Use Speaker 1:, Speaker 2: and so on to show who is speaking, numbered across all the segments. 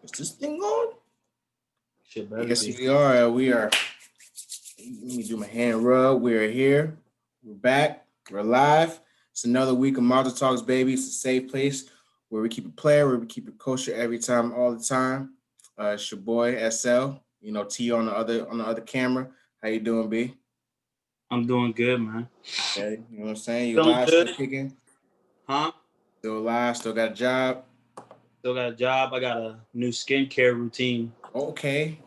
Speaker 1: Is this thing on?
Speaker 2: Shit better
Speaker 1: Yes,
Speaker 2: be.
Speaker 1: we are. We are. Let me do my hand rub. We are here. We're back. We're live. It's another week of Malta Talks, baby. It's a safe place where we keep it player, where we keep it kosher every time, all the time. It's your boy SL. You know, T on the other camera. How you doing, B?
Speaker 2: I'm doing good, man.
Speaker 1: Okay, you know what I'm saying? You
Speaker 2: Feeling
Speaker 1: live,
Speaker 2: good.
Speaker 1: still kicking?
Speaker 2: Huh?
Speaker 1: Still alive, still got a job?
Speaker 2: Still got a job. I got a new skincare routine.
Speaker 1: Okay.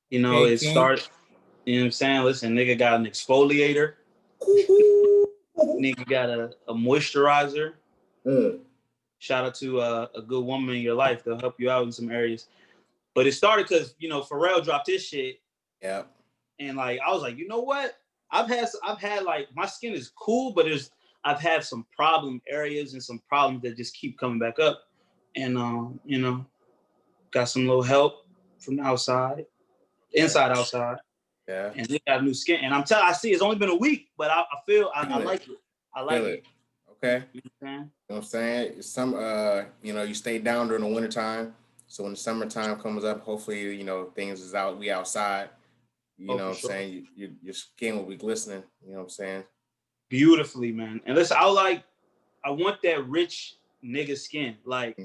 Speaker 2: You know,
Speaker 1: Hey,
Speaker 2: it
Speaker 1: King.
Speaker 2: started. You know what I'm saying? Listen, nigga got an exfoliator. Nigga got a moisturizer. Shout out to a good woman in your life. They'll help you out in some areas. But it started because, you know, Pharrell dropped his shit.
Speaker 1: Yeah.
Speaker 2: And like, I was like, you know what? I've had like, my skin is cool, but I've had some problem areas and some problems that just keep coming back up. And, you know, got some little help from the outside, inside, outside.
Speaker 1: Yeah.
Speaker 2: And they got new skin. And I see it's only been a week, but I feel I like it. I like it.
Speaker 1: Okay.
Speaker 2: You know
Speaker 1: what I'm saying? Some you know, you stay down during the wintertime. So when the summertime comes up, hopefully, you know, things is out, we outside. You know what I'm saying? Your skin will be glistening, you know what I'm saying?
Speaker 2: Beautifully, man. And listen, I want that rich nigga skin. Like,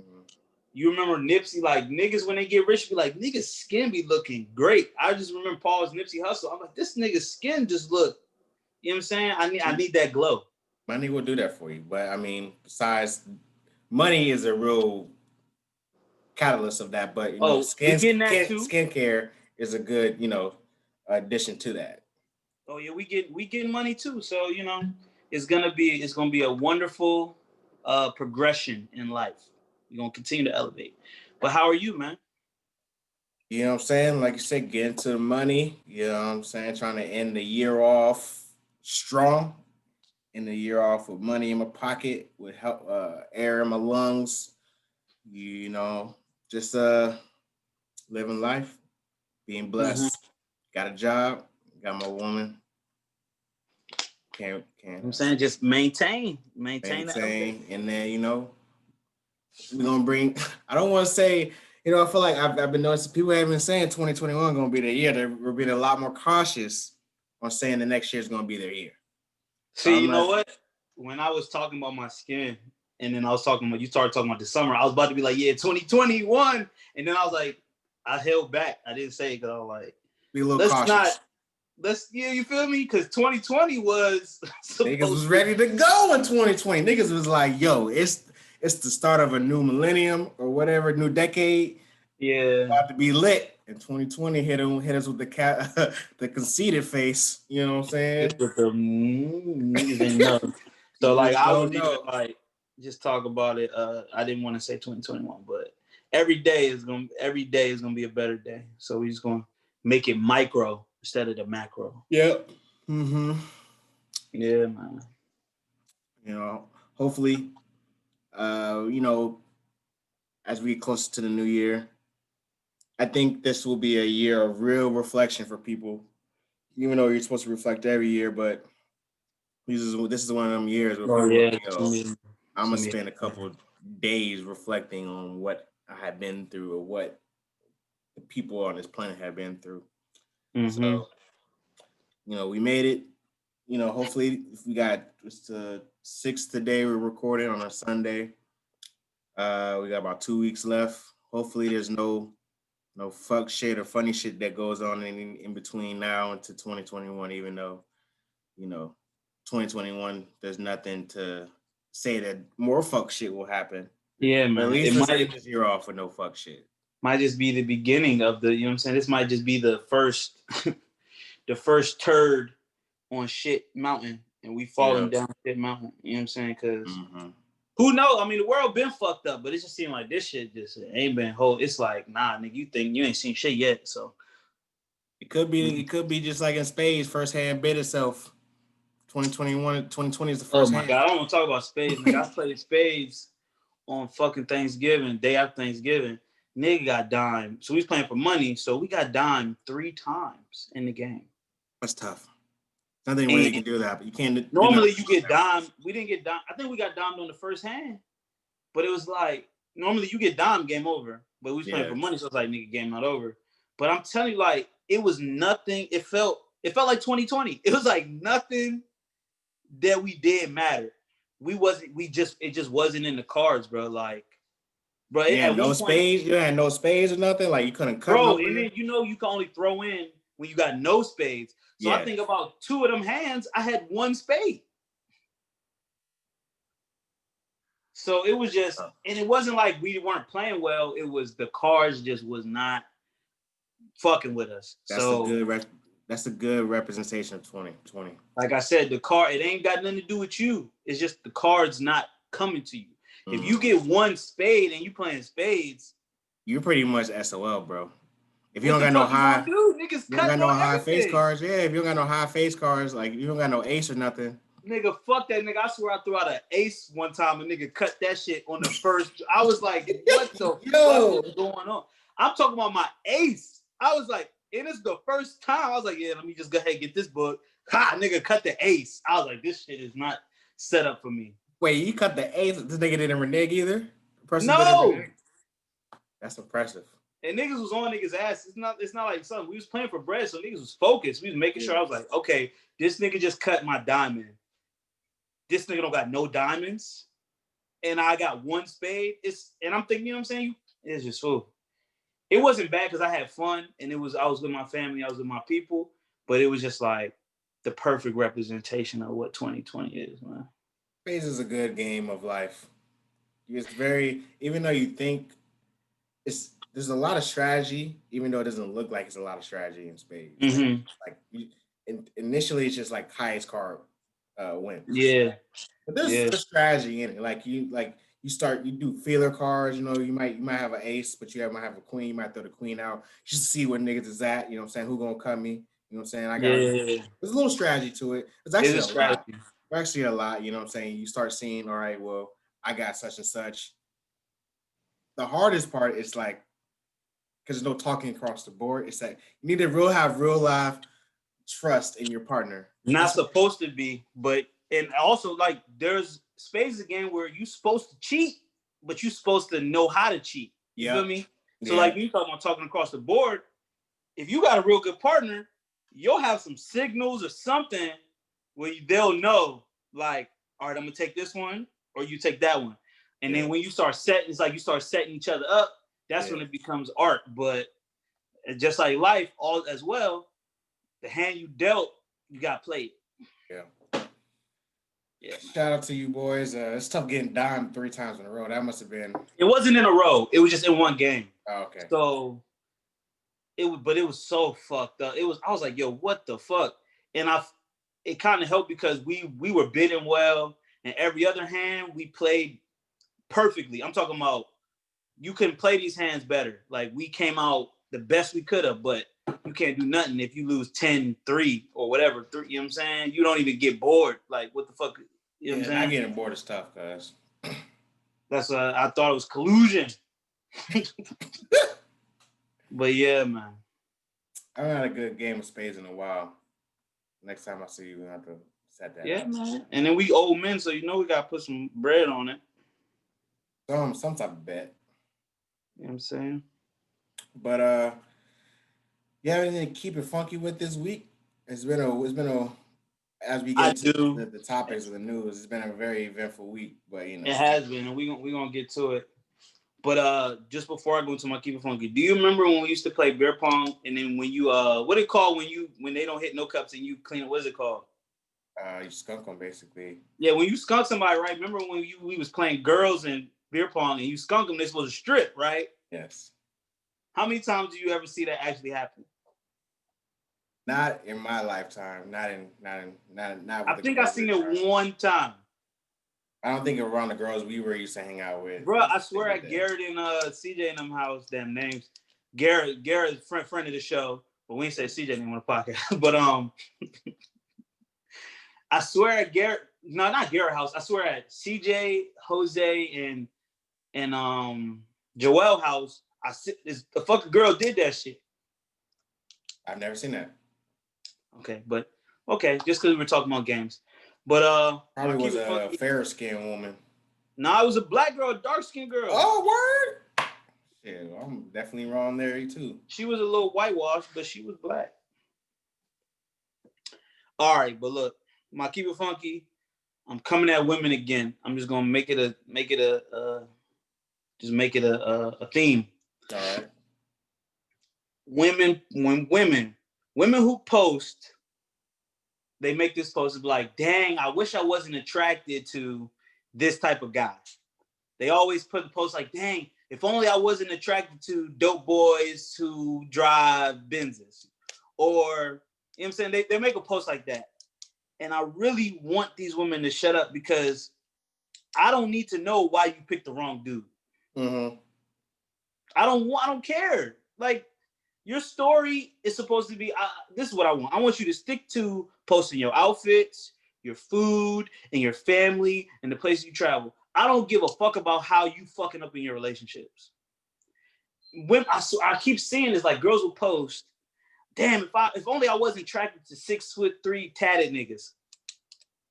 Speaker 2: you remember Nipsey, like niggas when they get rich be like, niggas skin be looking great. I just remember Paul's Nipsey Hustle. I'm like, this nigga's skin just look, you know what I'm saying? I need that glow.
Speaker 1: Money will do that for you. But I mean, besides, money is a real catalyst of that. But you know, skincare is a good, you know, addition to that.
Speaker 2: Oh yeah, we get money too. So, you know, it's gonna be a wonderful progression in life. We're gonna continue to elevate. But how are you, man?
Speaker 1: You know what I'm saying? Like you said, get into the money. You know what I'm saying? Trying to end the year off strong. End the year off with money in my pocket, with help, air in my lungs. You know, just living life, being blessed. Got a job, got my woman. Can't.
Speaker 2: I'm saying just maintain,
Speaker 1: and then you know we're gonna bring. I don't want to say. You know, I feel like I've been noticing people have been saying 2021 gonna be their year. We're being a lot more cautious on saying the next year is gonna be their year.
Speaker 2: See, you know what? When I was talking about my skin, and then you started talking about the summer, I was about to be like, yeah, 2021, and then I was like, I held back. I didn't say it because I was like,
Speaker 1: be a little cautious.
Speaker 2: You feel me? Because 2020 was
Speaker 1: niggas was ready to go in 2020. Niggas was like, yo, it's the start of a new millennium or whatever, new decade.
Speaker 2: Yeah,
Speaker 1: about to be lit. And 2020 hit us with the the conceited face. You know what I'm saying?
Speaker 2: With the niggas didn't know. So like I was even like just talk about it. I didn't want to say 2021, but every day is gonna be a better day. So we're just gonna make it micro instead of the macro.
Speaker 1: Yep.
Speaker 2: Yeah, man.
Speaker 1: You know, hopefully, you know, as we get closer to the new year, I think this will be a year of real reflection for people. Even though you're supposed to reflect every year, but this is one of them years where I'm gonna spend a couple of days reflecting on what I have been through or what the people on this planet have been through. So, you know, we made it. You know, hopefully, if we got it's the 6th today, we're recording on a Sunday. We got about 2 weeks left. Hopefully, there's no fuck shit or funny shit that goes on in between now and to 2021. Even though, you know, 2021, there's nothing to say that more fuck shit will happen.
Speaker 2: Yeah, man.
Speaker 1: But at least let's end this year off with no fuck shit.
Speaker 2: Might just be the beginning of the, you know what I'm saying? This might just be the first the first turd on shit mountain, and we falling down shit mountain. You know what I'm saying? Because who knows? I mean, the world been fucked up, but it just seemed like this shit just ain't been whole. It's like, nah, nigga, you think you ain't seen shit yet, so
Speaker 1: it could be just like in spades, first hand bit itself. 2020 is the first hand.
Speaker 2: Oh my God, I don't want to talk about spades. Nigga, I played spades on fucking Thanksgiving, day after Thanksgiving. Nigga got dime. So we was playing for money, so we got dime 3 times in the game.
Speaker 1: That's tough. Nothing really you can do that, but you can't.
Speaker 2: Normally you get dime. We didn't get dime. I think we got dimed on the first hand, but it was like normally you get dime, game over. but we was playing for money, so it's like nigga, game not over. But I'm telling you, like, it was nothing. It felt like 2020. It was like nothing that we did mattered. It just wasn't in the cards, bro. Like, bro,
Speaker 1: You had
Speaker 2: at
Speaker 1: no
Speaker 2: one point,
Speaker 1: spades. You had no spades or nothing. Like you couldn't cut
Speaker 2: bro,
Speaker 1: nowhere.
Speaker 2: and then you can only throw in when you got no spades. So I think about 2 of them hands, I had 1 spade. So it was just, and it wasn't like we weren't playing well. It was the cards just was not fucking with us.
Speaker 1: That's a good representation of 2020.
Speaker 2: Like I said, the card, it ain't got nothing to do with you. It's just the cards not coming to you. If you get 1 spade and you playing spades,
Speaker 1: you're pretty much SOL, bro. If you don't got no high,
Speaker 2: niggas
Speaker 1: you don't got no high face cards. Yeah, if you don't got no high face cards, like you don't got no ace or nothing.
Speaker 2: Nigga, fuck that nigga. I swear I threw out an ace one time. A nigga cut that shit on the first. I was like, what the fuck is going on? I'm talking about my ace. I was like, and it's the first time. I was like, yeah, let me just go ahead and get this book. Ha, nigga, cut the ace. I was like, this shit is not set up for me.
Speaker 1: Wait, you cut the ace? This nigga didn't renege either?
Speaker 2: No.
Speaker 1: That's impressive.
Speaker 2: And niggas was on niggas' ass. It's not like something. We was playing for bread, so niggas was focused. We was making sure. I was like, okay, this nigga just cut my diamond. This nigga don't got no diamonds. And I got 1 spade. And I'm thinking, you know what I'm saying? It's just fool. It wasn't bad because I had fun and I was with my family, I was with my people, but it was just like the perfect representation of what 2020 is, man.
Speaker 1: Spades is a good game of life. It's very, even though you think there's a lot of strategy, even though it doesn't look like it's a lot of strategy in spades.
Speaker 2: Mm-hmm.
Speaker 1: Initially it's just like highest card wins.
Speaker 2: Yeah.
Speaker 1: But there's strategy in it. Like you do feeler cards, you know, you might have an ace, but you might have a queen, you might throw the queen out just to see what niggas is at, you know what I'm saying? Who gonna cut me? You know what I'm saying? There's a little strategy to it. It's actually a lot. It's actually a lot, you know what I'm saying? You start seeing, all right, well, I got such and such. The hardest part is like, because there's no talking across the board. It's like you need to have real life trust in your partner.
Speaker 2: Not supposed to be, but and also like there's spades a game where you're supposed to cheat, but you're supposed to know how to cheat. You feel me? So like when you talking about talking across the board, if you got a real good partner, you'll have some signals or something where they'll know, like, all right, I'm gonna take this one, or you take that one. And then when you start setting, it's like you start setting each other up. That's when it becomes art. But just like life, all as well, the hand you dealt, you got played. Yeah.
Speaker 1: Shout out to you boys. It's tough getting dimed 3 times in a row. That must have been.
Speaker 2: It wasn't in a row. It was just in one game.
Speaker 1: Oh, okay.
Speaker 2: So it was so fucked up. I was like, yo, what the fuck? And it kind of helped because we were bidding well, and every other hand we played perfectly. I'm talking about you couldn't play these hands better. Like we came out the best we could have, but you can't do nothing if you lose 10-3 or whatever. You know what I'm saying? You don't even get bored. Like what the fuck? You know what I'm saying?
Speaker 1: Not getting bored is tough, guys.
Speaker 2: That's I thought it was collusion. But yeah, man.
Speaker 1: I haven't had a good game of spades in a while. Next time I see you, we're gonna have to set that up.
Speaker 2: Man. And then we old men, so you know we gotta put some bread on it.
Speaker 1: Some type of bet.
Speaker 2: You know what I'm saying?
Speaker 1: But you have anything to keep it funky with this week? It's been a as we get to the topics of the news, it's been a very eventful week. But you know
Speaker 2: it has been, and we're gonna get to it. But just before I go into my keep it funky, do you remember when we used to play beer pong? And then when you what it called when they don't hit no cups and you clean it? What is it called?
Speaker 1: You skunk them basically.
Speaker 2: Yeah, when you skunk somebody, right? Remember when we was playing girls and beer pong and you skunk them? They're supposed to strip, right?
Speaker 1: Yes.
Speaker 2: How many times do you ever see that actually happen?
Speaker 1: Not in my lifetime. Not.
Speaker 2: I think I seen it one time.
Speaker 1: I don't think around the girls we were used to hang out with.
Speaker 2: Bro, I swear at Garrett and CJ and them house, damn names. Garrett's friend of the show, but we ain't say CJ name on the podcast. But I swear at Garrett, no, not Garrett house. I swear at CJ, Jose, and Joel house. The fucking girl did that shit.
Speaker 1: I've never seen that.
Speaker 2: Okay, just because we were talking about games. But
Speaker 1: probably was a fair skinned woman.
Speaker 2: No, it was a black girl, a dark skinned girl.
Speaker 1: Oh, word. Yeah, I'm definitely wrong there too.
Speaker 2: She was a little whitewashed, but she was black. All right, but look, my Keep It Funky, I'm coming at women again. I'm just gonna make it a theme.
Speaker 1: All right.
Speaker 2: Women who post, they make this post of like, dang, I wish I wasn't attracted to this type of guy. They always put the post like, dang, if only I wasn't attracted to dope boys who drive Benzes. Or, you know what I'm saying? They make a post like that. And I really want these women to shut up because I don't need to know why you picked the wrong dude.
Speaker 1: Mm-hmm.
Speaker 2: I don't care. Like, your story is supposed to be, this is what I want. I want you to stick to posting your outfits, your food, and your family, and the places you travel. I don't give a fuck about how you fucking up in your relationships. When I keep seeing this, like, girls will post, damn, if only I wasn't attracted to 6'3" tatted niggas.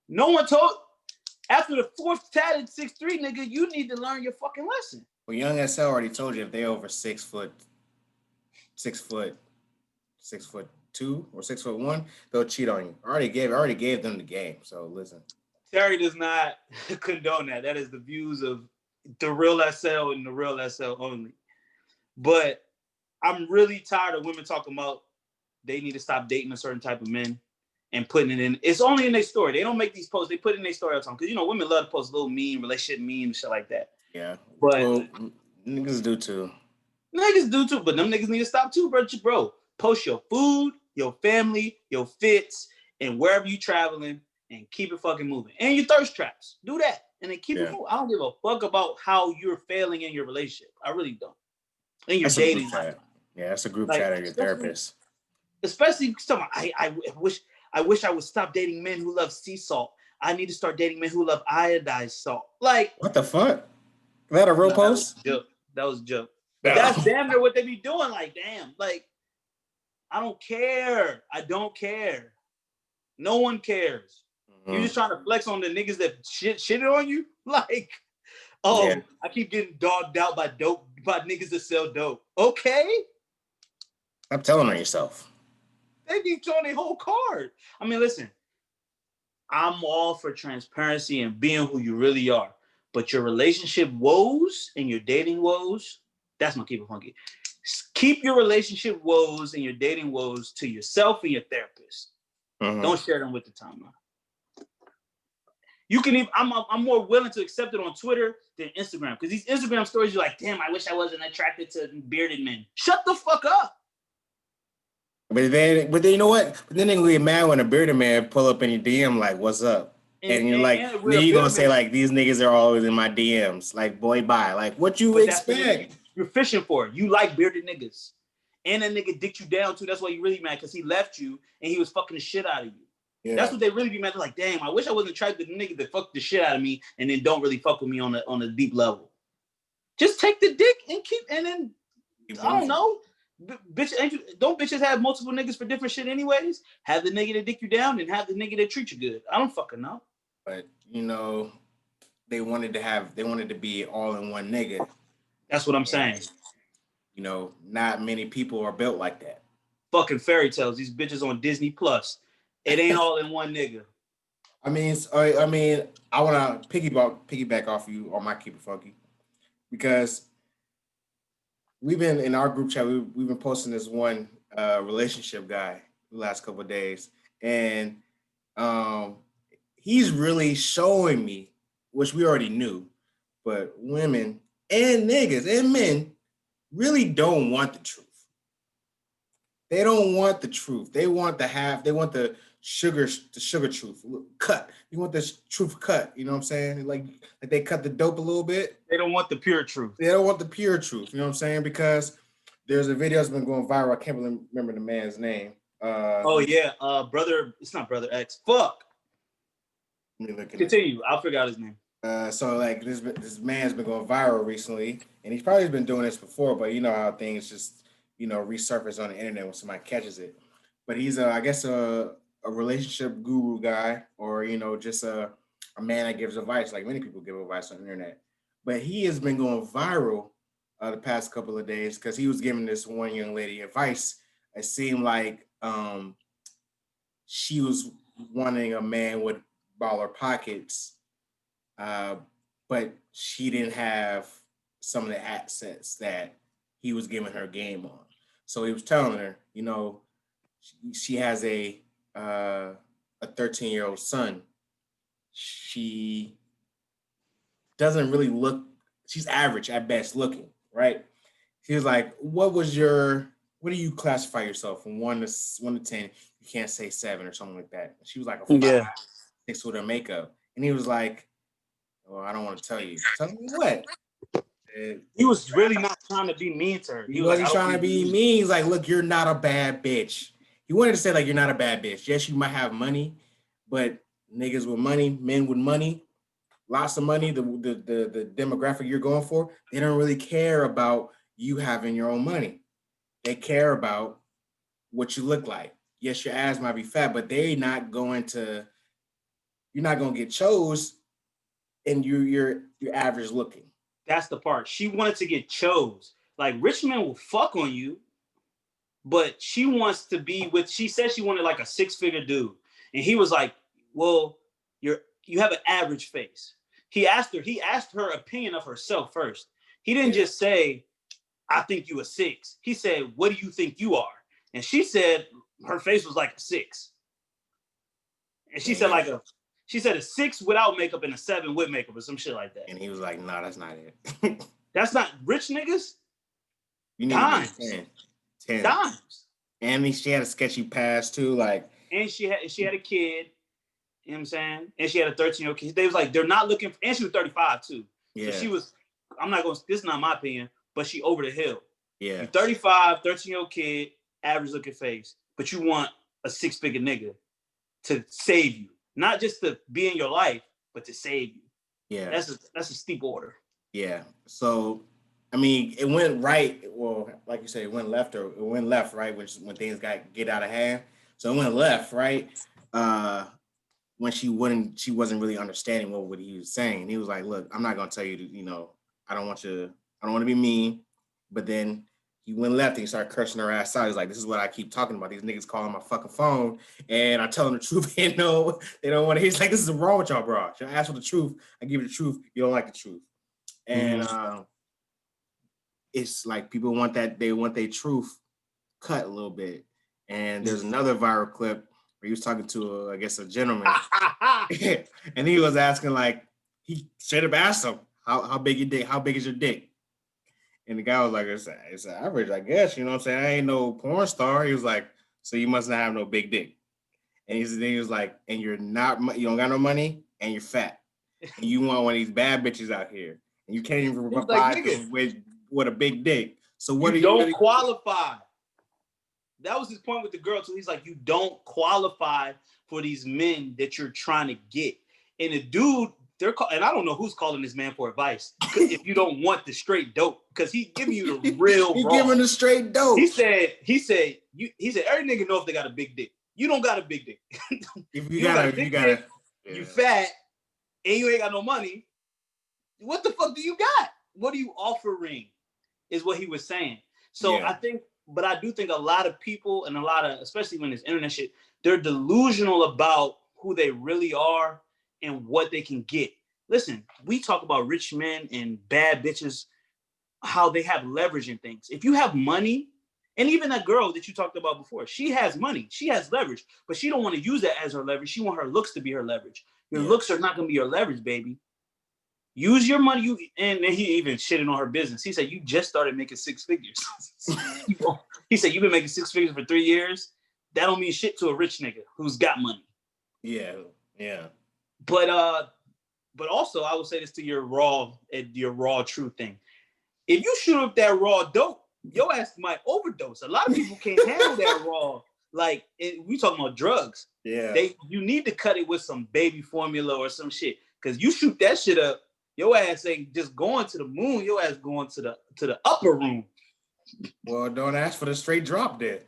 Speaker 2: No one told, after the fourth tatted 6'3" nigga, you need to learn your fucking lesson.
Speaker 1: Well, Young SL already told you if they over 6'2" or 6'1", they'll cheat on you. I already gave them the game. So listen.
Speaker 2: Terry does not condone that. That is the views of the real SL and the real SL only. But I'm really tired of women talking about they need to stop dating a certain type of men and putting it in. It's only in their story. They don't make these posts. They put it in their story all the time. Because, women love to post little meme, relationship meme, and shit like that.
Speaker 1: Yeah.
Speaker 2: But
Speaker 1: well, niggas do too.
Speaker 2: Niggas do too. But them niggas need to stop too, bro. Post your food, your family, your fits, and wherever you traveling, and keep it fucking moving. And your thirst traps. Do that. And then keep it moving. I don't give a fuck about how you're failing in your relationship. I really don't. And you're dating.
Speaker 1: Yeah, that's a group chat of your therapist.
Speaker 2: Especially someone, I wish I would stop dating men who love sea salt. I need to start dating men who love iodized salt. Like,
Speaker 1: what the fuck? Is that a real post?
Speaker 2: That was a joke. But that's damn near what they be doing. Like, damn. Like, I don't care. I don't care. No one cares. Mm-hmm. You're just trying to flex on the niggas that shitted on you? Like, I keep getting dogged out by niggas that sell dope. Okay?
Speaker 1: Stop telling on yourself.
Speaker 2: They be showing their whole card. I mean, listen, I'm all for transparency and being who you really are. But your relationship woes and your dating woes, that's my Keep It Funky. Keep your relationship woes and your dating woes to yourself and your therapist. Mm-hmm. Don't share them with the timeline. You can even, I'm more willing to accept it on Twitter than Instagram. Because these Instagram stories, you're like, damn, I wish I wasn't attracted to bearded men. Shut the fuck up.
Speaker 1: But then you know what? But then they get mad when a bearded man pull up in your DM like, "What's up?" And you're like, then you gonna say like, "These niggas are always in my DMs." Like, boy, bye. Like, what you expect?
Speaker 2: You're fishing for it. You like bearded niggas, and that nigga dicked you down too. That's why you really mad because he left you and he was fucking the shit out of you. Yeah. That's what they really be mad. They're like, damn, I wish I wasn't attracted to the nigga that fucked the shit out of me and then don't really fuck with me on a deep level. Just take the dick and then I don't know. Bitch, don't bitches have multiple niggas for different shit anyways? Have the nigga that dick you down and have the nigga that treat you good. I don't fucking know.
Speaker 1: But they wanted to be all in one nigga.
Speaker 2: That's what I'm saying.
Speaker 1: Not many people are built like that.
Speaker 2: Fucking fairy tales. These bitches on Disney Plus. It ain't all in one nigga.
Speaker 1: I want to piggyback off you on my Keep It Funky because we've been in our group chat. We've been posting this one relationship guy the last couple of days, and he's really showing me, which we already knew, but women and niggas and men really don't want the truth. They don't want the truth. They want the sugar truth cut. You want this truth cut. You know what I'm saying? Like they cut the dope a little bit.
Speaker 2: They don't want the pure truth.
Speaker 1: They don't want the pure truth. You know what I'm saying? Because there's a video that's been going viral. I can't remember the man's name.
Speaker 2: Brother. It's not Brother X. Fuck. Continue. I'll figure out his name.
Speaker 1: So like this man's been going viral recently, and he's probably been doing this before, but you know how things just resurface on the internet when somebody catches it. But he's I guess a relationship guru guy, or just a man that gives advice, like many people give advice on the internet. But he has been going viral the past couple of days because he was giving this one young lady advice. It seemed like she was wanting a man with baller pockets, uh, but she didn't have some of the assets that he was giving her game on. So he was telling her, you know, she has a 13-year-old son. She doesn't really look. She's average at best looking, right? He was like, what do you classify yourself from 1 to 10? You can't say 7 or something like that. She was like a 5, 6 with her makeup. And he was like, well, I don't want to tell you. Tell me what?
Speaker 2: He was really not trying to be mean to her.
Speaker 1: He wasn't trying to be mean. He's like, look, you're not a bad bitch. He wanted to say, like, you're not a bad bitch. Yes, you might have money, but niggas with money, men with money, lots of money, the demographic you're going for, they don't really care about you having your own money. They care about what you look like. Yes, your ass might be fat, but you're not going to get chose and you're average looking.
Speaker 2: That's the part. She wanted to get chose. Like, rich men will fuck on you, but she wants to be with, she said she wanted like a 6-figure dude. And he was like, well, you have an average face. He asked her opinion of herself first. He didn't just say, I think you a 6. He said, what do you think you are? And she said her face was like a 6. And she said a 6 without makeup and a 7 with makeup or some shit like that.
Speaker 1: And he was like, no, that's not it.
Speaker 2: That's not rich niggas.
Speaker 1: You need
Speaker 2: dimes.
Speaker 1: 10.
Speaker 2: Dimes.
Speaker 1: And she had a sketchy past too, like.
Speaker 2: And she had a kid. You know what I'm saying? And she had a 13-year-old kid. They was like, they're not looking for, and she was 35 too. Yeah. So she was, this is not my opinion, but she over the hill.
Speaker 1: Yeah.
Speaker 2: You're 35, 13-year-old kid, average looking face, but you want a 6-figure nigga to save you. Not just to be in your life, but to save you.
Speaker 1: Yeah.
Speaker 2: That's a steep order.
Speaker 1: Yeah. So, I mean, it went right. Well, like you said, it went left, right? When things get out of hand. So it went left, right? When she wasn't really understanding what he was saying. He was like, look, I'm not gonna tell you to, I don't want to be mean. But then he went left and he started cursing her ass out. He's like, this is what I keep talking about. These niggas calling my fucking phone and I tell them the truth. They don't want to. He's like, this is wrong with y'all, bro. You ask for the truth. I give you the truth. You don't like the truth. And it's like people want that. They want their truth cut a little bit. And there's another viral clip where he was talking to, a gentleman. And he was asking, like, he straight up asked him, how big your dick? How big is your dick? And the guy was like, it's average, I guess. You know what I'm saying? I ain't no porn star. He was like, so you must not have no big dick. And he was like, and you don't got no money and you're fat. And you want one of these bad bitches out here. And you can't even provide with a big dick. So what
Speaker 2: you don't qualify. That was his point with the girl too. He's like, you don't qualify for these men that you're trying to get. And the dude, and I don't know who's calling this man for advice if you don't want the straight dope, because he giving you the real.
Speaker 1: He giving the straight dope.
Speaker 2: He said every nigga know if they got a big dick. You don't got a big dick.
Speaker 1: If you got a
Speaker 2: you fat and you ain't got no money. What the fuck do you got? What are you offering? Is what he was saying. So yeah. I do think a lot of people and especially when it's internet shit, they're delusional about who they really are and what they can get. Listen, we talk about rich men and bad bitches, how they have leverage in things. If you have money, and even that girl that you talked about before, she has money, she has leverage, but she don't want to use that as her leverage. She want her looks to be her leverage. Your looks are not going to be your leverage, baby. Use your money. And he even shitting on her business. He said, you just started making 6 figures. He said, you've been making 6 figures for 3 years. That don't mean shit to a rich nigga who's got money.
Speaker 1: Yeah, yeah.
Speaker 2: But also I would say this to your raw truth thing. If you shoot up that raw dope, your ass might overdose. A lot of people can't handle that raw. Like, we talking about drugs.
Speaker 1: Yeah.
Speaker 2: You need to cut it with some baby formula or some shit. Cause you shoot that shit up, your ass ain't just going to the moon. Your ass going to the upper room.
Speaker 1: Well, don't ask for the straight drop then.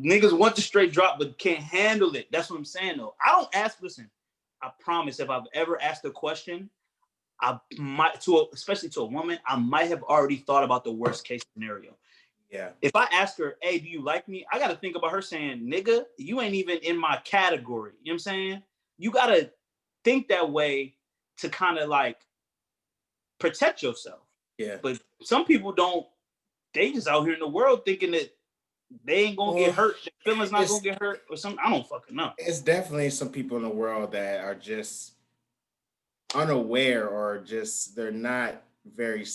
Speaker 2: Niggas want the straight drop, but can't handle it. That's what I'm saying though. I don't ask. Listen, I promise if I've ever asked a question, I might, especially to a woman, I might have already thought about the worst case scenario.
Speaker 1: Yeah.
Speaker 2: If I ask her, hey, do you like me? I got to think about her saying, nigga, you ain't even in my category. You know what I'm saying? You got to think that way to kind of like protect yourself.
Speaker 1: Yeah.
Speaker 2: But some people don't, they just out here in the world thinking that they ain't going to get hurt. Their feelings not going to get hurt or something. I don't fucking know.
Speaker 1: It's definitely some people in the world that are just unaware or just, they're not very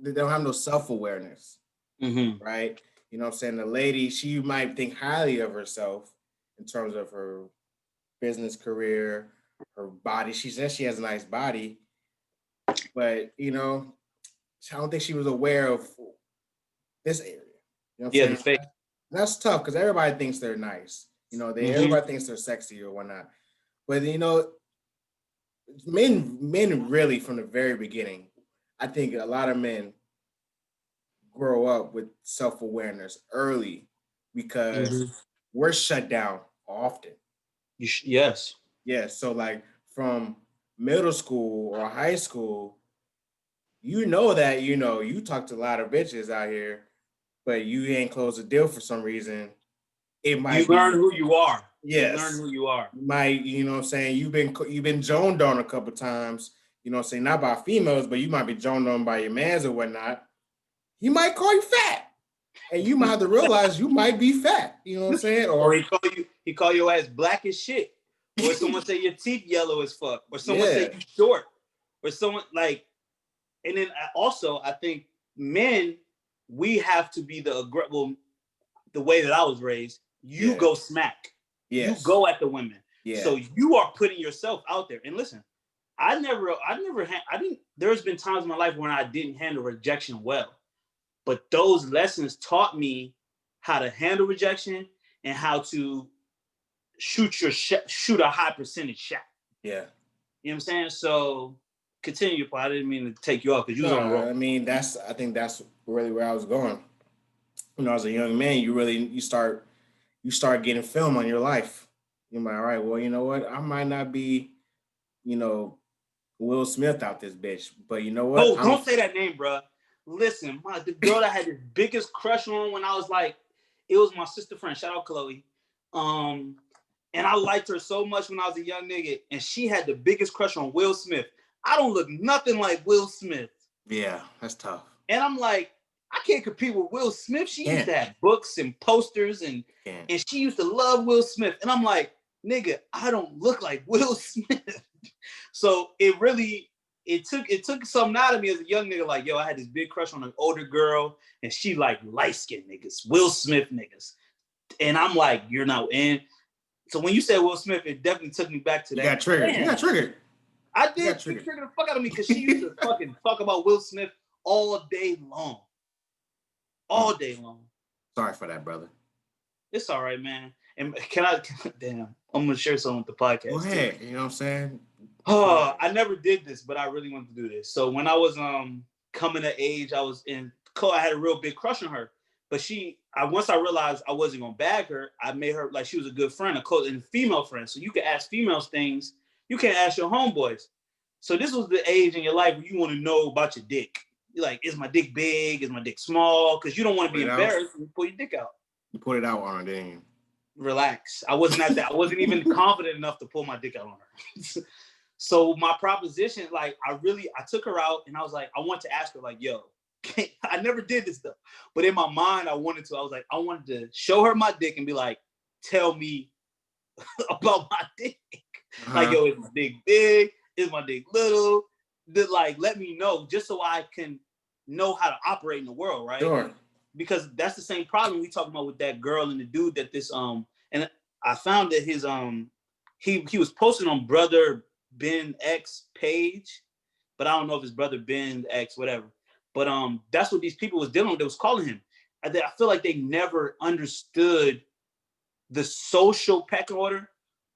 Speaker 1: they don't have no self-awareness.
Speaker 2: Mm-hmm.
Speaker 1: Right? You know what I'm saying? The lady, she might think highly of herself in terms of her business career, her body. She says she has a nice body, but you know, I don't think she was aware of this area. You know what I'm saying? That's tough because everybody thinks they're nice. You know, everybody thinks they're sexy or whatnot. But you know, men really from the very beginning, I think a lot of men grow up with self-awareness early because we're shut down often.
Speaker 2: Yes.
Speaker 1: Yeah. So like from middle school or high school, you know that, you know, you talk to a lot of bitches out here, but you ain't closed a deal for some reason. It might
Speaker 2: learn who you are.
Speaker 1: Yes.
Speaker 2: You learn who you are.
Speaker 1: You know what I'm saying? You've been joned on a couple times, you know what I'm saying? Not by females, but you might be joned on by your mans or whatnot. He might call you fat. And you might have to realize you might be fat. You know what I'm saying?
Speaker 2: Or he call your ass black as shit. Or someone say your teeth yellow as fuck. Or someone say you short. Or someone like, and then also I think men, we have to be the way that I was raised, you go smack. Yes. You go at the women. Yeah. So you are putting yourself out there. And listen, there's been times in my life when I didn't handle rejection well. But those lessons taught me how to handle rejection and how to shoot a high percentage shot. Yeah. You know what I'm saying? So continue, Paul. I didn't mean to take you off because you was on the roll.
Speaker 1: I mean, I think that's really where I was going. You know, as a young man, you start getting film on your life. You're like, all right, well, you know what? I might not be, you know, Will Smith out this bitch, but you know what?
Speaker 2: Oh, don't say that name, bro. Listen, the girl that I had the biggest crush on when I was like, it was my sister friend. Shout out Chloe. And I liked her so much when I was a young nigga, and she had the biggest crush on Will Smith. I don't look nothing like Will Smith.
Speaker 1: Yeah, that's tough.
Speaker 2: And I'm like, I can't compete with Will Smith. She used to have books and posters, and she used to love Will Smith. And I'm like, nigga, I don't look like Will Smith. So it took something out of me as a young nigga. Like, yo, I had this big crush on an older girl, and she like light-skinned niggas, Will Smith niggas. And I'm like, you're not in. So when you said Will Smith, it definitely took me back to that.
Speaker 1: You got triggered.
Speaker 2: I did. She triggered the fuck out of me because she used to fucking talk about Will Smith all day long. All day long.
Speaker 1: Sorry for that, brother.
Speaker 2: It's all right, man. And damn, I'm gonna share something with the podcast.
Speaker 1: Go ahead. You know what I'm saying?
Speaker 2: Oh, I never did this, but I really wanted to do this. So when I was coming of age, I had a real big crush on her. But once I realized I wasn't gonna bag her, I made her like she was a good friend, a female friend. So you can ask females things you can't ask your homeboys. So this was the age in your life where you want to know about your dick. You're like, is my dick big? Is my dick small? Because you don't want to be embarrassed when you pull your dick out.
Speaker 1: You put it out on her, didn't you?
Speaker 2: Relax. I wasn't at that. I wasn't even confident enough to pull my dick out on her. So my proposition, like I took her out and I was like, I want to ask her like, yo, I never did this stuff. But in my mind, I wanted to show her my dick and be like, tell me about my dick. Like, yo, is my dick big? Is my dick little? Like, let me know just so I can know how to operate in the world, right?
Speaker 1: Sure.
Speaker 2: Because that's the same problem we talking about with that girl and the dude that and I found that his he was posting on Brother Ben X page, but I don't know if his brother Ben X, whatever. But that's what these people was dealing with. They was calling him. I feel like they never understood the social pecking order.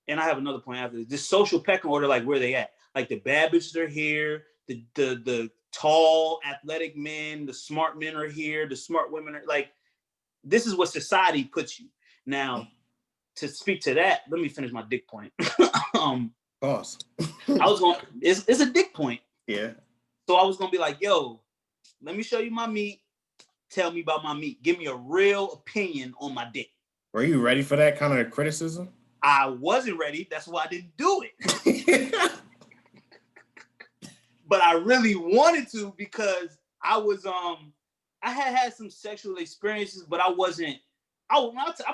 Speaker 2: And I have another point after this. The social pecking order, like where they at. Like the bad bitches are here, the tall, athletic men, the smart men are here, the smart women are like, this is what society puts you. Now, to speak to that, let me finish my dick point.
Speaker 1: Pause.
Speaker 2: It's a dick point.
Speaker 1: Yeah.
Speaker 2: So I was gonna be like, yo, let me show you my meat. Tell me about my meat. Give me a real opinion on my dick.
Speaker 1: Were you ready for that kind of criticism?
Speaker 2: I wasn't ready. That's why I didn't do it. But I really wanted to because I was I had some sexual experiences, but I wasn't. I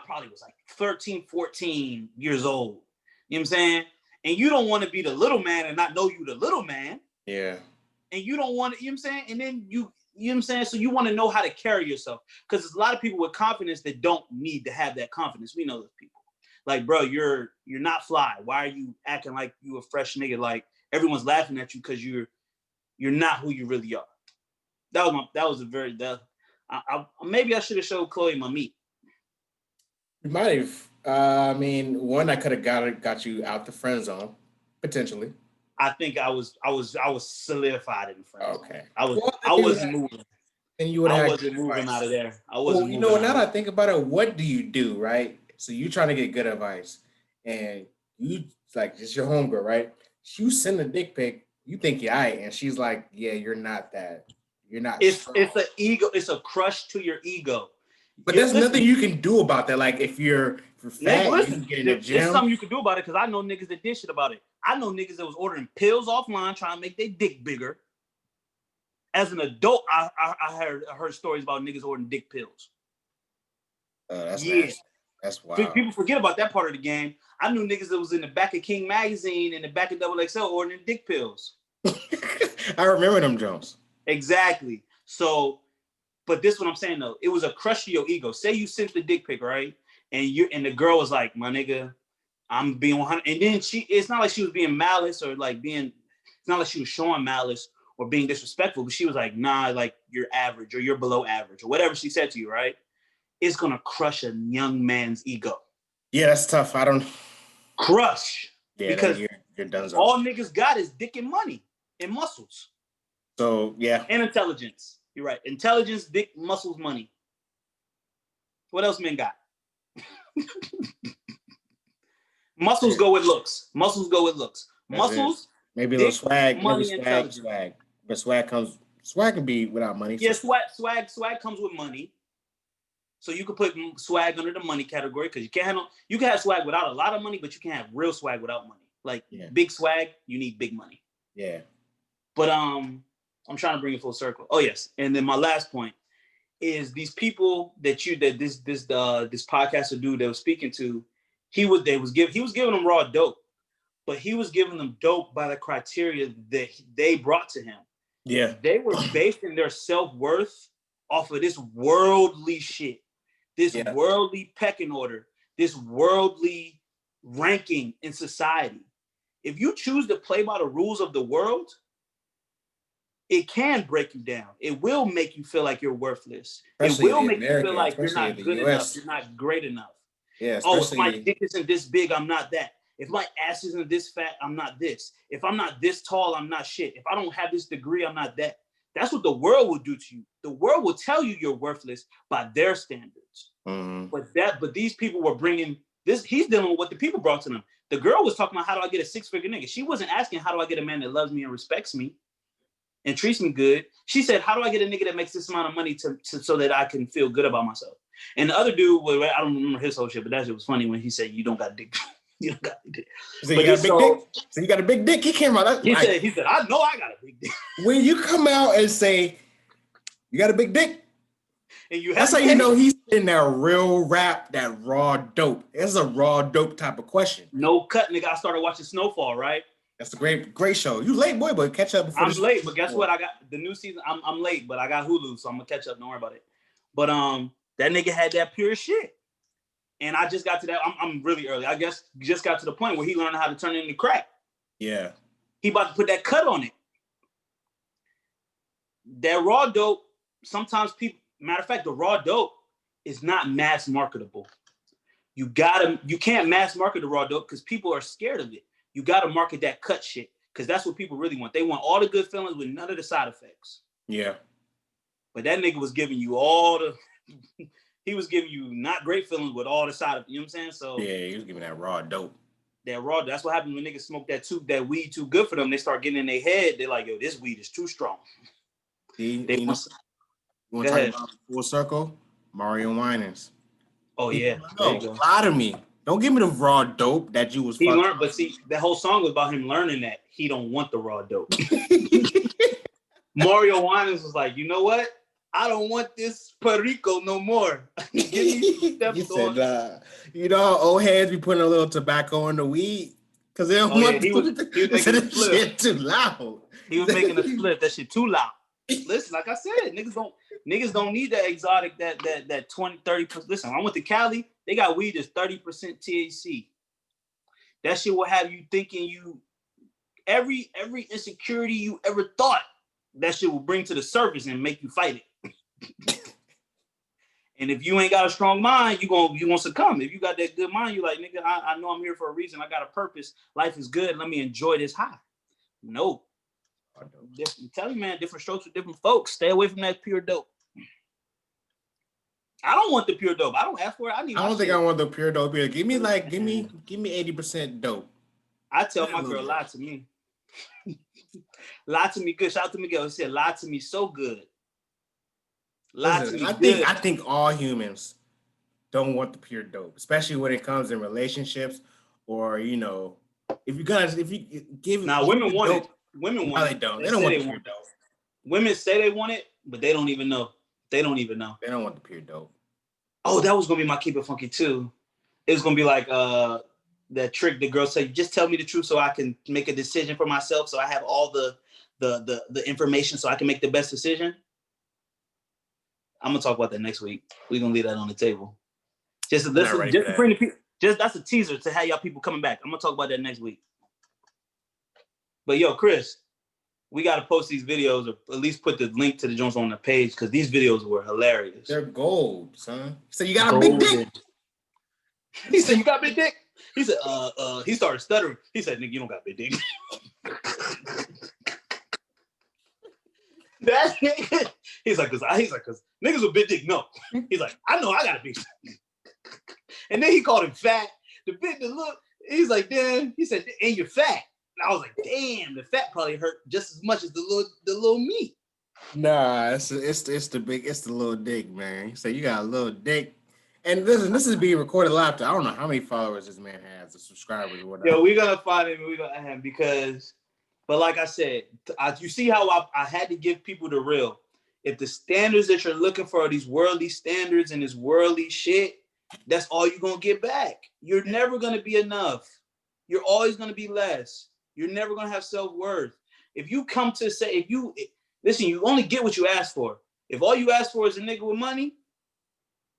Speaker 2: probably was like 13, 14 years old. You know what I'm saying? And you don't want to be the little man and not know you the little man.
Speaker 1: Yeah.
Speaker 2: And you don't want to, you know what I'm saying? And then you know what I'm saying? So you want to know how to carry yourself. Because there's a lot of people with confidence that don't need to have that confidence. We know those people. Like, bro, you're not fly. Why are you acting like you a fresh nigga? Like everyone's laughing at you because you're not who you really are. Maybe I should have showed Chloe my meat.
Speaker 1: You might have. I mean, one I could have got you out the friend zone, potentially.
Speaker 2: I think I was solidified in the friend zone.
Speaker 1: Okay.
Speaker 2: I wasn't moving.
Speaker 1: And you would
Speaker 2: I
Speaker 1: have
Speaker 2: wasn't moving out of there. I wasn't moving.
Speaker 1: Now that I think about it, what do you do, right? So you trying to get good advice, and you like it's your homegirl, right? You send a dick pic, you think you're right, and she's like, "Yeah, you're not that. You're not."
Speaker 2: It's an ego. It's a crush to your ego.
Speaker 1: But there's nothing you can do about that. Like if you're fat, you can get in the gym.
Speaker 2: There's something you can do about it because I know niggas that did shit about it. I know niggas that was ordering pills offline trying to make their dick bigger. As an adult, I heard stories about niggas ordering dick pills.
Speaker 1: That's nasty. That's wild.
Speaker 2: People forget about that part of the game. I knew niggas that was in the back of King Magazine and the back of XXL ordering dick pills.
Speaker 1: I remember them Jones.
Speaker 2: Exactly. So, but this is what I'm saying though. It was a crush to your ego. Say you sent the dick pic, right? And the girl was like, my nigga, I'm being 100. And then it's not like she was being malice or like it's not like she was showing malice or being disrespectful, but she was like, nah, like you're average or you're below average or whatever she said to you, right? It's gonna crush a young man's ego.
Speaker 1: Yeah, that's tough. I don't
Speaker 2: crush.
Speaker 1: Yeah,
Speaker 2: because
Speaker 1: you're done.
Speaker 2: All niggas got is dick and money and muscles.
Speaker 1: So yeah.
Speaker 2: And intelligence. You're right. Intelligence, dick, muscles, money. What else men got? Muscles go with looks. Muscles go with looks. Muscles.
Speaker 1: Maybe a little swag. Money, swag. But swag can be without money.
Speaker 2: Yeah, swag comes with money. So you could put swag under the money category because you can have swag without a lot of money, but you can't have real swag without money. Like big swag, you need big money.
Speaker 1: Yeah.
Speaker 2: But I'm trying to bring it full circle. Oh yes, and then my last point is these people that this podcaster dude that was speaking to, he was giving them raw dope, but he was giving them dope by the criteria that they brought to him.
Speaker 1: Yeah.
Speaker 2: They were basing their self-worth off of this worldly shit, this worldly pecking order, this worldly ranking in society. If you choose to play by the rules of the world, it can break you down. It will make you feel like you're worthless. Especially it will make you feel like you're not good enough. You're not great enough.
Speaker 1: Yeah.
Speaker 2: Oh, if my dick isn't this big, I'm not that. If my ass isn't this fat, I'm not this. If I'm not this tall, I'm not shit. If I don't have this degree, I'm not that. That's what the world will do to you. The world will tell you you're worthless by their standards.
Speaker 1: Mm-hmm.
Speaker 2: But these people were bringing this. He's dealing with what the people brought to them. The girl was talking about, how do I get a 6-figure nigga? She wasn't asking, how do I get a man that loves me and respects me and treats me good? She said, how do I get a nigga that makes this amount of money so that I can feel good about myself? And the other dude, I don't remember his whole shit, but that shit was funny when he said, you don't got dick. You don't got dick.
Speaker 1: So you got a big dick? So you got a big dick? He came out.
Speaker 2: He said, I know I got a big dick.
Speaker 1: When you come out and say, you got a big dick,
Speaker 2: and
Speaker 1: that's how you know he's in that real rap, that raw dope. It's a raw dope type of question.
Speaker 2: No cut, nigga. I started watching Snowfall, right?
Speaker 1: That's a great show. You late, boy, but catch up before
Speaker 2: I'm late, but guess what? I got the new season. I'm late, but I got Hulu, so I'm gonna catch up. Don't worry about it. But that nigga had that pure shit. And I just got to that. I'm really early. I guess just got to the point where he learned how to turn it into crack.
Speaker 1: Yeah.
Speaker 2: He about to put that cut on it. That raw dope, sometimes people, matter of fact, the raw dope is not mass marketable. You can't mass market the raw dope because people are scared of it. You gotta market that cut shit because that's what people really want. They want all the good feelings with none of the side effects.
Speaker 1: Yeah.
Speaker 2: But that nigga was giving you he was giving you not great feelings with all the side effects. You know what I'm saying? So
Speaker 1: yeah, he was giving that raw dope.
Speaker 2: That raw. That's what happens when niggas smoke that weed too good for them. They start getting in their head. They're like, yo, this weed is too strong.
Speaker 1: You want to talk about full circle? Mario Winans.
Speaker 2: Oh yeah.
Speaker 1: No, lie to me. Don't give me the raw dope that you was.
Speaker 2: He learned, but see, that whole song was about him learning that he don't want the raw dope. Mario Winans was like, you know what? I don't want this perico no more. Give me
Speaker 1: you said, you know, old heads be putting a little tobacco in the weed because they don't want
Speaker 2: he was making a
Speaker 1: shit too loud.
Speaker 2: He was making a split. That shit too loud. Listen, like I said, niggas don't need that exotic, that 20, 30%. Listen, I went to Cali, they got weed that's 30% THC. That shit will have you thinking you every insecurity you ever thought, that shit will bring to the surface and make you fight it. And if you ain't got a strong mind, you gonna succumb. If you got that good mind, you like, nigga, I know I'm here for a reason. I got a purpose. Life is good. Let me enjoy this high. No. I'm telling you, man, different strokes for different folks. Stay away from that pure dope. I don't want the pure dope. I don't ask for it. I don't
Speaker 1: think I want the pure dope here. Give me 80% dope.
Speaker 2: I tell my girl, lie to me. Lie to me good. Shout out to Miguel. He said, lie to me so good. Lie to me good.
Speaker 1: I think all humans don't want the pure dope, especially when it comes in relationships or, you know, if you give.
Speaker 2: Now, women want it. Women want it.
Speaker 1: They don't. They don't want the pure dope.
Speaker 2: Women say they want it, but they don't even know. They don't
Speaker 1: They don't want the pure dope.
Speaker 2: Oh, that was gonna be my keep it funky too. It was gonna be like that trick the girls say, just tell me the truth so I can make a decision for myself, so I have all the information so I can make the best decision. I'm gonna talk about that next week. We're gonna leave that on the table. Just listen, just to bring the people. Just that's a teaser to have y'all people coming back. I'm gonna talk about that next week. But yo, Chris, we got to post these videos, or at least put the link to the Jones on the page, because these videos were hilarious.
Speaker 1: They're gold, son. So you got a big dick.
Speaker 2: He said, "You got big dick." He said, he started stuttering. He said, "Nigga, you don't got big dick." That nigga, he's like, cause niggas with big dick, no. He's like, I know I got a big dick. And then he called him fat. The look, he's like, damn. He said, and you're fat. And I was like, damn, the fat probably hurt just as much as the little meat.
Speaker 1: Nah, it's the little dick, man. He said you got a little dick. And listen, this is being recorded live. I don't know how many followers this man has, or subscribers or whatever.
Speaker 2: Yo, we're gonna find him. We're gonna add him but like I said, you see how I had to give people the real. If the standards that you're looking for are these worldly standards and this worldly shit, that's all you're gonna get back. You're never gonna be enough. You're always gonna be less. You're never gonna have self-worth. If you come to say, listen, you only get what you ask for. If all you ask for is a nigga with money,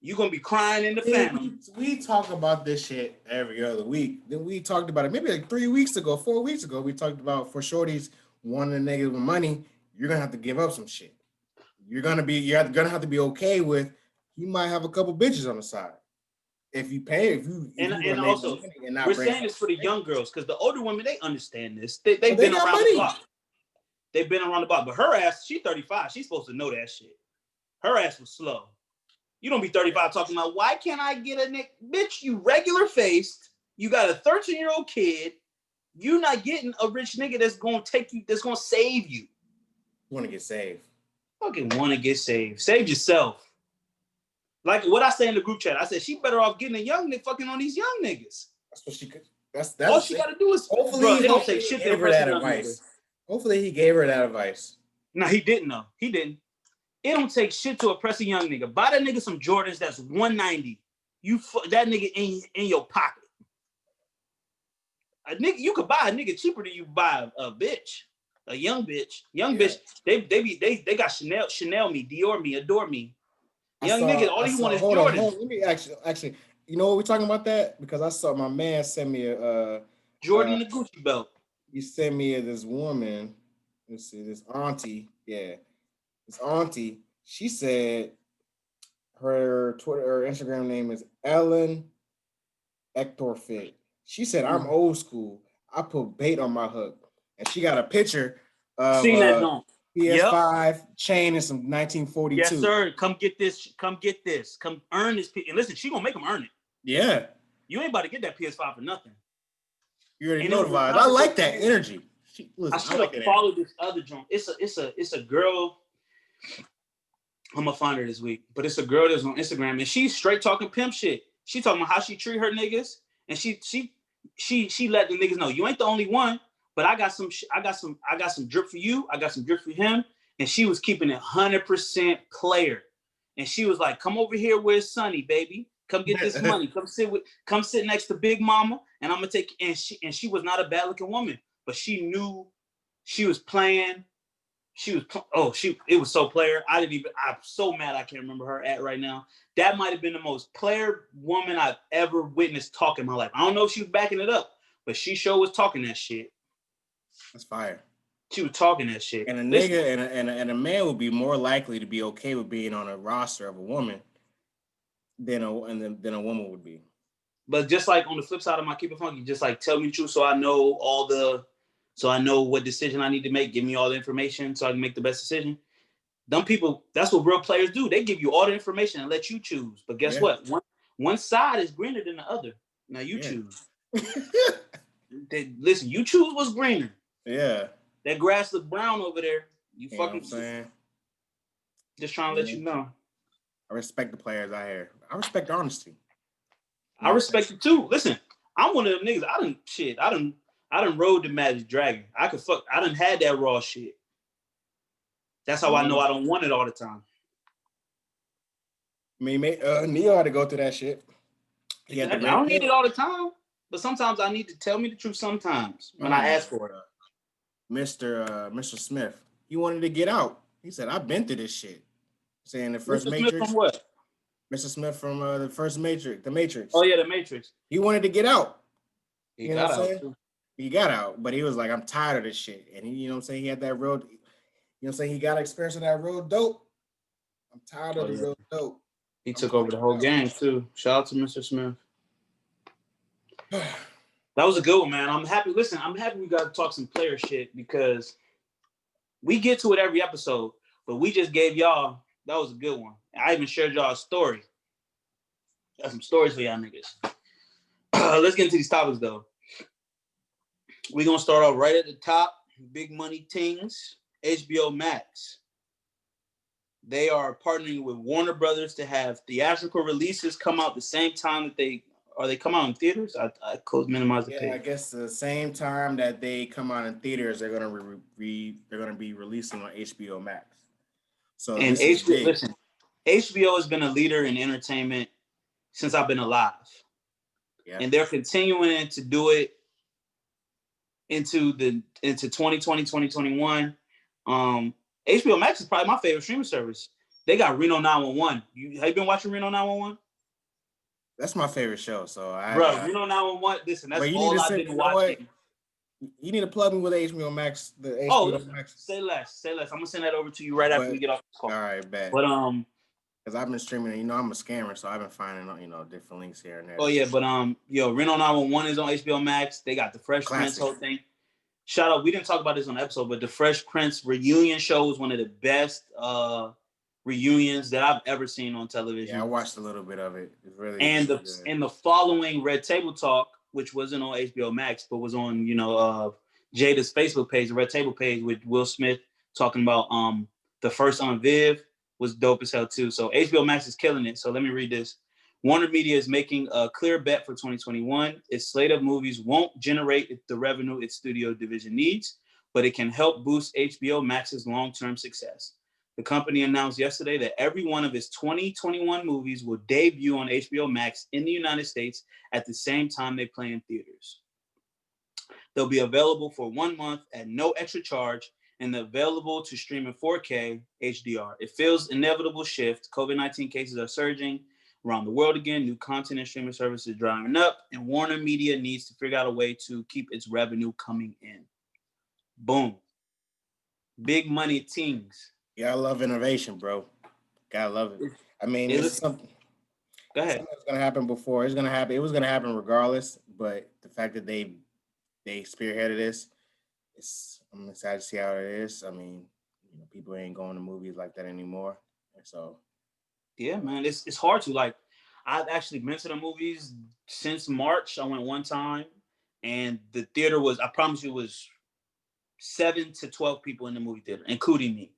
Speaker 2: you're gonna be crying in the family.
Speaker 1: We talk about this shit every other week. Then we talked about it maybe like 4 weeks ago. We talked about for shorties wanting a nigga with money, you're gonna have to give up some shit. You're gonna have to be okay with you might have a couple bitches on the side. If you pay,
Speaker 2: and also we're saying this for the young girls, because the older women, they understand this. They've been around the block. They've been around the block. But her ass, she's 35. She's supposed to know that shit. Her ass was slow. You don't be 35 talking about, why can't I get a nigga? Bitch, you regular faced. You got a 13-year-old kid. You're not getting a rich nigga that's gonna save you.
Speaker 1: You want to get saved.
Speaker 2: Fucking want to get saved. Save yourself. Like what I say in the group chat, I said she better off getting a young nigga fucking on these young niggas.
Speaker 1: That's what she could. That's
Speaker 2: all she got to do is.
Speaker 1: Hopefully,
Speaker 2: they don't take shit to
Speaker 1: her that advice. Hopefully, he gave her that advice.
Speaker 2: No, he didn't. No, he didn't. It don't take shit to oppress a young nigga. Buy that nigga some Jordans that's 190. That nigga in your pocket. A nigga, you could buy a nigga cheaper than you buy a bitch, a young bitch. Bitch, they got Chanel me, Dior me, adore me. Young nigga, all he want is Jordan.
Speaker 1: Let me actually, you know what we're talking about that? Because I saw my man send me a
Speaker 2: Jordan the Gucci belt.
Speaker 1: He sent me this woman. Let's see, this auntie. Yeah, this auntie. She said her Instagram name is Ellen Ectorfit. She said, I'm old school. I put bait on my hook. And she got a picture of PS5 chain and some 1942.
Speaker 2: Yes, sir. Come get this. Come earn this. And listen, she gonna make them earn it.
Speaker 1: Yeah.
Speaker 2: You ain't about to get that PS5 for nothing.
Speaker 1: You already know the vibes. I like that energy.
Speaker 2: I should have followed this other joint. It's a girl. I'm gonna find her this week, but it's a girl that's on Instagram and she's straight talking pimp shit. She talking about how she treat her niggas, and she let the niggas know you ain't the only one, but I got some drip for you. I got some drip for him, and she was keeping it 100% player, and she was like, "Come over here where it's sunny, baby. Come get this money. Come sit next to Big Mama, and I'm gonna take." And she was not a bad looking woman, but she knew she was playing. It was so player. I'm so mad I can't remember her at right now. That might have been the most player woman I've ever witnessed talk in my life. I don't know if she was backing it up, but she sure was talking that shit.
Speaker 1: That's fire.
Speaker 2: She was talking that shit.
Speaker 1: And a nigga and a man would be more likely to be okay with being on a roster of a woman than a woman would be.
Speaker 2: But just like on the flip side of my Keep It Funky, just like tell me the truth so I know so I know what decision I need to make. Give me all the information so I can make the best decision. Them people, that's what real players do. They give you all the information and let you choose. But guess what? One side is greener than the other. Now you choose. Listen, you choose what's greener.
Speaker 1: Yeah.
Speaker 2: That grass look brown over there. You fucking.
Speaker 1: Know what I'm saying?
Speaker 2: Just trying to let you know.
Speaker 1: I respect the players out here. I respect honesty.
Speaker 2: I respect it too. Listen, I'm one of them niggas. I done rode the Magic Dragon. I done had that raw shit. That's how I know I don't want it all the time.
Speaker 1: I mean, Neo had to go through that shit.
Speaker 2: I don't need it all the time, but sometimes I need to tell me the truth sometimes when I ask for it.
Speaker 1: Mr. Smith, he wanted to get out. He said, I've been through this shit. Saying the first
Speaker 2: Mr.
Speaker 1: Matrix.
Speaker 2: Smith from what?
Speaker 1: Mr. Smith from the first Matrix, the Matrix.
Speaker 2: Oh, yeah, the Matrix.
Speaker 1: He wanted to get out.
Speaker 2: He got out, too.
Speaker 1: He got out, but he was like, I'm tired of this shit. And he, you know what I'm saying? He had that road, you know what I'm saying? He got experience of that road dope. I'm tired of the road dope.
Speaker 2: He took over the whole game, too. Shout out to Mr. Smith. That was a good one, man. I'm happy. Listen, I'm happy we got to talk some player shit because we get to it every episode, but we just gave y'all, that was a good one. I even shared y'all a story. Got some stories for y'all niggas. Let's get into these topics, though. We're going to start off right at the top. Big money things. HBO Max. They are partnering with Warner Brothers to have theatrical releases come out the same time that they come out in theaters. I minimize the page.
Speaker 1: I guess the same time that they come out in theaters, they're gonna be releasing on HBO Max. So
Speaker 2: and HBO has been a leader in entertainment since I've been alive. Yeah. And they're continuing to do it into 2020, 2021. HBO Max is probably my favorite streaming service. They got Reno 911. Have you been watching Reno 911?
Speaker 1: That's my favorite show. So
Speaker 2: Reno 911. Listen, that's all I've been watching.
Speaker 1: You need to plug me with HBO Max.
Speaker 2: Max. Say less. I'm gonna send that over to you right after we get off this call.
Speaker 1: All right, bad.
Speaker 2: But
Speaker 1: because I've been streaming, I'm a scammer, so I've been finding different links here and there.
Speaker 2: Oh yeah, but Reno 911 is on HBO Max. They got the Fresh Prince whole thing. Shout out, we didn't talk about this on the episode, but the Fresh Prince reunion show is one of the best reunions that I've ever seen on television.
Speaker 1: Yeah, I watched a little bit of it. It's really
Speaker 2: and the following Red Table Talk, which wasn't on HBO Max, but was on Jada's Facebook page, the Red Table page with Will Smith talking about the first on Viv was dope as hell too. So HBO Max is killing it. So let me read this. Warner Media is making a clear bet for 2021. Its slate of movies won't generate the revenue its studio division needs, but it can help boost HBO Max's long-term success. The company announced yesterday that every one of its 2021 movies will debut on HBO Max in the United States at the same time they play in theaters. They'll be available for 1 month at no extra charge and available to stream in 4K HDR. It feels inevitable shift. COVID-19 cases are surging around the world again. New content and streaming services driving up, and Warner Media needs to figure out a way to keep its revenue coming in. Boom. Big money things.
Speaker 1: Yeah, I love innovation, bro. Gotta love it. I mean, it's something.
Speaker 2: Go ahead.
Speaker 1: Something that's gonna happen before. It's gonna happen. It was gonna happen regardless. But the fact that they spearheaded this, I'm excited to see how it is. I mean, people ain't going to movies like that anymore. So.
Speaker 2: Yeah, man, it's hard to I've actually been to the movies since March. I went one time, and the theater was, I promise you, was 7 to 12 people in the movie theater, including me.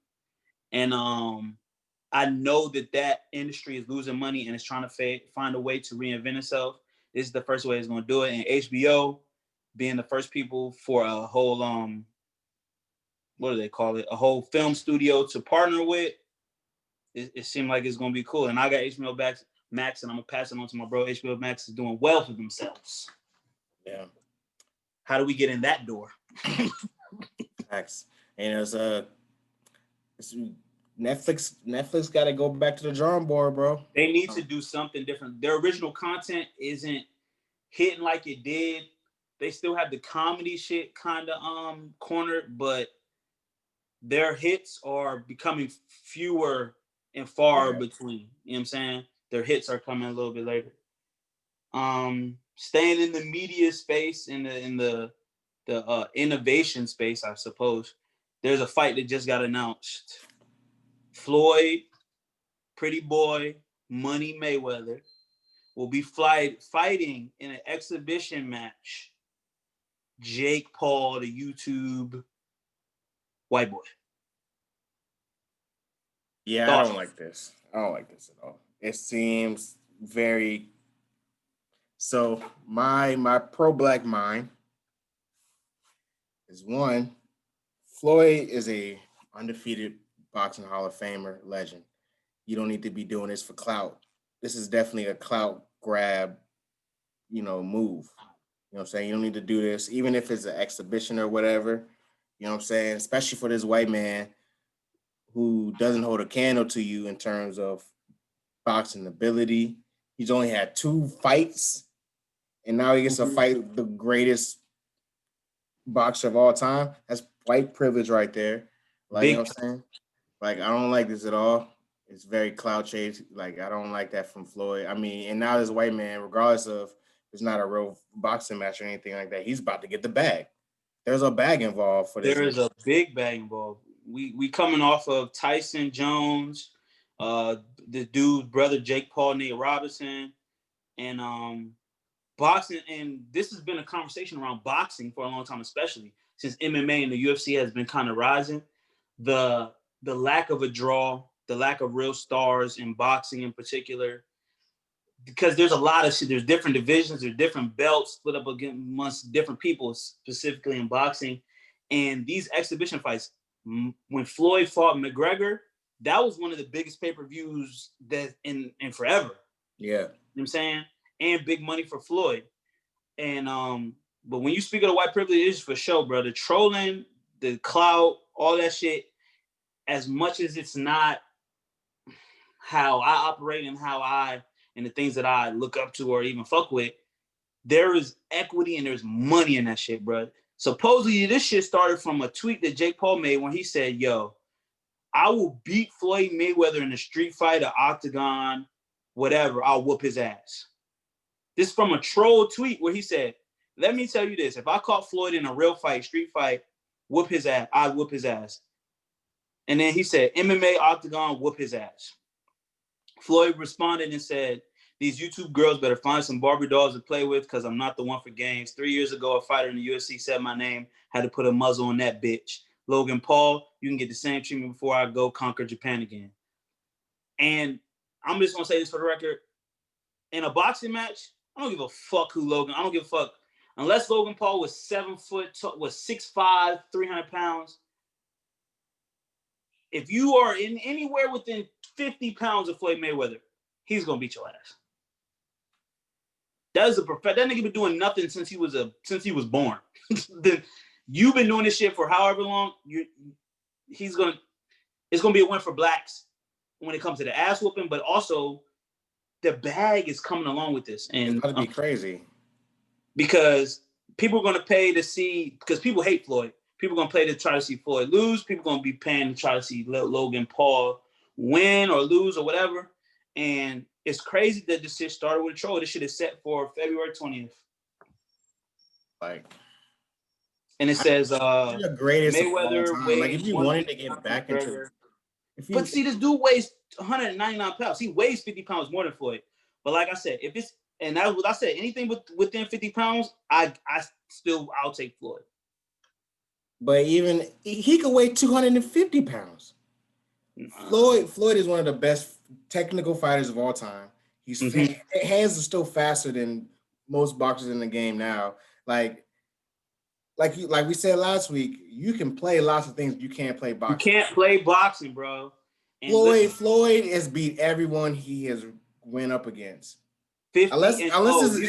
Speaker 2: And I know that industry is losing money and is trying to find a way to reinvent itself. This is the first way it's going to do it. And HBO being the first people for a whole, what do they call it? A whole film studio to partner with. It seemed like it's going to be cool. And I got HBO Max, and I'm going to pass it on to my bro. HBO Max is doing well for themselves.
Speaker 1: Yeah.
Speaker 2: How do we get in that door?
Speaker 1: Max. And it's Netflix got to go back to the drawing board, bro.
Speaker 2: They need to do something different. Their original content isn't hitting like it did. They still have the comedy shit kind of cornered, but their hits are becoming fewer and far between. You know what I'm saying? Their hits are coming a little bit later. Staying in the media space, in the innovation space, I suppose. There's a fight that just got announced. Floyd, Pretty Boy, Money Mayweather will be fighting in an exhibition match. Jake Paul, the YouTube white boy.
Speaker 1: Yeah, I don't like this. I don't like this at all. It seems very. So my pro-black mind is one. Floyd is a undefeated boxing Hall of Famer legend. You don't need to be doing this for clout. This is definitely a clout grab, move. You know what I'm saying? You don't need to do this, even if it's an exhibition or whatever. You know what I'm saying? Especially for this white man who doesn't hold a candle to you in terms of boxing ability. He's only had 2 fights, and now he gets to fight the greatest boxer of all time. That's white privilege right there. Like, you know what I'm saying? Like, I don't like this at all. It's very clout chase. Like, I don't like that from Floyd. I mean, and now this white man, regardless of it's not a real boxing match or anything like that, he's about to get the bag. There's a bag involved for this.
Speaker 2: There is a big bag involved. We coming off of Tyson Jones, the dude brother Jake Paul, Nate Robinson, and boxing. And this has been a conversation around boxing for a long time, especially since MMA and the UFC has been kind of rising. The lack of a draw, the lack of real stars in boxing in particular, because there's a lot of shit. There's different divisions, there's different belts split up amongst different people, specifically in boxing. And these exhibition fights, when Floyd fought McGregor, that was one of the biggest pay-per-views that in forever.
Speaker 1: Yeah. You know
Speaker 2: what I'm saying? And big money for Floyd. And but when you speak of the white privilege, it's for show, bro. The trolling, the clout, all that shit, as much as it's not how I operate and and the things that I look up to or even fuck with, there is equity and there's money in that shit, bro. Supposedly, this shit started from a tweet that Jake Paul made when he said, yo, I will beat Floyd Mayweather in a street fight, an octagon, whatever. I'll whoop his ass. This is from a troll tweet where he said, let me tell you this. If I caught Floyd in a real fight, street fight, whoop his ass, I'd whoop his ass. And then he said, MMA, octagon, whoop his ass. Floyd responded and said, these YouTube girls better find some Barbie dolls to play with because I'm not the one for games. 3 years ago, a fighter in the UFC said my name, had to put a muzzle on that bitch. Logan Paul, you can get the same treatment before I go conquer Japan again. And I'm just going to say this for the record. In a boxing match, I don't give a fuck who Logan. I don't give a fuck. Unless Logan Paul was 7 foot, was 6'5", 300 pounds. If you are in anywhere within 50 pounds of Floyd Mayweather, he's going to beat your ass. That nigga been doing nothing since he was born. Then you've been doing this shit for however long. It's gonna be a win for blacks when it comes to the ass whooping, but also the bag is coming along with this, and
Speaker 1: it's gonna be crazy
Speaker 2: because people are gonna pay to see, because people hate Floyd. People are gonna pay to try to see Floyd lose. People are gonna be paying to try to see Logan Paul win or lose or whatever, and it's crazy that this shit started with a troll. This shit is set for February 20th. And it says
Speaker 1: the greatest
Speaker 2: Mayweather.
Speaker 1: Like if you wanted to get back into,
Speaker 2: but see, this dude weighs 199 pounds. He weighs 50 pounds more than Floyd. But like I said, if it's And that's what I said. Anything within 50 pounds, I'll take Floyd.
Speaker 1: But even he could weigh 250 pounds. Floyd is one of the best technical fighters of all time. His hands are still faster than most boxers in the game now. Like we said last week, you can play lots of things, but you can't play boxing.
Speaker 2: You can't play boxing, bro.
Speaker 1: And Floyd has beat everyone he has went up against.
Speaker 2: 50 unless these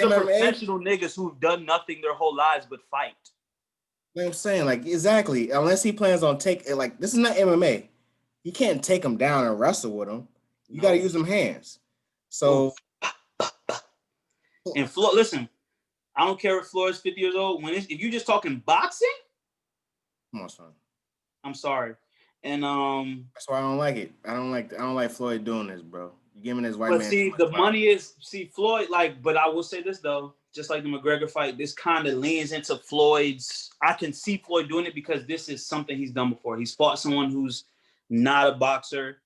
Speaker 2: are professional niggas who've done nothing their whole lives but fight.
Speaker 1: You know what I'm saying? Like, exactly. Unless he plans on this is not MMA. You can't take him down and wrestle with him. You got to use them hands. So.
Speaker 2: And Floyd, listen, I don't care if Floyd's 50 years old. If you're just talking boxing,
Speaker 1: come on, son.
Speaker 2: I'm sorry. And
Speaker 1: that's why I don't like it. I don't like Floyd doing this, bro. You're giving his white man.
Speaker 2: But see, the money is Floyd. But I will say this though, just like the McGregor fight, this kind of leans into Floyd's. I can see Floyd doing it because this is something he's done before. He's fought someone who's not a boxer.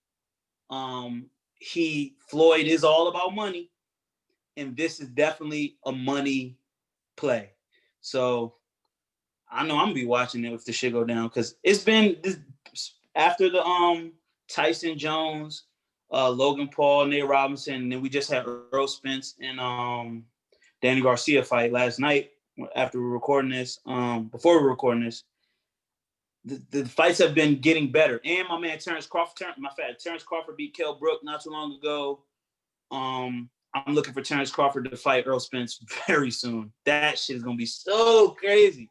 Speaker 2: Floyd is all about money, and this is definitely a money play. So I know I'm gonna be watching it if the shit go down because it's been this after the Tyson Jones, Logan Paul, Nate Robinson, and then we just had Earl Spence and Danny Garcia fight last night after we're recording this. Before we're recording this, the fights have been getting better. And my man Terrence Crawford beat Kell Brook not too long ago. I'm looking for Terrence Crawford to fight Earl Spence very soon. That shit is gonna be so crazy.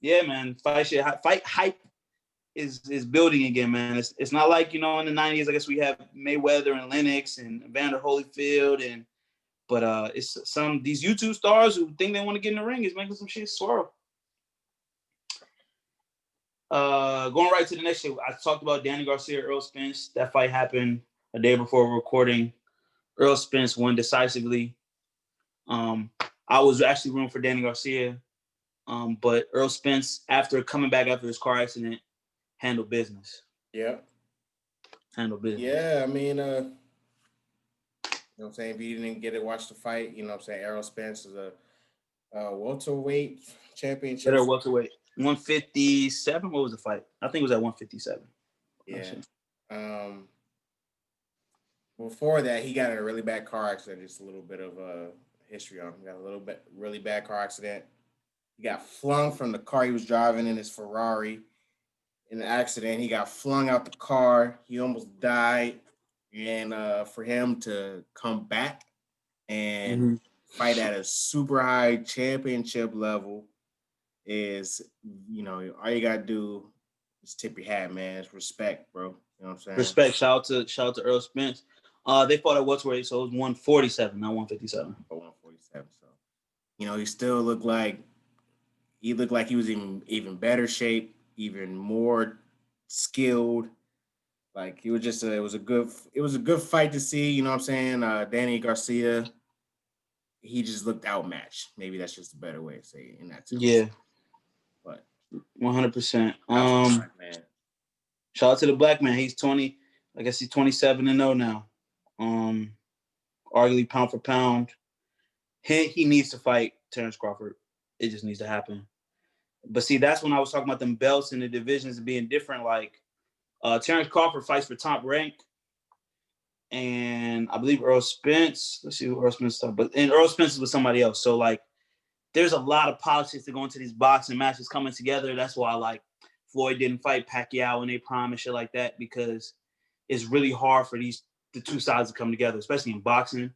Speaker 2: Yeah, man, fight hype is building again, man. It's not like, in the 90s, I guess we have Mayweather and Lennox and Evander Holyfield but it's these YouTube stars who think they want to get in the ring is making some shit swirl. Going right to the next shit, I talked about Danny Garcia, Earl Spence. That fight happened a day before recording. Earl Spence won decisively. I was actually rooting for Danny Garcia. But Earl Spence, after coming back after his car accident, handled business.
Speaker 1: Yeah.
Speaker 2: Handled business.
Speaker 1: Yeah, I mean, you know what I'm saying? If you didn't get to watch the fight, you know what I'm saying? Earl Spence is a welterweight championship.
Speaker 2: Better welterweight. 157? What was the fight? I think it was at 157.
Speaker 1: Yeah. Before that, he got in a really bad car accident. Just a little bit of history on him. He got a really bad car accident. He got flung from the car he was driving in his Ferrari. In the accident, he got flung out the car. He almost died. And for him to come back and fight at a super high championship level is, all you got to do is tip your hat, man. It's respect, bro. You know what I'm saying?
Speaker 2: Respect. Shout out to Earl Spence. They fought at welterweight, so it was 147, not 157.
Speaker 1: 147. So, he still looked like he was in even better shape, even more skilled. Like it was a good fight to see. You know what I'm saying? Danny Garcia, he just looked outmatched. Maybe that's just a better way of saying it in that sense.
Speaker 2: Yeah.
Speaker 1: But
Speaker 2: 100%. Shout out to the black man. He's 20. I guess he's 27-0 now. Arguably pound for pound. He needs to fight Terrence Crawford. It just needs to happen. But see, that's when I was talking about them belts and the divisions being different. Like Terrence Crawford fights for top rank. And I believe Earl Spence. Let's see who Earl Spence is. And Earl Spence is with somebody else. So like there's a lot of politics that go into these boxing matches coming together. That's why like Floyd didn't fight Pacquiao in their prime and shit like that, because it's really hard for the two sides to come together, especially in boxing.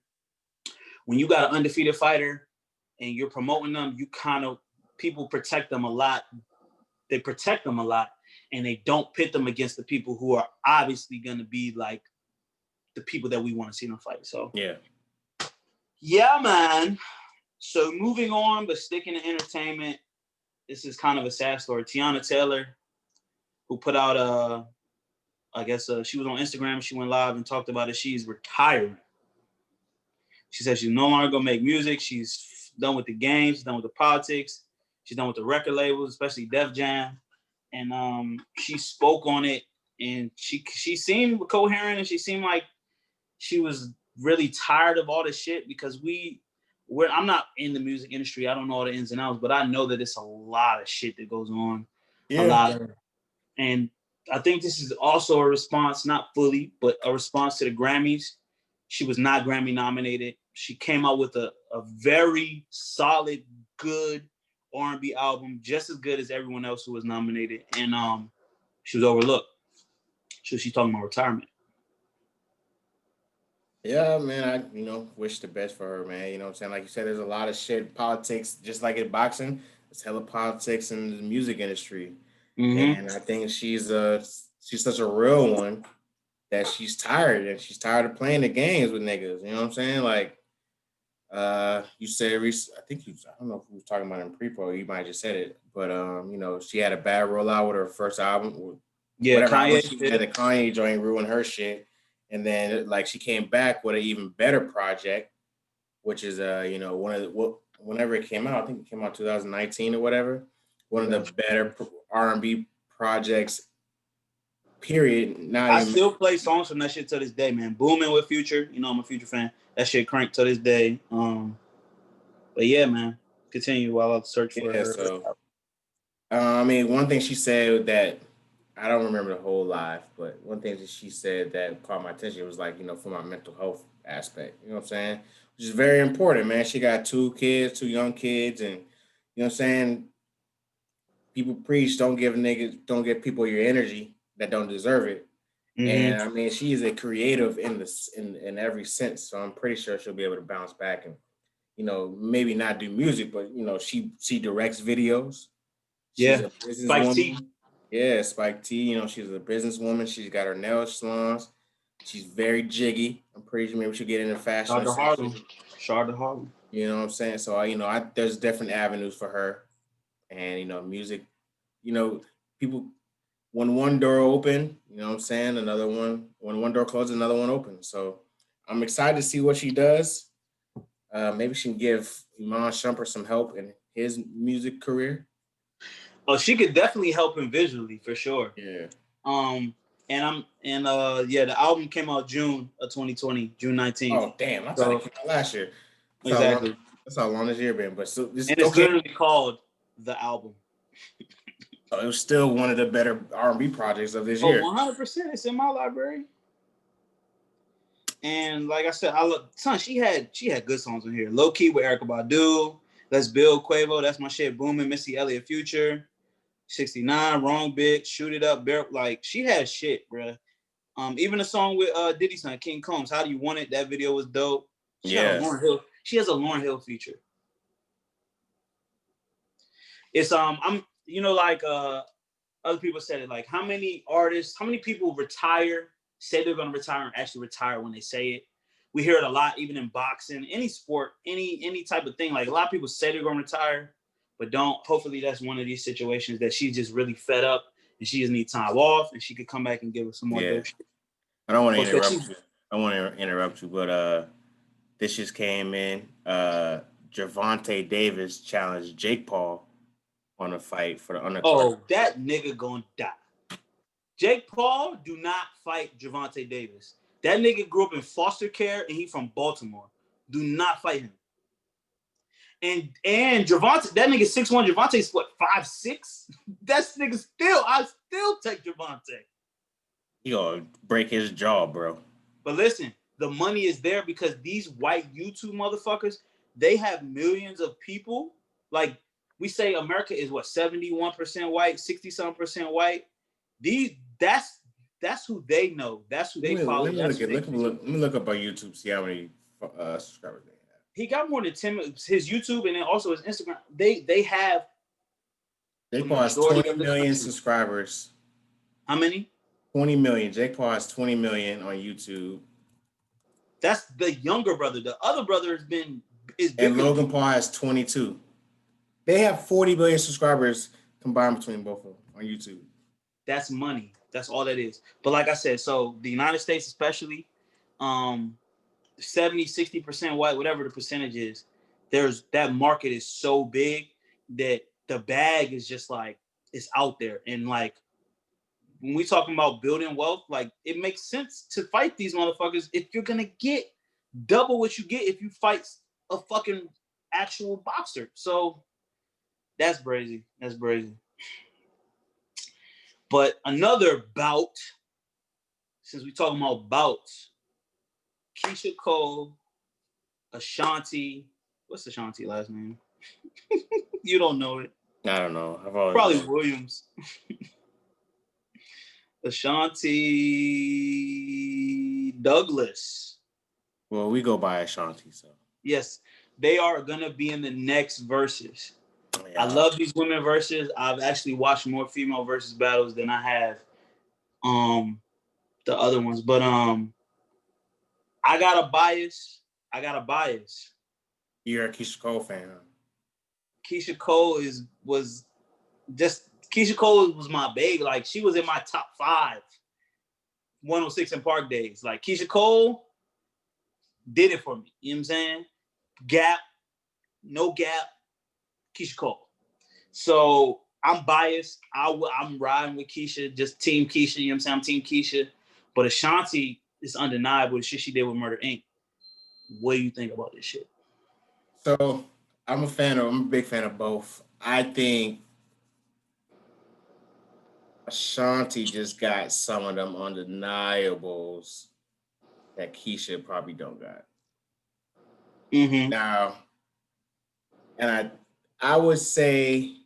Speaker 2: When you got an undefeated fighter and you're promoting them, people protect them a lot. They protect them a lot, and they don't pit them against the people who are obviously going to be like the people that we want to see them fight. So yeah, man. So moving on, but sticking to entertainment, this is kind of a sad story. Tiana Taylor, who put out she was on Instagram. She went live and talked about it. She's retiring. She said she's no longer gonna make music. She's done with the games. She's done with the politics. She's done with the record labels, especially Def Jam. And she spoke on it, and she seemed coherent, and she seemed like she was really tired of all the shit because I'm not in the music industry. I don't know all the ins and outs, but I know that it's a lot of shit that goes on.
Speaker 1: Yeah.
Speaker 2: And I think this is also a response, not fully, but a response to the Grammys. She was not Grammy nominated. She came out with a very solid, good R&B album, just as good as everyone else who was nominated. And she was overlooked. So she's talking about retirement.
Speaker 1: Yeah, man, I wish the best for her, man. You know what I'm saying? Like you said, there's a lot of shit, politics, just like in boxing, there's hella politics in the music industry.
Speaker 2: Mm-hmm.
Speaker 1: And I think she's such a real one that she's tired and she's tired of playing the games with niggas. You know what I'm saying? Like, you said, I think I don't know if we was talking about it in pre-pro, you might have just said it, but she had a bad rollout with her first album,
Speaker 2: Yeah,
Speaker 1: whatever album
Speaker 2: Kanye.
Speaker 1: she had, the Kanye joint ruined her shit, and then like she came back with an even better project, which is whenever it came out, I think it came out 2019 or whatever, one of the better R&B projects. Period. Not
Speaker 2: I
Speaker 1: even.
Speaker 2: still play songs from that shit to this day, man. Booming with Future. You know I'm a Future fan. That shit cranked to this day. But yeah, man. Continue while I search for her.
Speaker 1: So I mean, one thing she said that I don't remember the whole live, but one thing that she said that caught my attention was like, for my mental health aspect. You know what I'm saying? Which is very important, man. She got two young kids, and you know what I'm saying? People preach, don't give people your energy that don't deserve it.
Speaker 2: Mm-hmm.
Speaker 1: And I mean, she is a creative in every sense. So I'm pretty sure she'll be able to bounce back and, maybe not do music, but she directs videos. She's a businesswoman. Yeah, Spike T. She's a businesswoman. She's got her nail salons. She's very jiggy. I'm pretty sure maybe she'll get into fashion.
Speaker 2: Shout to Harlem.
Speaker 1: You know what I'm saying? So there's different avenues for her, and music. People, when one door open, you know what I'm saying, another one. When one door closes, another one opens. So I'm excited to see what she does. Maybe she can give Iman Shumpert some help in his music career.
Speaker 2: Oh, she could definitely help him visually for sure.
Speaker 1: Yeah.
Speaker 2: The album came out June of 2020, June 19th.
Speaker 1: Oh damn! I thought it came out last year.
Speaker 2: Exactly.
Speaker 1: That's how long this year been. But
Speaker 2: it's literally called The Album.
Speaker 1: So it was still one of the better R&B projects of this year.
Speaker 2: 100%. It's in my library. And like I said, she had good songs on here. Low Key with Erykah Badu. Let's Build Quavo. That's my shit. Booming. Missy Elliott Future. 69. Wrong Bitch. Shoot It Up. Like she had shit, bruh. Even a song with Diddy's son, King Combs. How Do You Want It? That video was dope. She has a Lauryn Hill feature. It's other people said it, like how many people say they're gonna retire and actually retire when they say it. We hear it a lot, even in boxing, any sport, any type of thing. Like a lot of people say they're gonna retire, but don't. Hopefully that's one of these situations that she's just really fed up and she just needs time off and she could come back and give us some more dope shit.
Speaker 1: I don't want to interrupt you. I want to interrupt you, but this just came in. Gervonta Davis challenged Jake Paul on a fight for the undercard.
Speaker 2: Oh, that nigga gonna die. Jake Paul do not fight Gervonta Davis. That nigga grew up in foster care and he from Baltimore. Do not fight him. And Gervonta, that nigga 6'1", Gervonta's what, 5'6"? That nigga I still take Gervonta.
Speaker 1: He gonna break his jaw, bro.
Speaker 2: But listen, the money is there because these white YouTube motherfuckers, they have millions of people. Like we say America is what, 71% white, 60-something% white. That's who they know. That's who they follow.
Speaker 1: Let me look up on YouTube, see how many subscribers they have.
Speaker 2: He got more than 10. His YouTube and then also his Instagram. They have.
Speaker 1: Jake Paul has 20 million subscribers.
Speaker 2: How many?
Speaker 1: 20 million. Jake Paul has 20 million on YouTube.
Speaker 2: That's the younger brother. The other brother is bigger.
Speaker 1: And Logan Paul has 22. They have 40 million subscribers combined between both of them on YouTube.
Speaker 2: That's money. That's all that is. But like I said, so the United States especially, 70-60% white, whatever the percentage is, that market is so big that the bag is just like, it's out there. And like, when we talking about building wealth, like it makes sense to fight these motherfuckers if you're going to get double what you get if you fight a fucking actual boxer. So that's brazy. That's brazy. But another bout, since we talking about bouts, Keisha Cole, Ashanti. What's Ashanti last name? You don't know it.
Speaker 1: I don't know.
Speaker 2: Probably Williams. Ashanti Douglas.
Speaker 1: Well, we go by Ashanti, so.
Speaker 2: Yes, they are gonna be in the next verses. Yeah. I love these women verses. I've actually watched more female versus battles than I have the other ones. But I got a bias.
Speaker 1: You're a Keisha Cole fan, huh?
Speaker 2: Keisha Cole was my baby. Like, she was in my top 5 106 in Park days. Like, Keisha Cole did it for me. You know what I'm saying? Gap, no gap, Keisha Cole. So I'm biased. I'm riding with Keisha, just Team Keisha. You know what I'm saying? I'm Team Keisha. But Ashanti is undeniable. The shit she did with Murder Inc. What do you think about this shit?
Speaker 1: So I'm a big fan of both. I think Ashanti just got some of them undeniables that Keisha probably don't got.
Speaker 2: Mm-hmm.
Speaker 1: Now, and I would say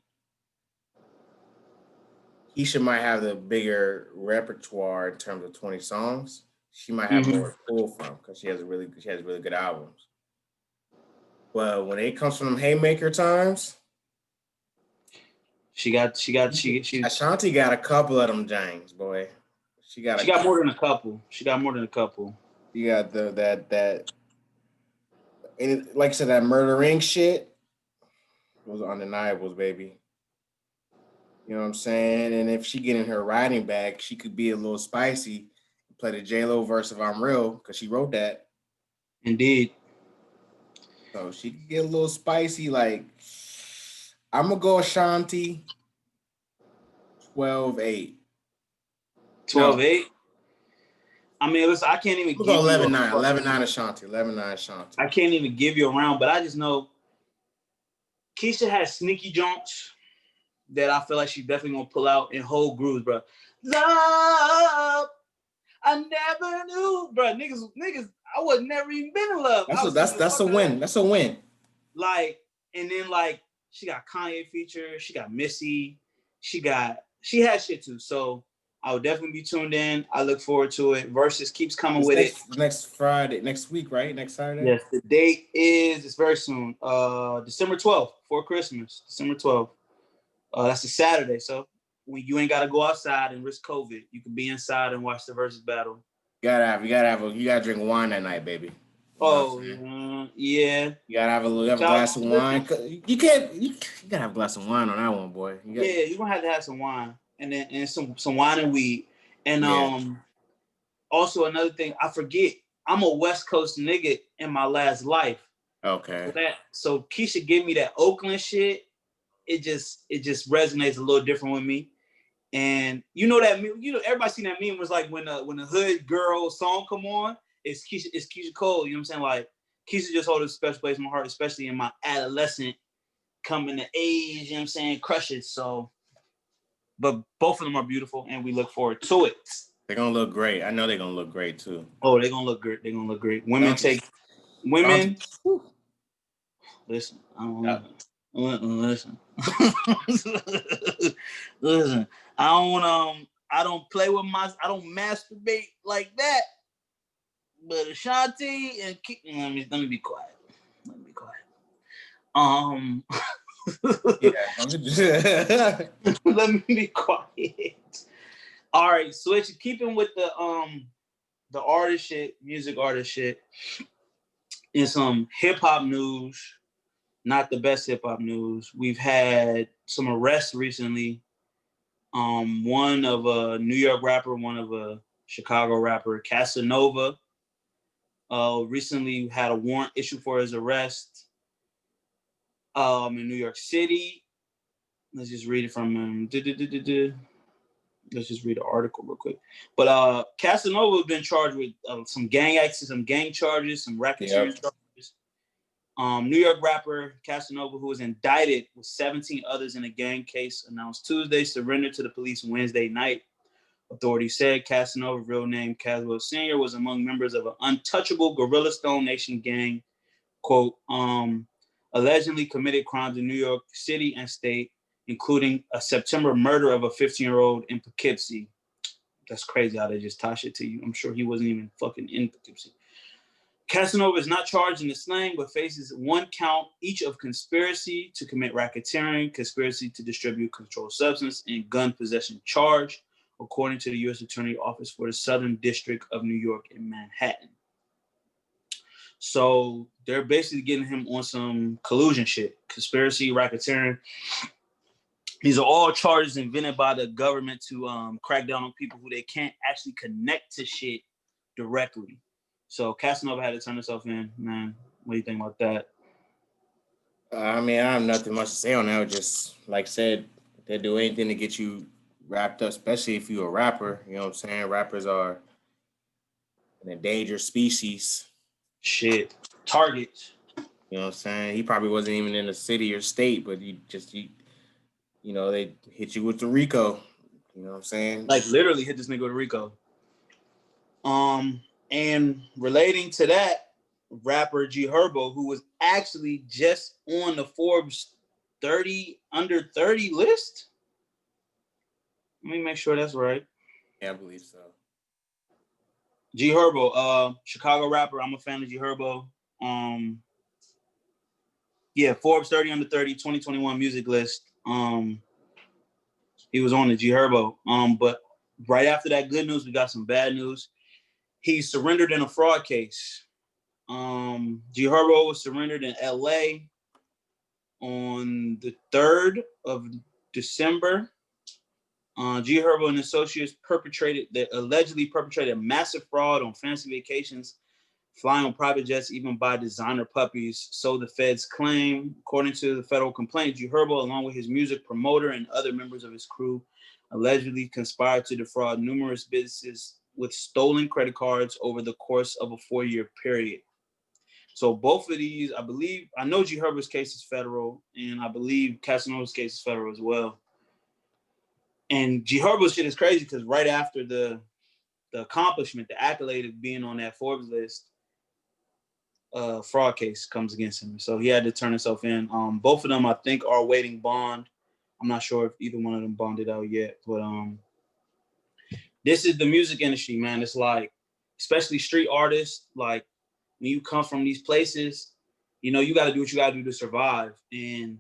Speaker 1: Keisha might have the bigger repertoire in terms of 20 songs. She might have more to pull from because she has really good albums. But when it comes from them haymaker times,
Speaker 2: Ashanti
Speaker 1: got a couple of them James, boy. She got
Speaker 2: more than a couple. You
Speaker 1: got that and like I said, that Murder Inc. shit was undeniables, baby. You know what I'm saying? And if she get in her writing bag, she could be a little spicy. Play the J-Lo verse of I'm Real, because she wrote that.
Speaker 2: Indeed.
Speaker 1: So she could get a little spicy. Like, I'm going to go Ashanti 12-8.
Speaker 2: 12-8? I mean, listen, I can't even
Speaker 1: give you 11-9. 11-9 Ashanti. 11-9 Ashanti.
Speaker 2: I can't even give you a round, but I just know Keisha has sneaky jumps that I feel like she's definitely going to pull out in whole grooves, bro. Love, I never knew, bro. Niggas, I was never even been in love.
Speaker 1: That's a win. That's a win.
Speaker 2: Like, and then like she got Kanye feature, she got Missy, she had shit too. So I would definitely be tuned in. I look forward to it. Versus keeps coming with it.
Speaker 1: Next Friday, next week, right? Next Saturday?
Speaker 2: Yes, the date it's very soon. December 12th, for Christmas. December 12th. That's a Saturday. So when you ain't gotta go outside and risk COVID, you can be inside and watch the versus battle.
Speaker 1: You gotta drink wine that night, baby.
Speaker 2: Yeah.
Speaker 1: You gotta have a glass of wine. You gotta have a glass of wine on that one, boy.
Speaker 2: You're gonna have to have some wine and some wine and weed. And also another thing, I forget, I'm a West Coast nigga in my last life.
Speaker 1: Okay.
Speaker 2: So Keisha gave me that Oakland shit. It just resonates a little different with me. And you know that everybody seen that meme was like when the hood girl song come on, it's Keisha Cole. You know what I'm saying? Like, Keisha just holds a special place in my heart, especially in my adolescent coming to age. You know what I'm saying? Crushes. So, but both of them are beautiful, and we look forward to it.
Speaker 1: They're gonna look great. I know they're gonna look great too.
Speaker 2: Oh, they're gonna look great. Women. Listen, I don't know. Listen. Listen. I don't play with I don't masturbate like that. But Ashanti and let me be quiet. Let me be quiet. All right, switch. Keeping with the artist shit, music artist shit. In some hip hop news, not the best hip hop news. We've had some arrests recently. One of a New York rapper, one of a Chicago rapper, Casanova. Recently had a warrant issued for his arrest in New York City. Let's just read it from him. let's just read the article real quick. But Casanova has been charged with some gang acts, some gang charges, some racketeering charges. New York rapper Casanova, who was indicted with 17 others in a gang case, announced Tuesday surrendered to the police Wednesday night. Authorities said Casanova, real name Caswell Sr., was among members of an untouchable Guerrilla Stone Nation gang, quote, allegedly committed crimes in New York City and state, including a September murder of a 15-year-old in Poughkeepsie. That's crazy how they just tie shit to you. I'm sure he wasn't even fucking in Poughkeepsie. Casanova is not charged in the slang, but faces one count each of conspiracy to commit racketeering, conspiracy to distribute controlled substance, and gun possession charge, according to the U.S. Attorney Office for the Southern District of New York in Manhattan. So they're basically getting him on some collusion shit, conspiracy, racketeering. These are all charges invented by the government to crack down on people who they can't actually connect to shit directly. So Casanova had to turn himself in, man. What do you think about that?
Speaker 1: I mean, I have nothing much to say on that. Just like I said, they do anything to get you wrapped up, especially if you're a rapper. You know what I'm saying? Rappers are an endangered species.
Speaker 2: Shit. Targets.
Speaker 1: You know what I'm saying? He probably wasn't even in a city or state, but you know, they hit you with the RICO. You know what I'm saying?
Speaker 2: Like literally hit this nigga with a RICO. And relating to that, rapper G Herbo, who was actually just on the Forbes 30 under 30 list. Let me make sure that's right.
Speaker 1: Yeah, I believe so.
Speaker 2: G Herbo, Chicago rapper. I'm a fan of G Herbo. Yeah, Forbes 30 under 30 2021 music list. He was on the G Herbo. But right after that good news, we got some bad news. He surrendered in a fraud case. G Herbo was surrendered in LA on the 3rd of December. G Herbo and associates allegedly perpetrated a massive fraud on fancy vacations, flying on private jets, even by designer puppies. So the feds claim, according to the federal complaint, G Herbo, along with his music promoter and other members of his crew, allegedly conspired to defraud numerous businesses with stolen credit cards over the course of a 4-year period. So both of these, I know G Herbo's case is federal, and I believe Casanova's case is federal as well. And G Herbo's shit is crazy because right after the accomplishment, the accolade of being on that Forbes list, fraud case comes against him. So he had to turn himself in. Both of them, I think, are awaiting bond. I'm not sure if either one of them bonded out yet, but this is the music industry, man. It's like, especially street artists, like when you come from these places, you know, you got to do what you got to do to survive. And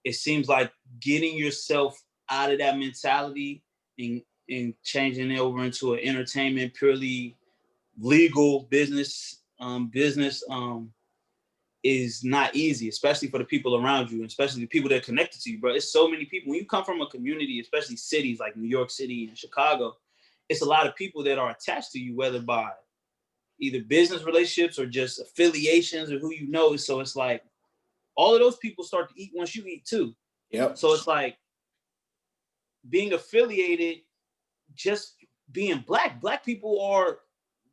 Speaker 2: it seems like getting yourself out of that mentality and changing it over into an entertainment, purely legal business is not easy, especially for the people around you, especially the people that are connected to you, bro. It's so many people. When you come from a community, especially cities like New York City and Chicago, it's a lot of people that are attached to you, whether by either business relationships or just affiliations or who you know. So it's like all of those people start to eat once you eat too.
Speaker 1: Yep.
Speaker 2: So it's like being affiliated, just being black people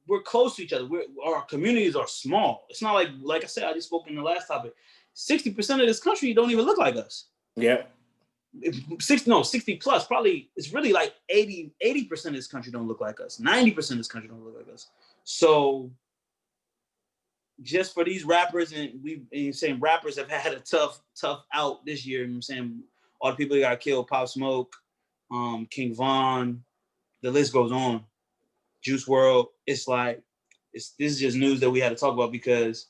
Speaker 2: we're close to each other. Our communities are small. It's not like I said, I just spoke in the last topic. 60% of this country don't even look like us.
Speaker 1: Yeah.
Speaker 2: 60 plus, probably it's really like 80% of this country don't look like us. 90% of this country don't look like us. So just for these rappers, and we've been saying rappers have had a tough out this year. You know what I'm saying? All the people that got killed, Pop Smoke, King Von, the list goes on. Juice WRLD. It's like this is just news that we had to talk about because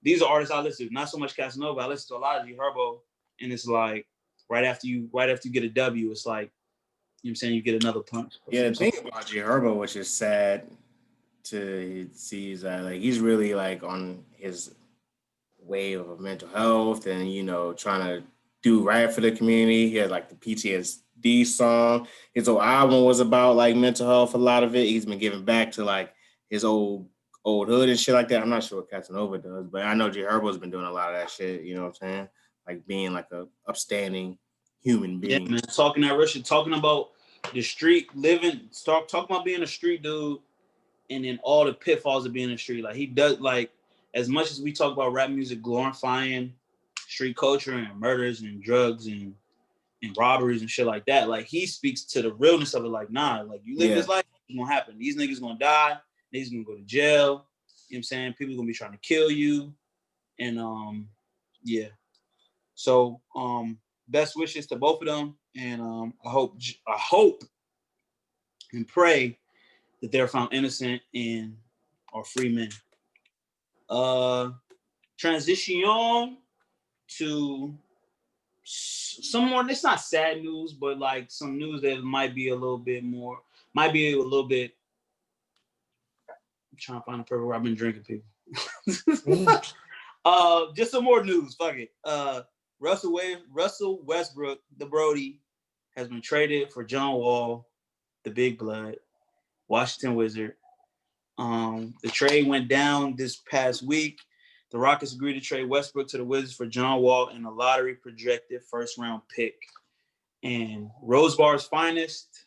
Speaker 2: these are artists I listen to. Not so much Casanova. I listen to a lot of G Herbo, and it's like right after you get a W, it's like, you know what I'm saying, you get another punch.
Speaker 1: Yeah, the thing about G Herbo, which is sad to see, is that like he's really like on his wave of mental health and, you know, trying to do right for the community. He had like the PTSD song. His whole album was about like mental health. A lot of it, he's been giving back to like his old hood and shit like that. I'm not sure what Casanova does, but I know G Herbo's been doing a lot of that shit. You know what I'm saying? Like being like a upstanding human being.
Speaker 2: Yeah, man. Talking that real shit, talking about the street living, talk about being a street dude, and then all the pitfalls of being in the street. Like he does, like as much as we talk about rap music glorifying street culture and murders and drugs and robberies and shit like that, like he speaks to the realness of it. Like, nah, like you live this life, it's gonna happen. These niggas gonna die. Niggas gonna go to jail. You know what I'm saying? People gonna be trying to kill you. And yeah. So best wishes to both of them. And I hope and pray that they're found innocent and are free men. Transition to some more, it's not sad news, but like some news that might be a little bit, I'm trying to find a perfect word. I've been drinking, people. Just some more news. Fuck it. Russell Westbrook, the Brody, has been traded for John Wall, the Big Blood, Washington Wizard. The trade went down this past week. The Rockets agreed to trade Westbrook to the Wizards for John Wall and a lottery projected first-round pick. And Rose Bar's finest,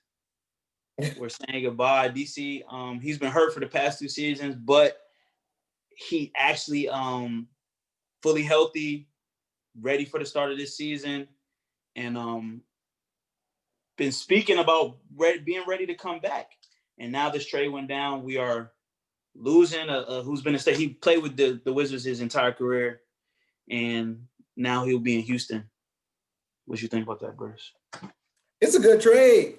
Speaker 2: we're saying goodbye. DC, he's been hurt for the past 2 seasons, but he actually fully healthy, ready for the start of this season, and been speaking about being ready to come back. And now this trade went down. We are losing who's been a state. He played with the Wizards his entire career, and now he'll be in Houston. What you think about that, Bruce?
Speaker 1: It's a good trade.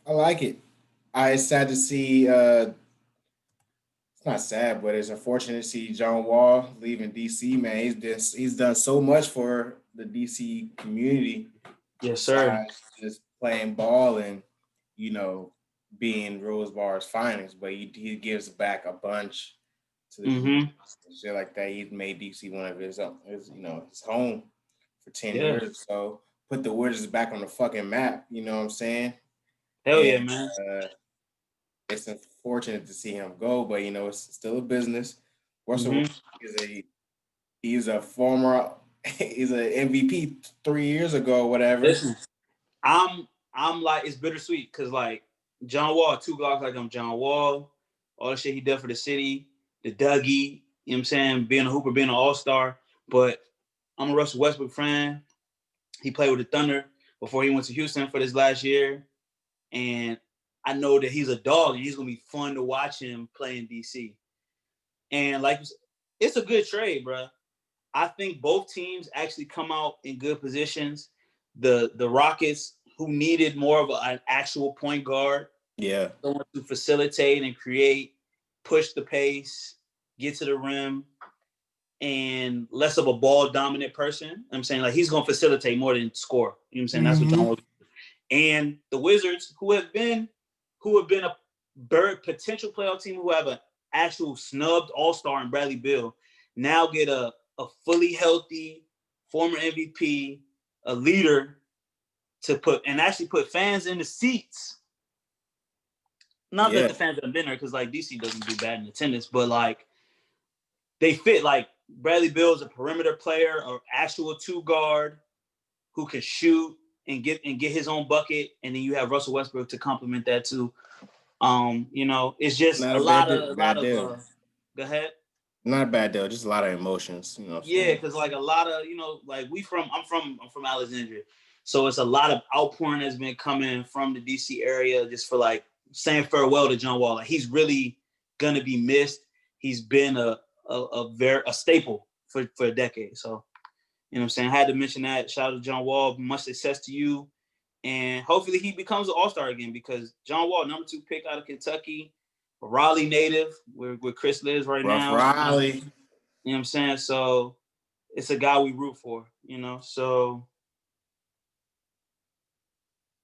Speaker 1: I like it. It's sad to see. It's not sad, but it's unfortunate to see John Wall leaving DC. Man, he's done so much for the DC community.
Speaker 2: Yes, sir.
Speaker 1: Just playing ball and being Rose Bar's finest, but he gives back a bunch to the community, shit like that. He's made DC one of his home for 10 years. So put the Wizards back on the fucking map. You know what I'm saying?
Speaker 2: Hell yeah, man.
Speaker 1: It's unfortunate to see him go, but it's still a business. Russell he's an MVP 3 years ago, or whatever.
Speaker 2: Listen, I'm like, it's bittersweet because like John Wall, 2 blocks like I'm John Wall, all the shit he did for the city, the Dougie, you know what I'm saying, being a hooper, being an all-star. But I'm a Russell Westbrook fan. He played with the Thunder before he went to Houston for this last year. And I know that he's a dog and he's going to be fun to watch him play in DC. And like, it's a good trade, bro. I think both teams actually come out in good positions. The Rockets, who needed more of an actual point guard.
Speaker 1: Yeah.
Speaker 2: Someone to facilitate and create, push the pace, get to the rim, and less of a ball dominant person. I'm saying, like, he's going to facilitate more than score. You know what I'm saying? That's what John Wall. And the Wizards, who have been a potential playoff team, who have an actual snubbed all-star in Bradley Beal, now get a fully healthy former MVP, a leader to put fans in the seats. Not that the fans have been there, because like DC doesn't do bad in attendance, but like they fit. Like Bradley Beal is a perimeter player, or actual 2 guard who can shoot and get his own bucket, and then you have Russell Westbrook to complement that too. It's just a lot of go ahead.
Speaker 1: Not a bad deal, just a lot of emotions,
Speaker 2: Yeah, because like a lot of, like I'm from Alexandria. So it's a lot of outpouring that's been coming from the DC area just for like saying farewell to John Wall. Like he's really gonna be missed. He's been a staple for a decade. So, you know what I'm saying? I had to mention that. Shout out to John Wall. Much success to you. And hopefully he becomes an all-star again, because John Wall, number 2 pick out of Kentucky, a Raleigh native, where Chris lives right now.
Speaker 1: Raleigh.
Speaker 2: You know what I'm saying? So it's a guy we root for, So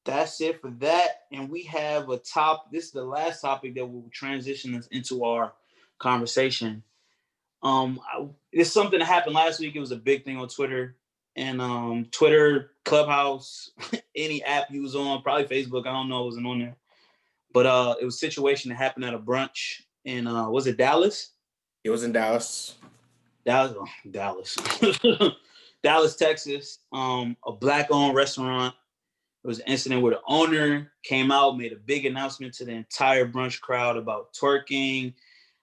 Speaker 2: that's it for that. And we have this is the last topic that will transition us into our conversation. It's something that happened last week. It was a big thing on Twitter. And Twitter, Clubhouse, any app you was on, probably Facebook, I don't know, it wasn't on there. But it was a situation that happened at a brunch in, was it Dallas?
Speaker 1: It was in Dallas.
Speaker 2: Dallas, Texas. A Black-owned restaurant. There was an incident where the owner came out, made a big announcement to the entire brunch crowd about twerking.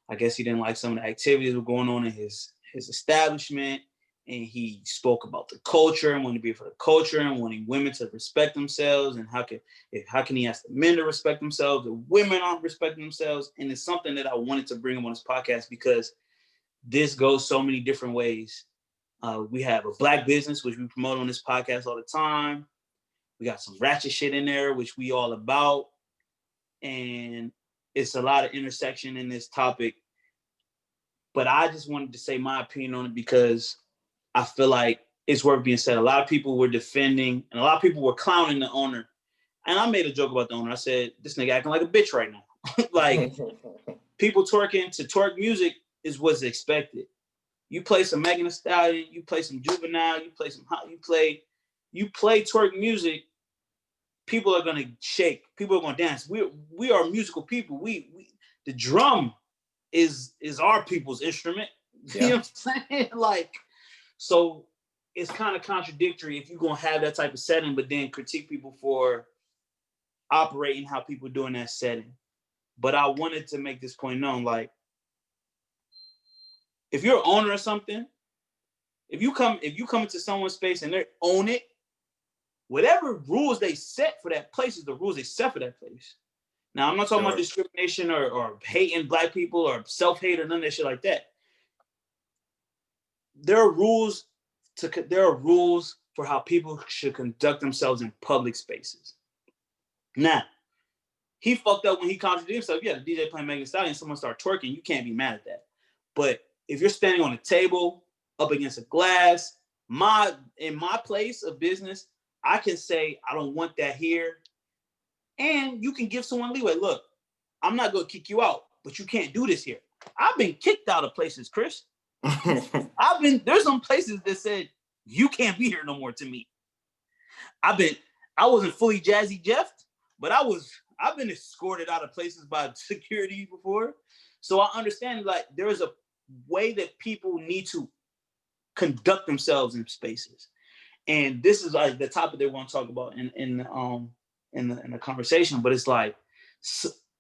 Speaker 2: I guess he didn't like some of the activities that were going on in his establishment. And he spoke about the culture and wanted to be for the culture and wanting women to respect themselves. And how can he ask the men to respect themselves? The women aren't respecting themselves. And it's something that I wanted to bring him on this podcast because this goes so many different ways. We have a Black business, which we promote on this podcast all the time. We got some ratchet shit in there, which we all about. And it's a lot of intersection in this topic. But I just wanted to say my opinion on it because I feel like it's worth being said. A lot of people were defending and a lot of people were clowning the owner. And I made a joke about the owner. I said, this nigga acting like a bitch right now. Like, people twerking to twerk music is what's expected. You play some Megan Thee Stallion, you play some Juvenile, you play twerk music, people are gonna shake, people are gonna dance. We are musical people. We the drum is our people's instrument. Yeah. You know what I'm saying? Like, so it's kind of contradictory if you're gonna have that type of setting, but then critique people for operating how people do in that setting. But I wanted to make this point known, like, if you're an owner of something, if you come into someone's space and they own it, whatever rules they set for that place is the rules they set for that place. Now, I'm not talking about discrimination or hating Black people or self-hate or none of that shit like that. There are rules for how people should conduct themselves in public spaces. Now, he fucked up when he contradicted himself. Yeah, the DJ playing Megan Thee Stallion, someone start twerking, you can't be mad at that. But if you're standing on a table up against a glass, in my place of business, I can say, I don't want that here. And you can give someone leeway. Look, I'm not going to kick you out, but you can't do this here. I've been kicked out of places, Chris. There's some places that said, you can't be here no more to me. I wasn't fully Jazzy Jeffed, but I've been escorted out of places by security before. So I understand, like, there is a way that people need to conduct themselves in spaces. And this is like the topic they want to talk about in the conversation. But it's like,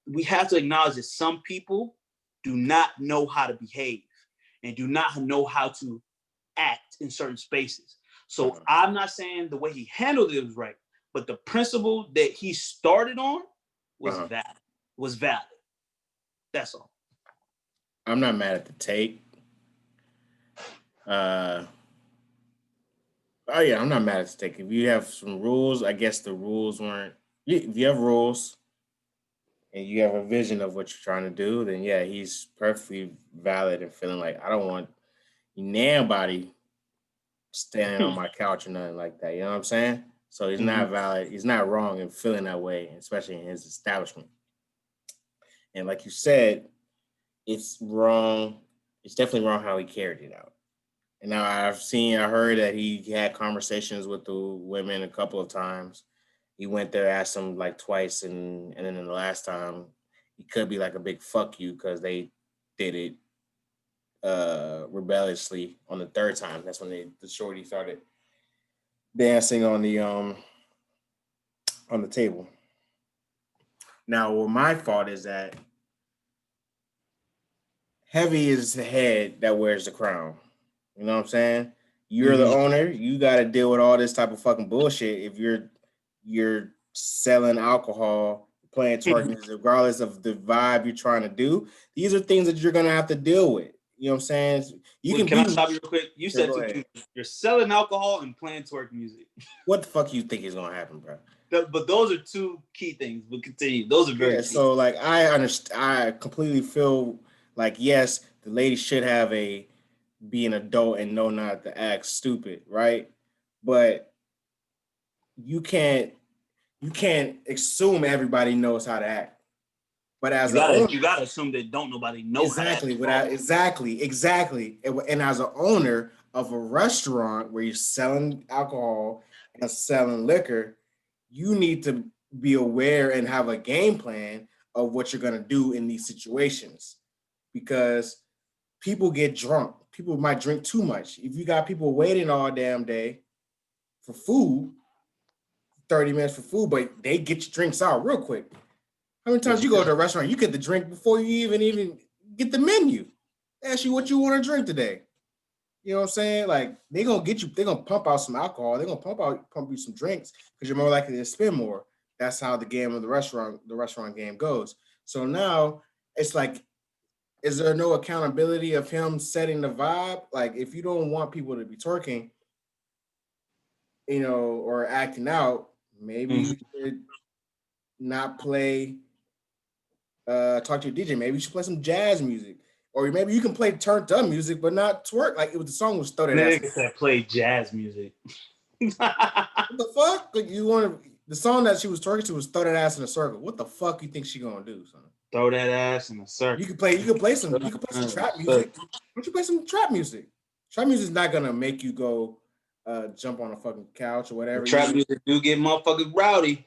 Speaker 2: we have to acknowledge that some people do not know how to behave and do not know how to act in certain spaces. So I'm not saying the way he handled it was right, but the principle that he started on was valid. That's all.
Speaker 1: I'm not mad at the take. I'm not mad at the take. If you have some rules, I guess the rules weren't. If you have rules and you have a vision of what you're trying to do, then yeah, he's perfectly valid and feeling like I don't want nobody standing on my couch or nothing like that. You know what I'm saying? So he's not valid. He's not wrong in feeling that way, especially in his establishment. And like you said, it's wrong. It's definitely wrong how he carried it out. And now I heard that he had conversations with the women a couple of times. He went there, asked them like twice, and then the last time he could be like a big fuck you because they did it rebelliously on the third time. That's when the shorty started dancing on the table. Now, what my fault is that heavy is the head that wears the crown. You know what I'm saying? You're the owner. You got to deal with all this type of fucking bullshit if you're selling alcohol, playing twerking, regardless of the vibe you're trying to do. These are things that you're gonna have to deal with. You know what I'm saying?
Speaker 2: Can I stop you real quick? You said two things. You're selling alcohol and playing twerk music.
Speaker 1: What the fuck you think is gonna happen, bro?
Speaker 2: But those are two key things. We'll continue. Those are very key.
Speaker 1: So like I understand. I completely feel like yes, the lady should have be an adult and know not to act stupid, right? But you can't assume everybody knows how to act. But as
Speaker 2: you gotta assume that don't nobody know
Speaker 1: exactly how to act. Exactly. And as an owner of a restaurant where you're selling alcohol and selling liquor, you need to be aware and have a game plan of what you're gonna do in these situations. Because people get drunk. People might drink too much. If you got people waiting all damn day for food, 30 minutes for food, but they get your drinks out real quick. How many times you go to a restaurant, you get the drink before you even get the menu? They ask you what you want to drink today. You know what I'm saying? Like they're gonna pump out some alcohol, they're gonna pump you some drinks because you're more likely to spend more. That's how the game of the restaurant game goes. So now it's like, is there no accountability of him setting the vibe? Like if you don't want people to be twerking, or acting out, maybe you should not play talk to your DJ. Maybe you should play some jazz music. Or maybe you can play turned up music, but not twerk. Like the song was throw that ass.
Speaker 2: Niggas that play jazz music.
Speaker 1: What the fuck? Like the song that she was twerking to was throw that ass in a circle. What the fuck you think she gonna do, son?
Speaker 2: Throw that ass in a circle.
Speaker 1: You can play some trap music. Why don't you play some trap music? Trap music is not gonna make you go jump on a fucking couch or whatever.
Speaker 2: Trap music do get motherfuckers rowdy.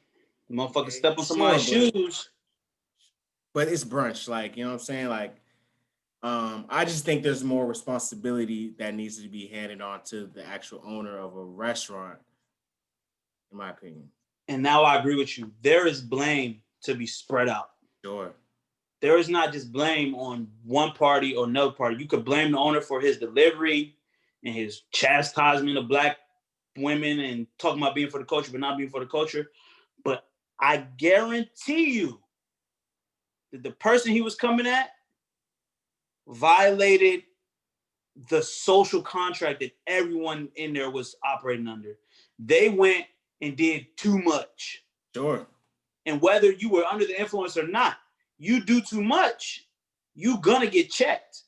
Speaker 2: Motherfuckers step on somebody's shoes.
Speaker 1: But it's brunch, like, you know what I'm saying? Like, I just think there's more responsibility that needs to be handed on to the actual owner of a restaurant, in my opinion.
Speaker 2: And now I agree with you. There is blame to be spread out.
Speaker 1: Sure.
Speaker 2: There is not just blame on one party or another party. You could blame the owner for his delivery and his chastisement of black women and talking about being for the culture but not being for the culture. But I guarantee you that the person he was coming at violated the social contract that everyone in there was operating under. They went and did too much.
Speaker 1: Sure.
Speaker 2: And whether you were under the influence or not, you do too much, you gonna get checked.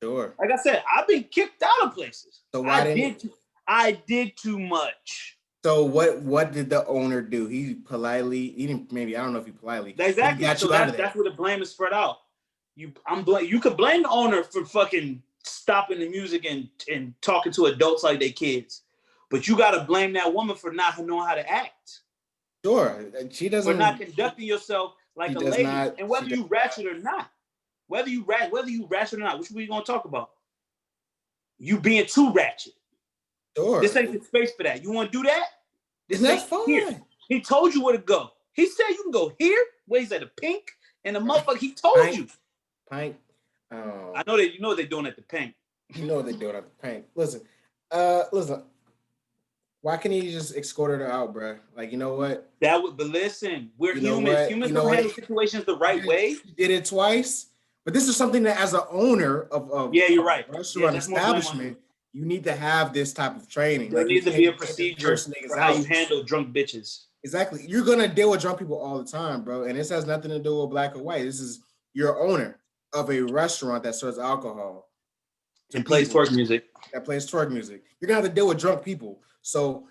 Speaker 1: Sure.
Speaker 2: Like I said, I've been kicked out of places.
Speaker 1: So
Speaker 2: I did too much.
Speaker 1: So what did the owner do? He didn't, maybe, I don't know if he politely.
Speaker 2: Exactly. So that's where the blame is spread out. You could blame the owner for fucking stopping the music and talking to adults like they kids. But you gotta blame that woman for not knowing how to act.
Speaker 1: Sure. She doesn't.
Speaker 2: For not conducting yourself like a lady. And whether you ratchet or not, whether you ratchet or not, which we gonna talk about. You being too ratchet.
Speaker 1: Sure.
Speaker 2: This ain't the space for that. You want to do that?
Speaker 1: That's fine.
Speaker 2: Here. He told you where to go. He said you can go here. Where he's at the Pink and the motherfucker. He told you.
Speaker 1: Pink.
Speaker 2: I know that you know what they're doing at the Pink.
Speaker 1: You know what they're doing at the Pink. Listen. Why can't he just escort her out, bro? Like, you know what?
Speaker 2: But listen, we're humans. Humans don't handle situations the right way.
Speaker 1: He did it twice. But this is something that, as an owner of
Speaker 2: you're right.
Speaker 1: Restaurant establishment, you need to have this type of training.
Speaker 2: There needs to be a procedure for how you handle drunk bitches.
Speaker 1: Exactly. You're gonna deal with drunk people all the time, bro. And this has nothing to do with black or white. This is your owner of a restaurant that serves alcohol
Speaker 2: and plays twerk music.
Speaker 1: You're gonna have to deal with drunk people. So,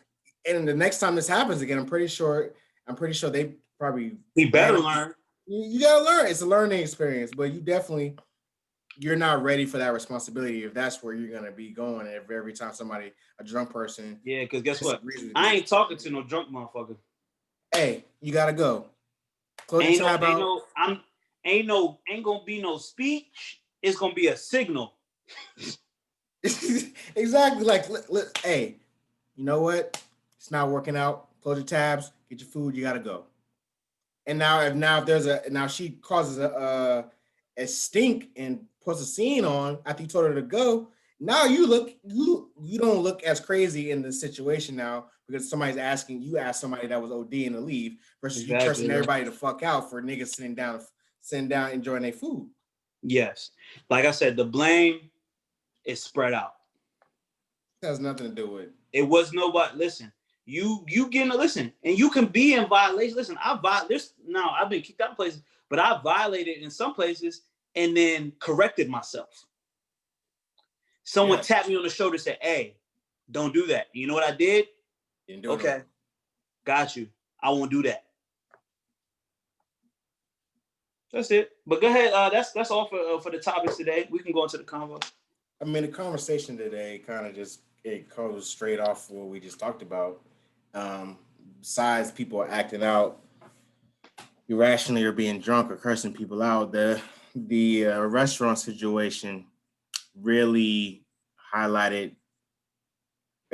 Speaker 1: and the next time this happens again, I'm pretty sure they probably.
Speaker 2: He better learn.
Speaker 1: You gotta learn. It's a learning experience, but you're not ready for that responsibility if that's where you're gonna be going. If every time a drunk person.
Speaker 2: Yeah, because guess what? I ain't talking to no drunk motherfucker.
Speaker 1: Hey, you gotta go.
Speaker 2: Ain't gonna be no speech. It's gonna be a signal.
Speaker 1: Exactly. Like, hey, you know what? It's not working out. Close your tabs. Get your food. You gotta go. And now she causes a stink and puts a scene on after you told her to go. Now you don't look as crazy in the situation now because somebody's asking you ask somebody that was ODing to leave versus you cursing everybody to fuck out for niggas sitting down enjoying their food.
Speaker 2: Yes, like I said, the blame is spread out.
Speaker 1: It has nothing to do with.
Speaker 2: It was nobody. Listen, you getting to listen, and you can be in violation. Listen, I've been kicked out of places, but I violated in some places and then corrected myself. Someone tapped me on the shoulder and said, "Hey, don't do that." You know what I did? Okay, got you. I won't do that. That's it. But go ahead. That's all for the topics today. We can go into the convo.
Speaker 1: I mean, the conversation today kind of it goes straight off what we just talked about. Besides people acting out irrationally or being drunk or cursing people out, the restaurant situation really highlighted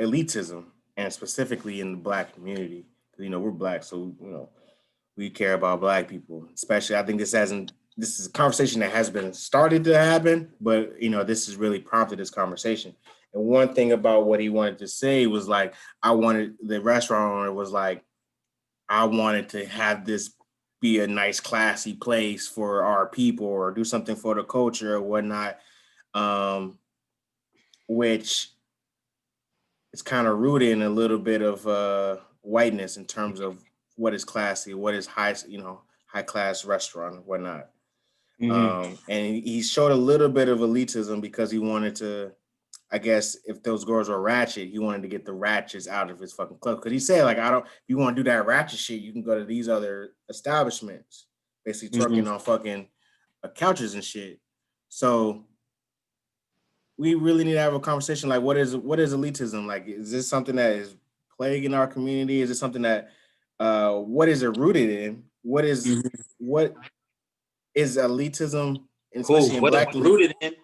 Speaker 1: elitism, and specifically in the Black community. We're black, so we care about black people. Especially, I think this is a conversation that has been started to happen, but this has really prompted this conversation. And one thing about what he wanted to say was like, the restaurant owner was like, I wanted to have this be a nice, classy place for our people, or do something for the culture or whatnot, which is kind of rooted in a little bit of whiteness in terms of what is classy, what is high class restaurant and whatnot. Mm-hmm. And he showed a little bit of elitism because he wanted to, I guess, if those girls were ratchet, he wanted to get the ratchets out of his fucking club. Because he said, like, if you want to do that ratchet shit, you can go to these other establishments, basically twerking on fucking couches and shit. So we really need to have a conversation. Like, what is elitism? Like, is this something that is plaguing our community? Is it something that, what is it rooted in? What is elitism, especially in black
Speaker 2: community? Rooted in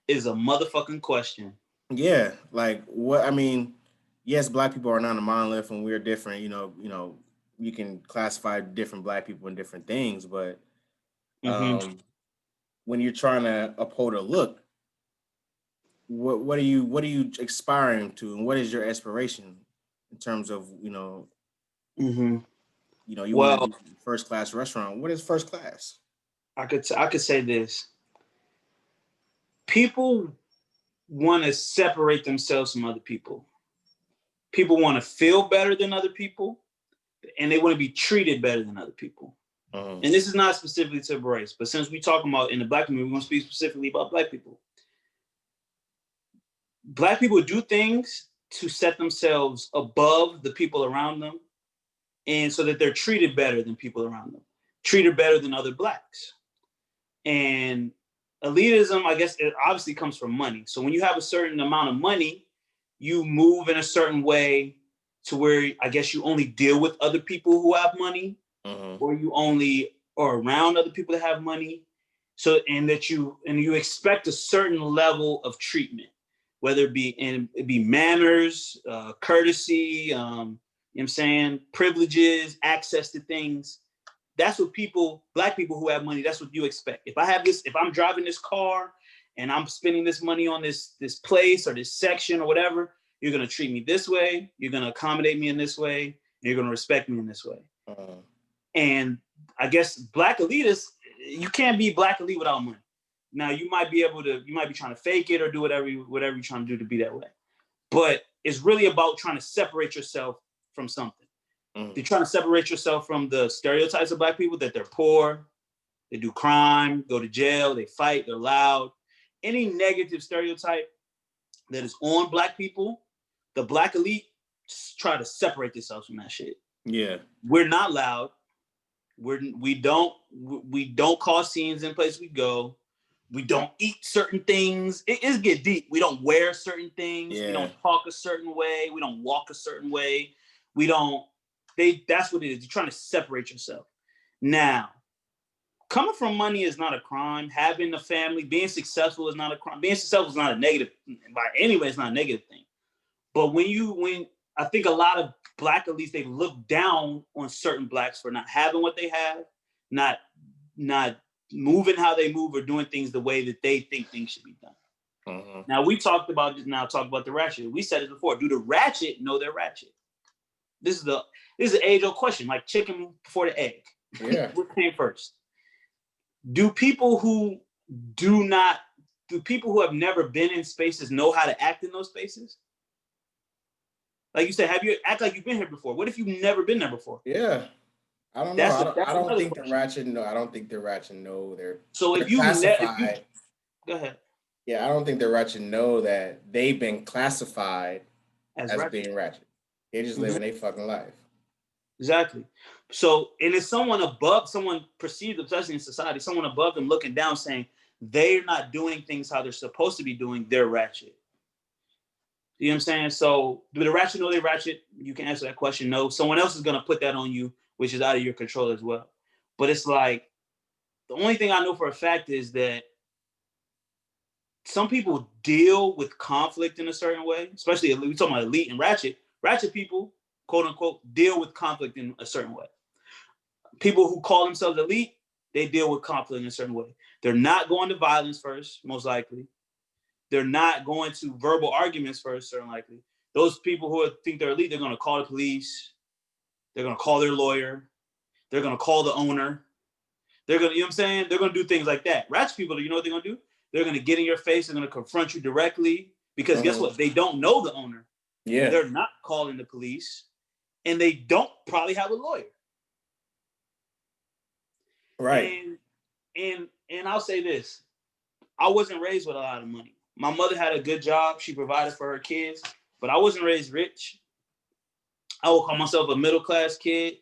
Speaker 2: is a motherfucking question.
Speaker 1: Yeah, like what I mean, yes, black people are not a monolith and we're different, you can classify different black people in different things, but when you're trying to uphold a look, what are you aspiring to, and what is your aspiration in terms of you want to do first class restaurant? What is first class?
Speaker 2: I could say this. People want to separate themselves from other people. People want to feel better than other people, and they want to be treated better than other people. And this is not specifically to race, but since we're talking about in the black community, we're going to speak specifically about black people. Black people do things to set themselves above the people around them, and so that they're treated better than people around them, treated better than other blacks. And elitism, I guess, it obviously comes from money. So when you have a certain amount of money, you move in a certain way to where I guess you only deal with other people who have money, or you only are around other people that have money. So, and you expect a certain level of treatment, whether it be manners, courtesy, you know what I'm saying, privileges, access to things. That's what black people who have money, that's what you expect. If I'm driving this car and I'm spending this money on this place or this section or whatever, you're going to treat me this way. You're going to accommodate me in this way. And you're going to respect me in this way. And I guess black elitists, you can't be black elite without money. Now you might be trying to fake it or do whatever you're trying to do to be that way. But it's really about trying to separate yourself from something. You're trying to separate yourself from the stereotypes of black people, that they're poor, they do crime, go to jail, they fight, they're loud. Any negative stereotype that is on black people, the black elite try to separate themselves from that shit.
Speaker 1: Yeah.
Speaker 2: We're not loud. We don't cause scenes in places we go. We don't eat certain things. It get deep. We don't wear certain things. Yeah. We don't talk a certain way. We don't walk a certain way. That's what it is. You're trying to separate yourself. Now, coming from money is not a crime. Having a family, being successful is not a crime. Being successful is not a negative, by any way, it's not a negative thing. But when I think a lot of black elites, they look down on certain blacks for not having what they have, not moving how they move, or doing things the way that they think things should be done. Now, we talked about the ratchet. We said it before. Do the ratchet know they're ratchet? This is an age-old question, like chicken before the egg.
Speaker 1: Yeah.
Speaker 2: What came first? Do people who have never been in spaces know how to act in those spaces? Like you said, act like you've been here before? What if you've never been there before?
Speaker 1: Yeah. I don't know. I don't think the ratchet know. I don't think the ratchet know they're classified.
Speaker 2: Go ahead.
Speaker 1: Yeah, I don't think the ratchet know that they've been classified as being ratchet. They just living their fucking life.
Speaker 2: Exactly. So, and it's someone perceived, especially in society, someone above them looking down saying they're not doing things how they're supposed to be doing, they're ratchet. You know what I'm saying? So, do the ratchet know they're ratchet? You can answer that question. No. Someone else is going to put that on you, which is out of your control as well. But it's like, the only thing I know for a fact is that some people deal with conflict in a certain way, especially we're talking about elite and ratchet. Ratchet people, quote unquote, deal with conflict in a certain way. People who call themselves elite, they deal with conflict in a certain way. They're not going to violence first, most likely. They're not going to verbal arguments first, certainly likely. Those people who think they're elite, they're going to call the police. They're going to call their lawyer. They're going to call the owner. They're going to, you know what I'm saying? They're going to do things like that. Ratchet people, you know what they're going to do? They're going to get in your face. They're going to confront you directly because guess what? They don't know the owner.
Speaker 1: Yeah.
Speaker 2: They're not calling the police and they don't probably have a lawyer.
Speaker 1: Right.
Speaker 2: And I'll say this. I wasn't raised with a lot of money. My mother had a good job. She provided for her kids, but I wasn't raised rich. I would call myself a middle-class kid.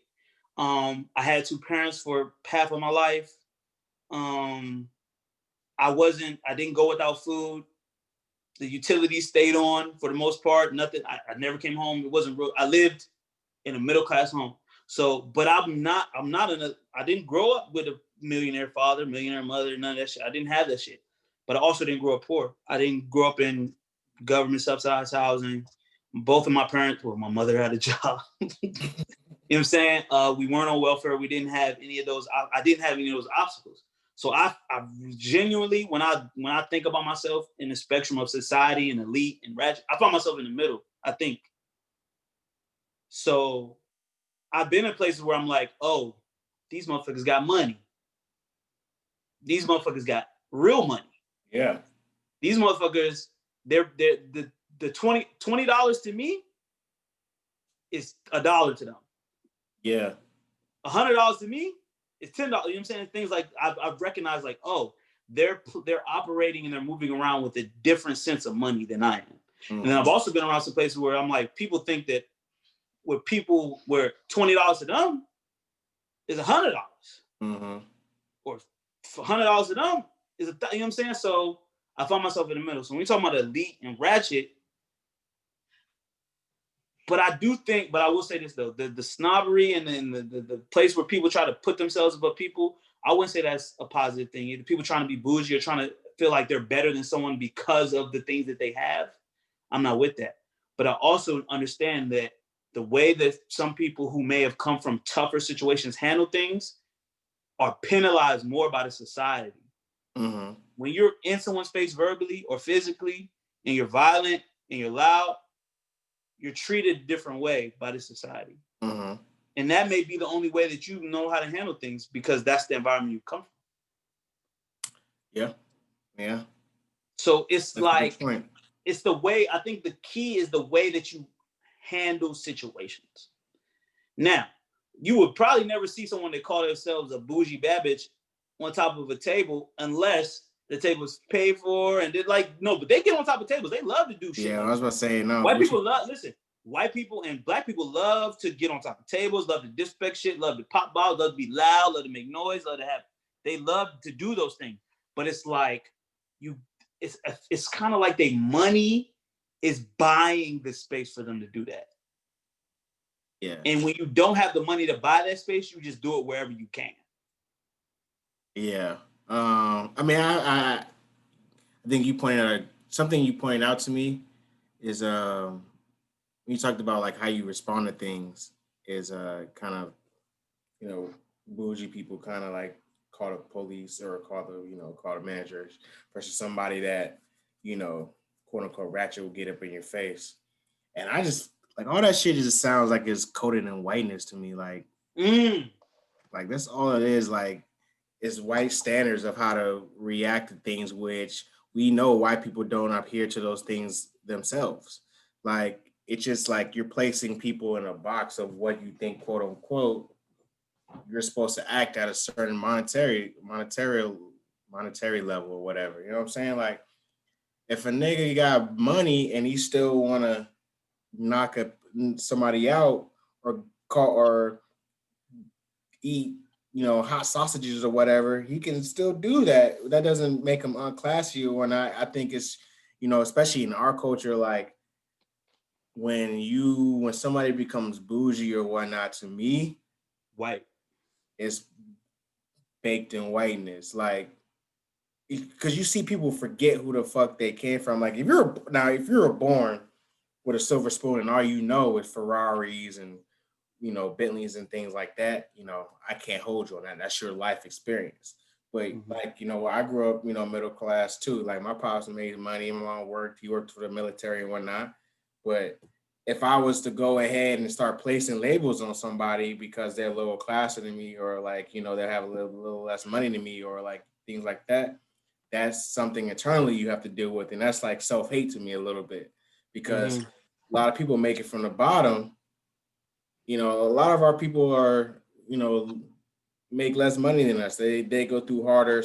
Speaker 2: I had two parents for half of my life. I didn't go without food. The utilities stayed on for the most part. Nothing. I never came home. It wasn't real. I lived in a middle-class home. So, but I didn't grow up with a millionaire father, millionaire mother, none of that shit. I didn't have that shit. But I also didn't grow up poor. I didn't grow up in government subsidized housing. Both of my parents, well, my mother had a job. You know what I'm saying? We weren't on welfare. We didn't have any of those. I didn't have any of those obstacles. So I genuinely, when I think about myself in the spectrum of society and elite and ratchet, I find myself in the middle, I think. So I've been in places where I'm like, oh, these motherfuckers got money. These motherfuckers got real money.
Speaker 1: Yeah.
Speaker 2: These motherfuckers, they're the $20 to me is $1 to them.
Speaker 1: Yeah.
Speaker 2: $100 to me is $10. You know what I'm saying? Things like I've recognized like, oh, they're operating and they're moving around with a different sense of money than I am. Mm-hmm. And then I've also been around some places where I'm like, people think that where $20 to them is $100.
Speaker 1: Mm-hmm.
Speaker 2: Or $100 to them is you know what I'm saying? So I find myself in the middle. So when we talk about elite and ratchet, but I will say this though, the snobbery and then the place where people try to put themselves above people, I wouldn't say that's a positive thing. Either people trying to be bougie or trying to feel like they're better than someone because of the things that they have. I'm not with that. But I also understand that the way that some people who may have come from tougher situations handle things are penalized more by the society. Mm-hmm. When you're in someone's face verbally or physically and you're violent and you're loud, you're treated a different way by the society. Mm-hmm. And that may be the only way that you know how to handle things because that's the environment you come from.
Speaker 1: Yeah. Yeah.
Speaker 2: So it's that's like, it's the way, I think the key is the way that you handle situations. Now, you would probably never see someone that call themselves a bougie bad bitch on top of a table unless the table's paid for and they're like, no, but they get on top of tables. They love to do shit.
Speaker 1: Yeah,
Speaker 2: like
Speaker 1: I was about to say, no.
Speaker 2: White people love, listen, white people and black people love to get on top of tables, love to disrespect shit, love to pop bottles, love to be loud, love to make noise, they love to do those things. But it's like, it's kind of like their money is buying the space for them to do that. Yeah. And when you don't have the money to buy that space, you just do it wherever you can.
Speaker 1: Yeah. I mean, I think something you pointed out to me is when you talked about like how you respond to things is kind of, you know, bougie people kind of like call the police or call the managers versus somebody that, you know, quote unquote ratchet will get up in your face. And I just like all that shit just sounds like it's coated in whiteness to me. Like, like that's all it is. Like, it's white standards of how to react to things, which we know white people don't adhere to those things themselves. Like, it's just like you're placing people in a box of what you think, quote unquote, you're supposed to act at a certain monetary level or whatever. You know what I'm saying? Like, if a nigga got money and he still want to knock somebody out or call or eat, you know, hot sausages or whatever, he can still do that. That doesn't make him unclassy or whatnot. I think it's, you know, especially in our culture, like when somebody becomes bougie or whatnot, to me,
Speaker 2: white,
Speaker 1: it's baked in whiteness. Like, because you see people forget who the fuck they came from. Like, if you're born with a silver spoon and all you know with Ferraris and Bentleys and things like that, I can't hold you on that. That's your life experience. But like, I grew up, middle class too. Like my pops made money, my mom worked, he worked for the military and whatnot. But if I was to go ahead and start placing labels on somebody because they're a little classer than me, or like, they have a little less money than me, or like things like that, that's something internally you have to deal with. And that's like self-hate to me a little bit, because a lot of people make it from the bottom. A lot of our people are, make less money than us. They go through harder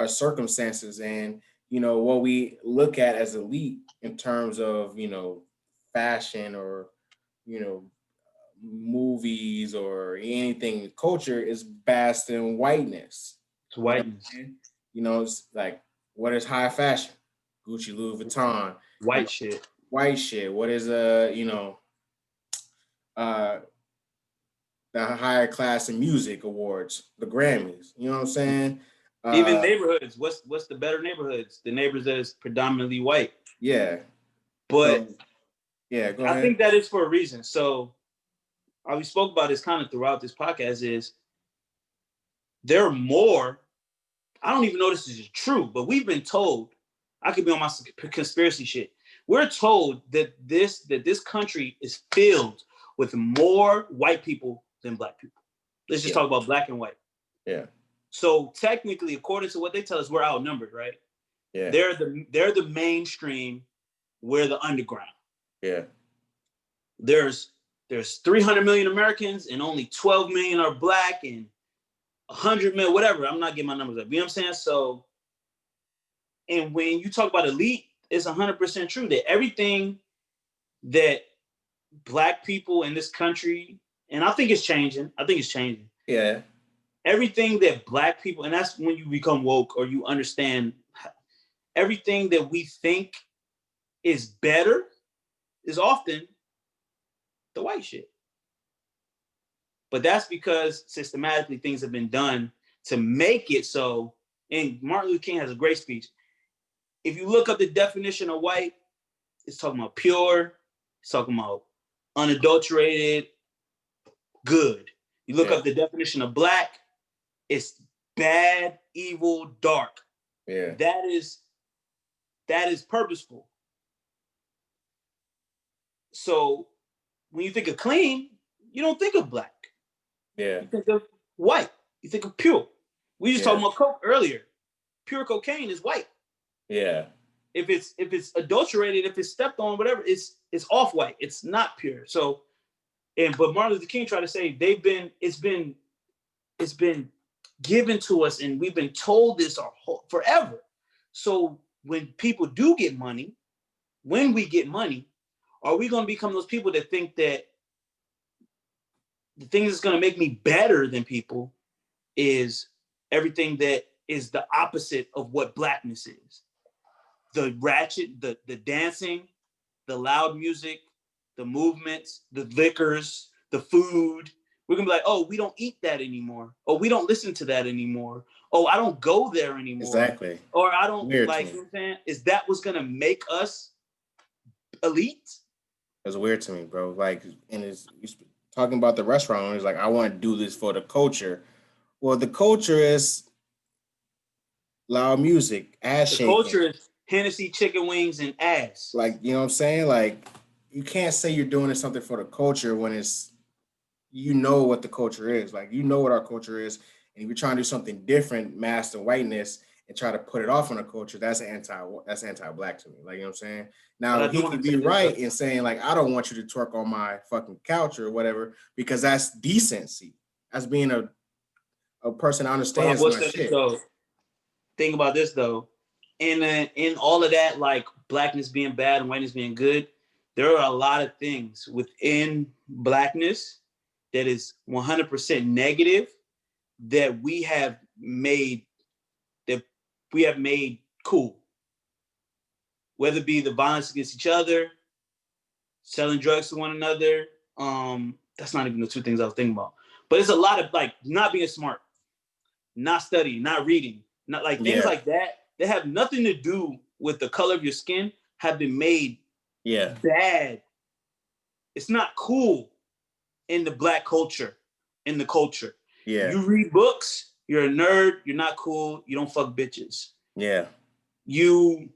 Speaker 1: circumstances, and what we look at as elite in terms of fashion or movies or anything culture is based in whiteness.
Speaker 2: It's whiteness.
Speaker 1: It's like, what is high fashion? Gucci, Louis Vuitton,
Speaker 2: white shit.
Speaker 1: White shit. What is the higher class in music awards, the Grammys? You know what I'm saying?
Speaker 2: Even neighborhoods. What's the better neighborhoods? The neighborhoods that is predominantly white.
Speaker 1: Yeah.
Speaker 2: But
Speaker 1: yeah, go ahead.
Speaker 2: I think that is for a reason. So we spoke about this kind of throughout this podcast is there are more. I don't even know this is true, but we've been told, I could be on my conspiracy shit. We're told that this country is filled with more white people than black people. Let's just talk about black and white.
Speaker 1: Yeah.
Speaker 2: So technically, according to what they tell us, we're outnumbered, right?
Speaker 1: Yeah.
Speaker 2: They're the mainstream, we're the underground.
Speaker 1: Yeah.
Speaker 2: There's 300 million Americans and only 12 million are black and 100 million, whatever. I'm not getting my numbers up. You know what I'm saying? So, and when you talk about elite, it's 100% true that everything that black people in this country, and I think it's changing.
Speaker 1: Yeah.
Speaker 2: Everything that black people, and that's when you become woke or you understand everything that we think is better is often the white shit. But that's because systematically things have been done to make it so, and Martin Luther King has a great speech. If you look up the definition of white, it's talking about pure, it's talking about unadulterated, good. You look up the definition of black, it's bad, evil, dark.
Speaker 1: Yeah.
Speaker 2: That is purposeful. So when you think of clean, you don't think of black.
Speaker 1: Yeah.
Speaker 2: You think of white. You think of pure. We just talking about coke earlier. Pure cocaine is white.
Speaker 1: Yeah.
Speaker 2: If it's adulterated, if it's stepped on, whatever, it's off white. It's not pure. So, but Martin Luther King tried to say it's been given to us, and we've been told this forever. So when people do get money, when we get money, are we going to become those people that think that the thing that's going to make me better than people is everything that is the opposite of what blackness is? The ratchet, the dancing, the loud music, the movements, the liquors, the food. We're going to be like, oh, we don't eat that anymore. Oh, we don't listen to that anymore. Oh, I don't go there anymore.
Speaker 1: Exactly.
Speaker 2: Or I don't,
Speaker 1: weird
Speaker 2: like, you know what I'm saying? Is that what's going to make us elite?
Speaker 1: It's weird to me, bro. Like, and it's talking about the restaurant owners, like, I want to do this for the culture. Well, the culture is loud music, ass shaking.
Speaker 2: The culture is Hennessy, chicken wings, and ass.
Speaker 1: Like, you know what I'm saying? Like, you can't say you're doing something for the culture when it's, what the culture is. Like, what our culture is. And if you're trying to do something different, masked in whiteness, and try to put it off on the culture, that's anti-black to me. Like, you know what I'm saying? Now, he could be right in saying, like, I don't want you to twerk on my fucking couch or whatever, because that's decency. That's being a person that understands my shit.
Speaker 2: So, think about this, though. In all of that, like, blackness being bad and whiteness being good, there are a lot of things within blackness that is 100% negative that we have made cool. Whether it be the violence against each other, selling drugs to one another. That's not even the two things I was thinking about. But it's a lot of, like, not being smart, not studying, not reading, not like things like that have nothing to do with the color of your skin, have been made
Speaker 1: Yeah.
Speaker 2: bad. It's not cool in the black culture, in the culture.
Speaker 1: Yeah.
Speaker 2: You read books, you're a nerd, you're not cool, you don't fuck bitches.
Speaker 1: Yeah.
Speaker 2: You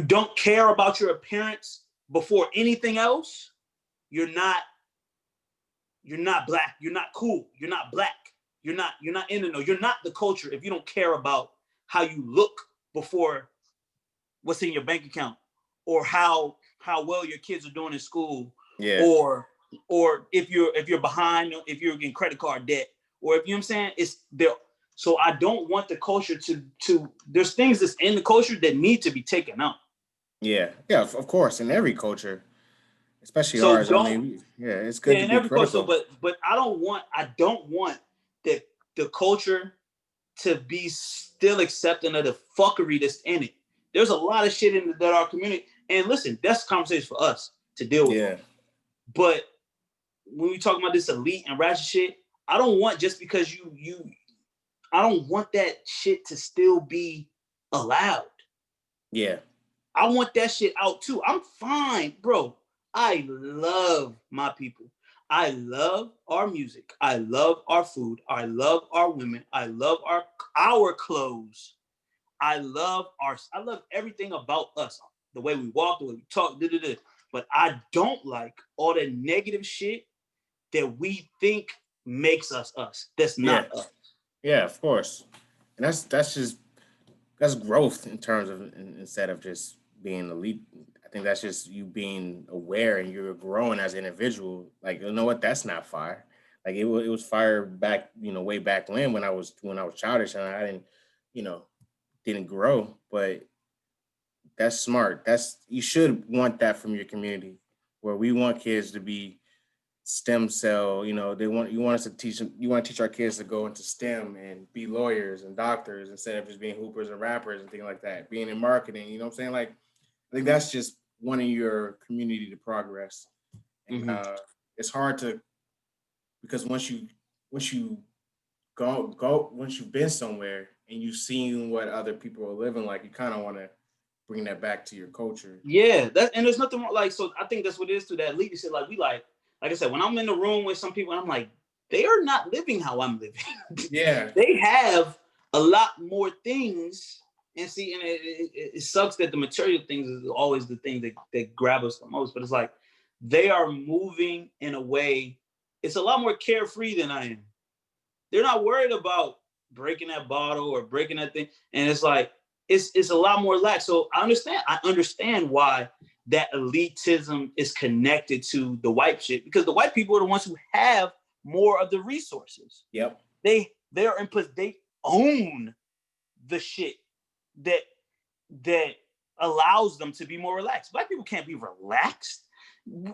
Speaker 2: don't care about your appearance before anything else, you're not black, you're not cool, you're not black, you're not in the know, you're not the culture if you don't care about how you look before what's in your bank account, or how well your kids are doing in school,
Speaker 1: Yeah.
Speaker 2: or if you're behind, if you're in credit card debt, or if you know what I'm saying, it's there. So I don't want the culture to there's things that's in the culture that need to be taken out.
Speaker 1: Yeah. Yeah, of course, in every culture, especially
Speaker 2: So
Speaker 1: ours. I
Speaker 2: don't
Speaker 1: mean, yeah, it's good
Speaker 2: yeah,
Speaker 1: to
Speaker 2: in
Speaker 1: be
Speaker 2: every culture. So,
Speaker 1: critical.
Speaker 2: but I don't want the culture to be still accepting of the fuckery that's in it. There's a lot of shit in that our community. And listen, that's a conversation for us to deal with.
Speaker 1: Yeah.
Speaker 2: But when we talk about this elite and ratchet shit, I don't want just because I don't want that shit to still be allowed.
Speaker 1: Yeah.
Speaker 2: I want that shit out too. I'm fine, bro. I love my people. I love our music. I love our food. I love our women. I love our clothes. I love everything about us. The way we walk, the way we talk, but I don't like all the negative shit that we think makes us us. That's not us.
Speaker 1: Yeah, of course. And that's growth in terms of instead of just being elite. I think that's just you being aware and you're growing as an individual. Like, you know what? That's not fire. Like it was fire back, way back when I was childish and I didn't, you know, didn't grow. But that's smart. You should want that from your community, where we want kids to be stem cell. You want us to teach them. You want to teach our kids to go into STEM and be lawyers and doctors instead of just being hoopers and rappers and things like that. Being in marketing, you know what I'm saying? Like, I think that's just wanting your community to progress. And it's hard to, because once you once you've been somewhere and you've seen what other people are living like, you kind of want to bring that back to your culture.
Speaker 2: Yeah, and there's nothing wrong. Like, so I think that's what it is to that leadership. Like, like I said, when I'm in the room with some people, I'm like, they are not living how I'm living.
Speaker 1: Yeah.
Speaker 2: They have a lot more things. And see, and it sucks that the material things is always the thing that grab us the most. But it's like they are moving in a way, it's a lot more carefree than I am. They're not worried about breaking that bottle or breaking that thing. And it's like, it's a lot more lax. So I understand why that elitism is connected to the white shit, because the white people are the ones who have more of the resources.
Speaker 1: Yep.
Speaker 2: They are in place. They own the shit that allows them to be more relaxed. Black people can't be relaxed. Yeah.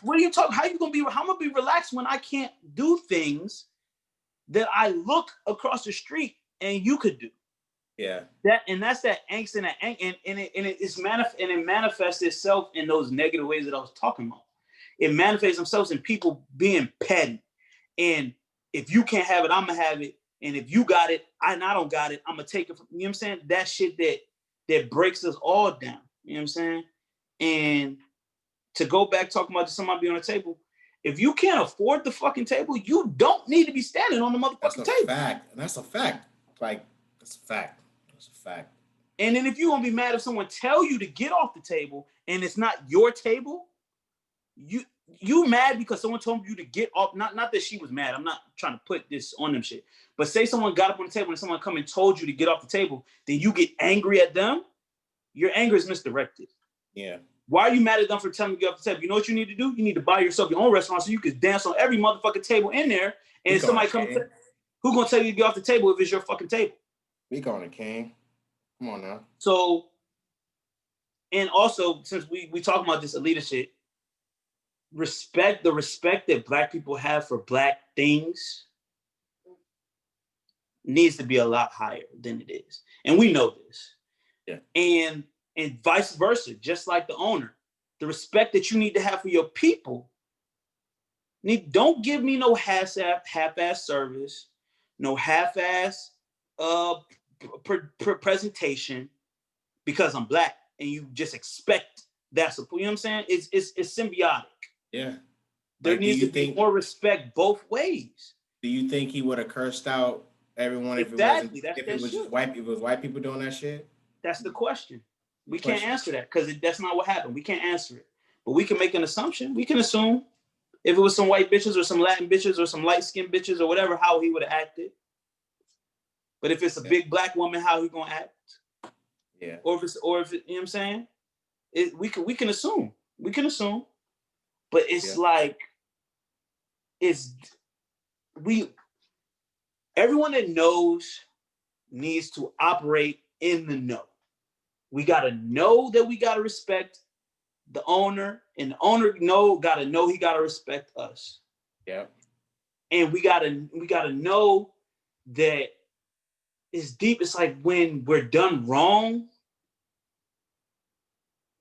Speaker 2: What are you talking? How am I gonna be relaxed when I can't do things that I look across the street and you could do?
Speaker 1: Yeah.
Speaker 2: That's that angst and that it manifests itself in those negative ways that I was talking about. It manifests themselves in people being petty. And if you can't have it, I'm gonna have it. And if you got it, I don't got it, I'm gonna take it from you. Know what I'm saying? That shit that breaks us all down. You know what I'm saying? And to go back talking about somebody being on the table, if you can't afford the fucking table, you don't need to be standing on the motherfucking table.
Speaker 1: That's a fact. Like, that's a fact. That's a fact.
Speaker 2: And then if you won't be mad if someone tell you to get off the table and it's not your table, you mad because someone told you to get off. Not that she was mad. I'm not trying to put this on them shit. But say someone got up on the table and someone come and told you to get off the table, then you get angry at them. Your anger is misdirected.
Speaker 1: Yeah.
Speaker 2: Why are you mad at them for telling you to get off the table? You know what you need to do? You need to buy yourself your own restaurant so you can dance on every motherfucking table in there. And if somebody comes, who's gonna tell you to get off the table if it's your fucking table?
Speaker 1: Speak on it, King. Come on now.
Speaker 2: So, and also since we talking about this elitist shit, the respect that Black people have for Black things needs to be a lot higher than it is. And we know this.
Speaker 1: Yeah. And
Speaker 2: vice versa, just like the owner. The respect that you need to have for your people, don't give me no half-ass service, no half-ass presentation because I'm Black and you just expect that's you know what I'm saying? It's symbiotic.
Speaker 1: Yeah.
Speaker 2: There needs to be more respect both ways.
Speaker 1: Do you think he would have cursed out everyone if it was just white people doing that shit?
Speaker 2: That's the question. We can't answer that because that's not what happened. We can't answer it. But we can make an assumption. We can assume if it was some white bitches or some Latin bitches or some light-skinned bitches or whatever, how he would have acted. But if it's a big black woman, how he gonna act?
Speaker 1: Yeah.
Speaker 2: Or if you know what I'm saying? We can assume. We can assume. But it's like everyone that knows needs to operate in the know. We gotta know that we gotta respect the owner, and the owner gotta know he gotta respect us.
Speaker 1: Yeah.
Speaker 2: And we gotta know that it's deep. It's like when we're done wrong,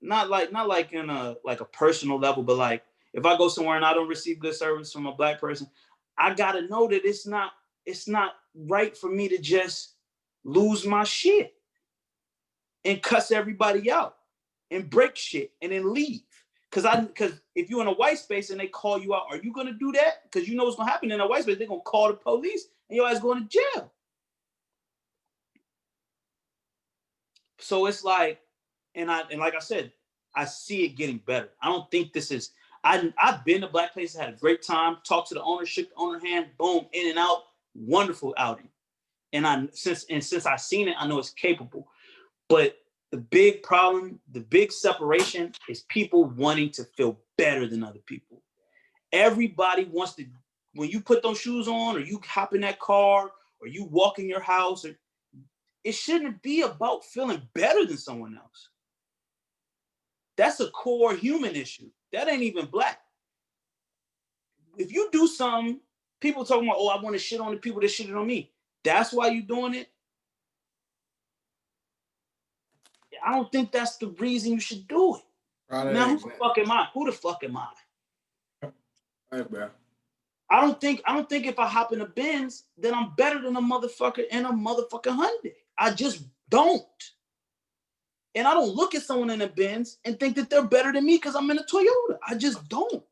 Speaker 2: not like in a personal level, but like if I go somewhere and I don't receive good service from a black person, I gotta know that it's not right for me to just lose my shit and cuss everybody out and break shit and then leave. Because if you're in a white space and they call you out, are you gonna do that? Because you know what's gonna happen in a white space. They're gonna call the police and your ass going to jail. So it's like, and like I said, I see it getting better. I don't think this is. I've been to black places, had a great time, talked to the owner, shook the owner hand, boom, in and out, wonderful outing. And since I've seen it, I know it's capable. But the big problem, the big separation is people wanting to feel better than other people. Everybody wants to, when you put those shoes on or you hop in that car or you walk in your house, it shouldn't be about feeling better than someone else. That's a core human issue. That ain't even black. If you do something, people talking about, oh, I want to shit on the people that shitted on me. That's why you're doing it. I don't think that's the reason you should do it. Now, who the fuck am I? Who the fuck am I?
Speaker 1: Hey, bro.
Speaker 2: I don't think if I hop in a Benz, then I'm better than a motherfucker in a motherfucking Hyundai. I just don't. And I don't look at someone in a Benz and think that they're better than me because I'm in a Toyota. I just don't.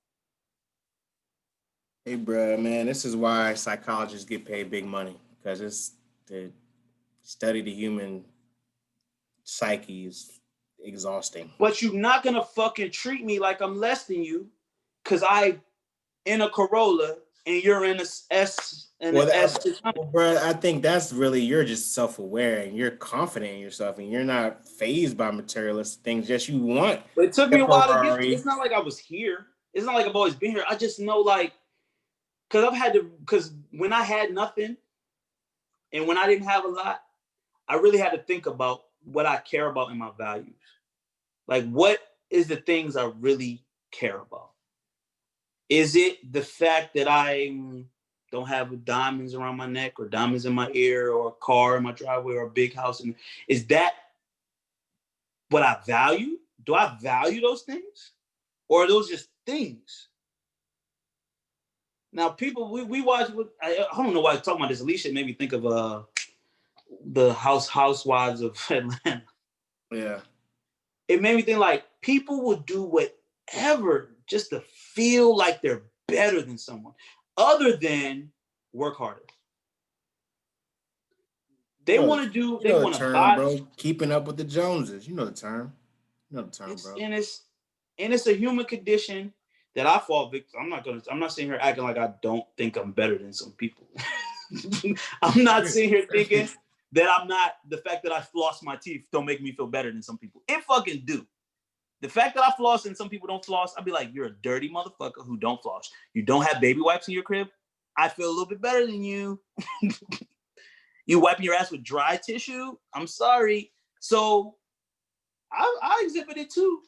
Speaker 1: Hey, bro, man, this is why psychologists get paid big money, because it's to study the human psyche is exhausting.
Speaker 2: But you're not gonna fucking treat me like I'm less than you because I in a Corolla and you're in a S and an S.
Speaker 1: Bro, I think that's really, you're just self-aware and you're confident in yourself and you're not fazed by materialistic things. Just you want.
Speaker 2: But it took me a while to get. It's not like I was here. It's not like I've always been here. I just know, like, because when I had nothing and when I didn't have a lot, I really had to think about what I care about in my values. Like, what is the things I really care about? Is it the fact that I don't have diamonds around my neck or diamonds in my ear or a car in my driveway or a big house? And is that what I value? Do I value those things? Or are those just things? Now, people, we watch, I don't know why I'm talking about this. Alicia made me think of the Housewives of Atlanta.
Speaker 1: Yeah.
Speaker 2: It made me think, like, people will do whatever just to feel like they're better than someone other than work harder. They want to do, they want to buy.
Speaker 1: Bro, keeping up with the Joneses. You know the term. You know the term, bro.
Speaker 2: And it's a human condition that I fall victim. I'm not sitting here acting like I don't think I'm better than some people. I'm not sitting here thinking that I'm not, the fact that I floss my teeth don't make me feel better than some people. It fucking do. The fact that I floss and some people don't floss, I'd be like, you're a dirty motherfucker who don't floss. You don't have baby wipes in your crib. I feel a little bit better than you. You wiping your ass with dry tissue. I'm sorry. So I exhibit it too,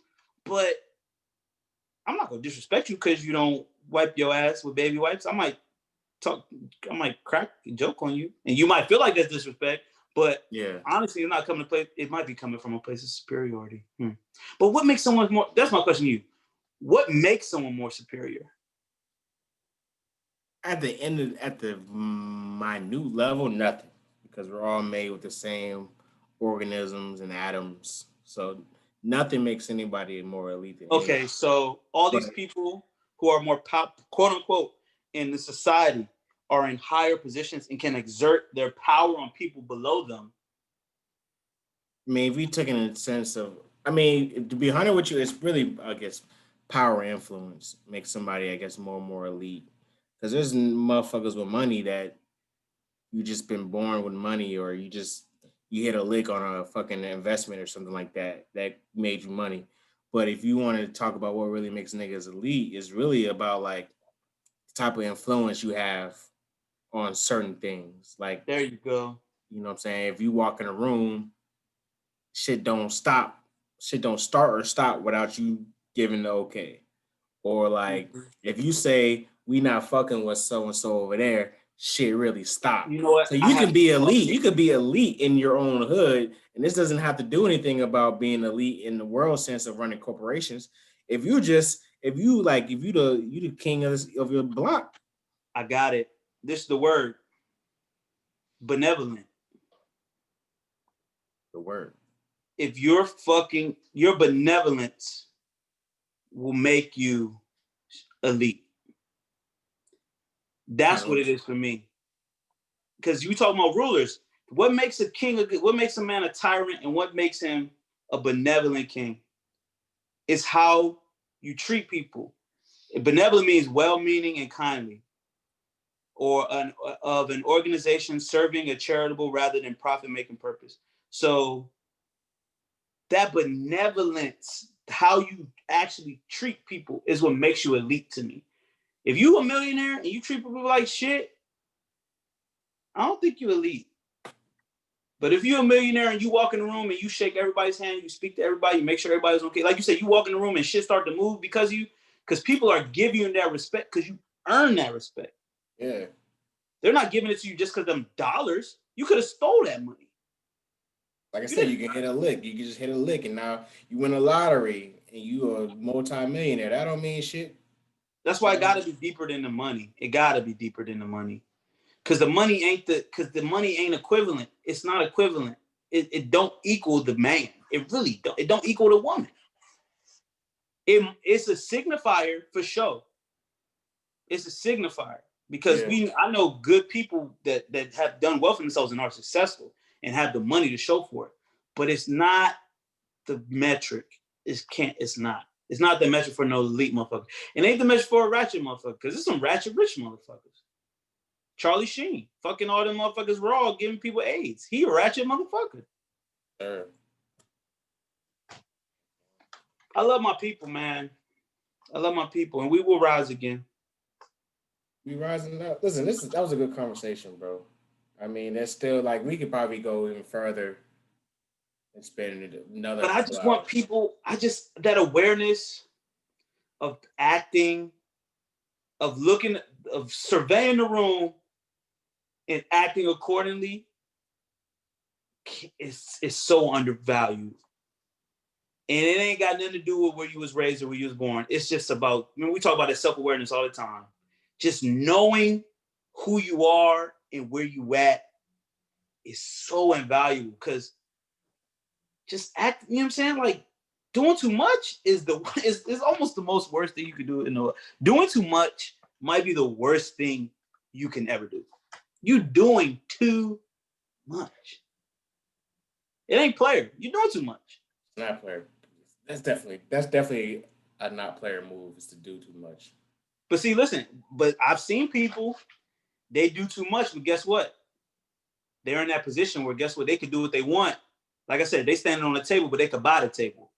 Speaker 2: but I'm not gonna disrespect you because you don't wipe your ass with baby wipes. I might crack a joke on you, and you might feel like that's disrespect. But
Speaker 1: yeah,
Speaker 2: honestly, it's not coming to play. It might be coming from a place of superiority. But what makes someone more? That's my question to you. What makes someone more superior?
Speaker 1: At the minute level, nothing, because we're all made with the same organisms and atoms. So Nothing makes anybody more elite than
Speaker 2: Okay,
Speaker 1: anybody.
Speaker 2: so all these
Speaker 1: But
Speaker 2: people who are more quote unquote, in the society are in higher positions and can exert their power on people below them.
Speaker 1: I mean, if we took it in the sense of, I mean, to be honest with you, it's really, I guess, power influence makes somebody, I guess, more and more elite. Because there's motherfuckers with money that you just been born with money, or you hit a lick on a fucking investment or something like that that made you money. But if you want to talk about what really makes niggas elite, it's really about like the type of influence you have on certain things. Like,
Speaker 2: There you go.
Speaker 1: you know what I'm saying? If you walk in a room, shit don't stop, shit don't start or stop without you giving the okay. Or like if you say we not fucking with so and so over there, shit really stop.
Speaker 2: You know what?
Speaker 1: So
Speaker 2: I
Speaker 1: you
Speaker 2: have
Speaker 1: can be elite. You could be elite in your own hood, and this doesn't have to do anything about being elite in the world sense of running corporations. If you the king of your block.
Speaker 2: I got it. This is the word. Benevolent.
Speaker 1: The word.
Speaker 2: If your benevolence will make you elite. That's what it is for me. Because you talking about rulers. What makes a king what makes a man a tyrant and what makes him a benevolent king is how you treat people. Benevolent means well-meaning and kindly, or of an organization serving a charitable rather than profit-making purpose. So that benevolence, how you actually treat people, is what makes you elite to me. If you a millionaire and you treat people like shit, I don't think you're elite. But if you're a millionaire and you walk in the room and you shake everybody's hand, you speak to everybody, you make sure everybody's okay. Like you said, you walk in the room and shit start to move because people are giving you that respect because you earn that respect.
Speaker 1: Yeah.
Speaker 2: They're not giving it to you just because them dollars. You could have stole that money.
Speaker 1: Like I said, you can hit a lick. You can just hit a lick, and now you win a lottery and you a multi-millionaire. That don't mean shit.
Speaker 2: That's why it got to be deeper than the money. It got to be deeper than the money, because the money ain't equivalent. It's not equivalent. It don't equal the man. It really don't. It don't equal the woman. It's a signifier for sure. It's a signifier because I know good people that have done well for themselves and are successful and have the money to show for it. But it's not the metric. It's not. It's not the metric for no elite motherfucker. It ain't the metric for a ratchet motherfucker, because there's some ratchet rich motherfuckers. Charlie Sheen, fucking all them motherfuckers raw, giving people AIDS. He a ratchet motherfucker. I love my people, man. I love my people, and we will rise again.
Speaker 1: We rising up. Listen, that was a good conversation, bro. I mean, that's still like we could probably go even further and spend another.
Speaker 2: But I just want people. That awareness of acting, of looking, of surveying the room, and acting accordingly is so undervalued. And it ain't got nothing to do with where you was raised or where you was born. It's just about, we talk about that self-awareness all the time. Just knowing who you are and where you at is so invaluable, because just act, you know what I'm saying? Like, doing too much is almost the most worst thing you could do in the world. Doing too much might be the worst thing you can ever do. You doing too much. It ain't player. You're doing too much.
Speaker 1: Not player. That's definitely a not player move, is to do too much.
Speaker 2: But see, listen, I've seen people, they do too much, but guess what? They're in that position where, guess what? They can do what they want. Like I said, they standing on the table, but they could buy the table.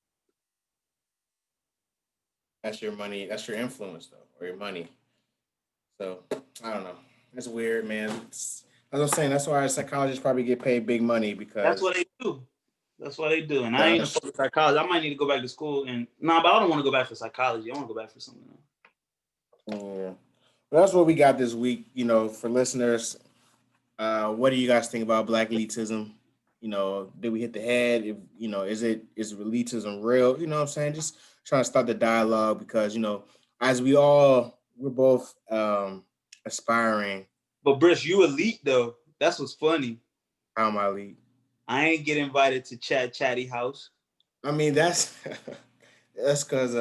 Speaker 1: That's your money. That's your influence, though, or your money. So I don't know. That's weird, man. As I was saying, that's why psychologists probably get paid big money, because
Speaker 2: that's what they do. That's what they do. And I ain't a psychologist. I might need to go back to school but I don't want to go back for psychology. I want to go back for something else.
Speaker 1: Yeah. Well, that's what we got this week. For listeners, what do you guys think about Black elitism? Did we hit the head? If is elitism real? You know what I'm saying? Just trying to start the dialogue, because as we're both aspiring.
Speaker 2: But Brish, you elite though. That's what's funny.
Speaker 1: How am I elite?
Speaker 2: I ain't get invited to Chatty House.
Speaker 1: I mean, that's because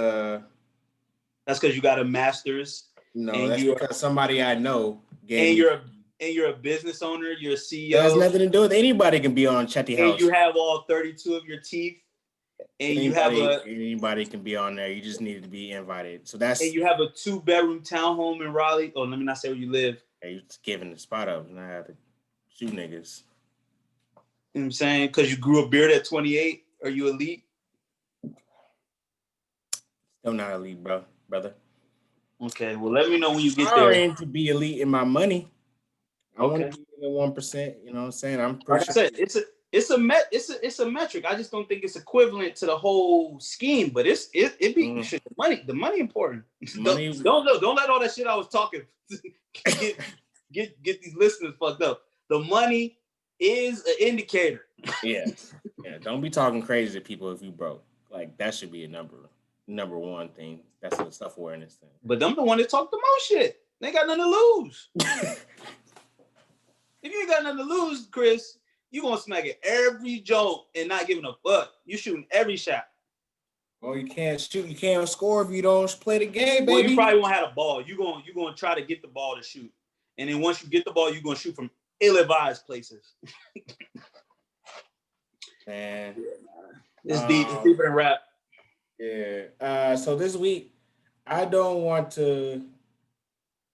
Speaker 2: That's because you got a master's.
Speaker 1: no, that's because somebody I know gave
Speaker 2: and
Speaker 1: me.
Speaker 2: You're a business owner. You're a CEO.
Speaker 1: That has nothing to do with anybody can be on Chetty House.
Speaker 2: And you have all 32 of your teeth. And
Speaker 1: anybody can be on there. You just need to be invited. So that's.
Speaker 2: And you have a 2-bedroom townhome in Raleigh. Oh, let me not say where you live.
Speaker 1: Yeah, you just giving the spot up, and I have to shoot niggas.
Speaker 2: You know what I'm saying? Because you grew a beard at 28. Are you elite?
Speaker 1: I'm not elite, brother.
Speaker 2: Okay, well, let me know when you get
Speaker 1: there.
Speaker 2: I
Speaker 1: aim to be elite in my money. I want to be in the 1%. You know what I'm saying? I'm pretty
Speaker 2: sure. I said, it's a metric. I just don't think it's equivalent to the whole scheme. But it be shit, the money important. Money. Don't let all that shit I was talking get these listeners fucked up. The money is an indicator.
Speaker 1: Yeah. Don't be talking crazy to people if you broke. Like that should be a number one thing. That's a self-awareness thing.
Speaker 2: But them the one that talk the most shit. They ain't got nothing to lose. If you ain't got nothing to lose, Chris, you gonna smack it every joke and not giving a fuck. You shooting every shot.
Speaker 1: Well, you can't shoot. You can't score if you don't play the game, baby.
Speaker 2: Well, you probably won't have a ball. You gonna try to get the ball to shoot, and then once you get the ball, you gonna shoot from ill-advised places.
Speaker 1: Man,
Speaker 2: it's deeper than rap.
Speaker 1: Yeah. So this week, I don't want to.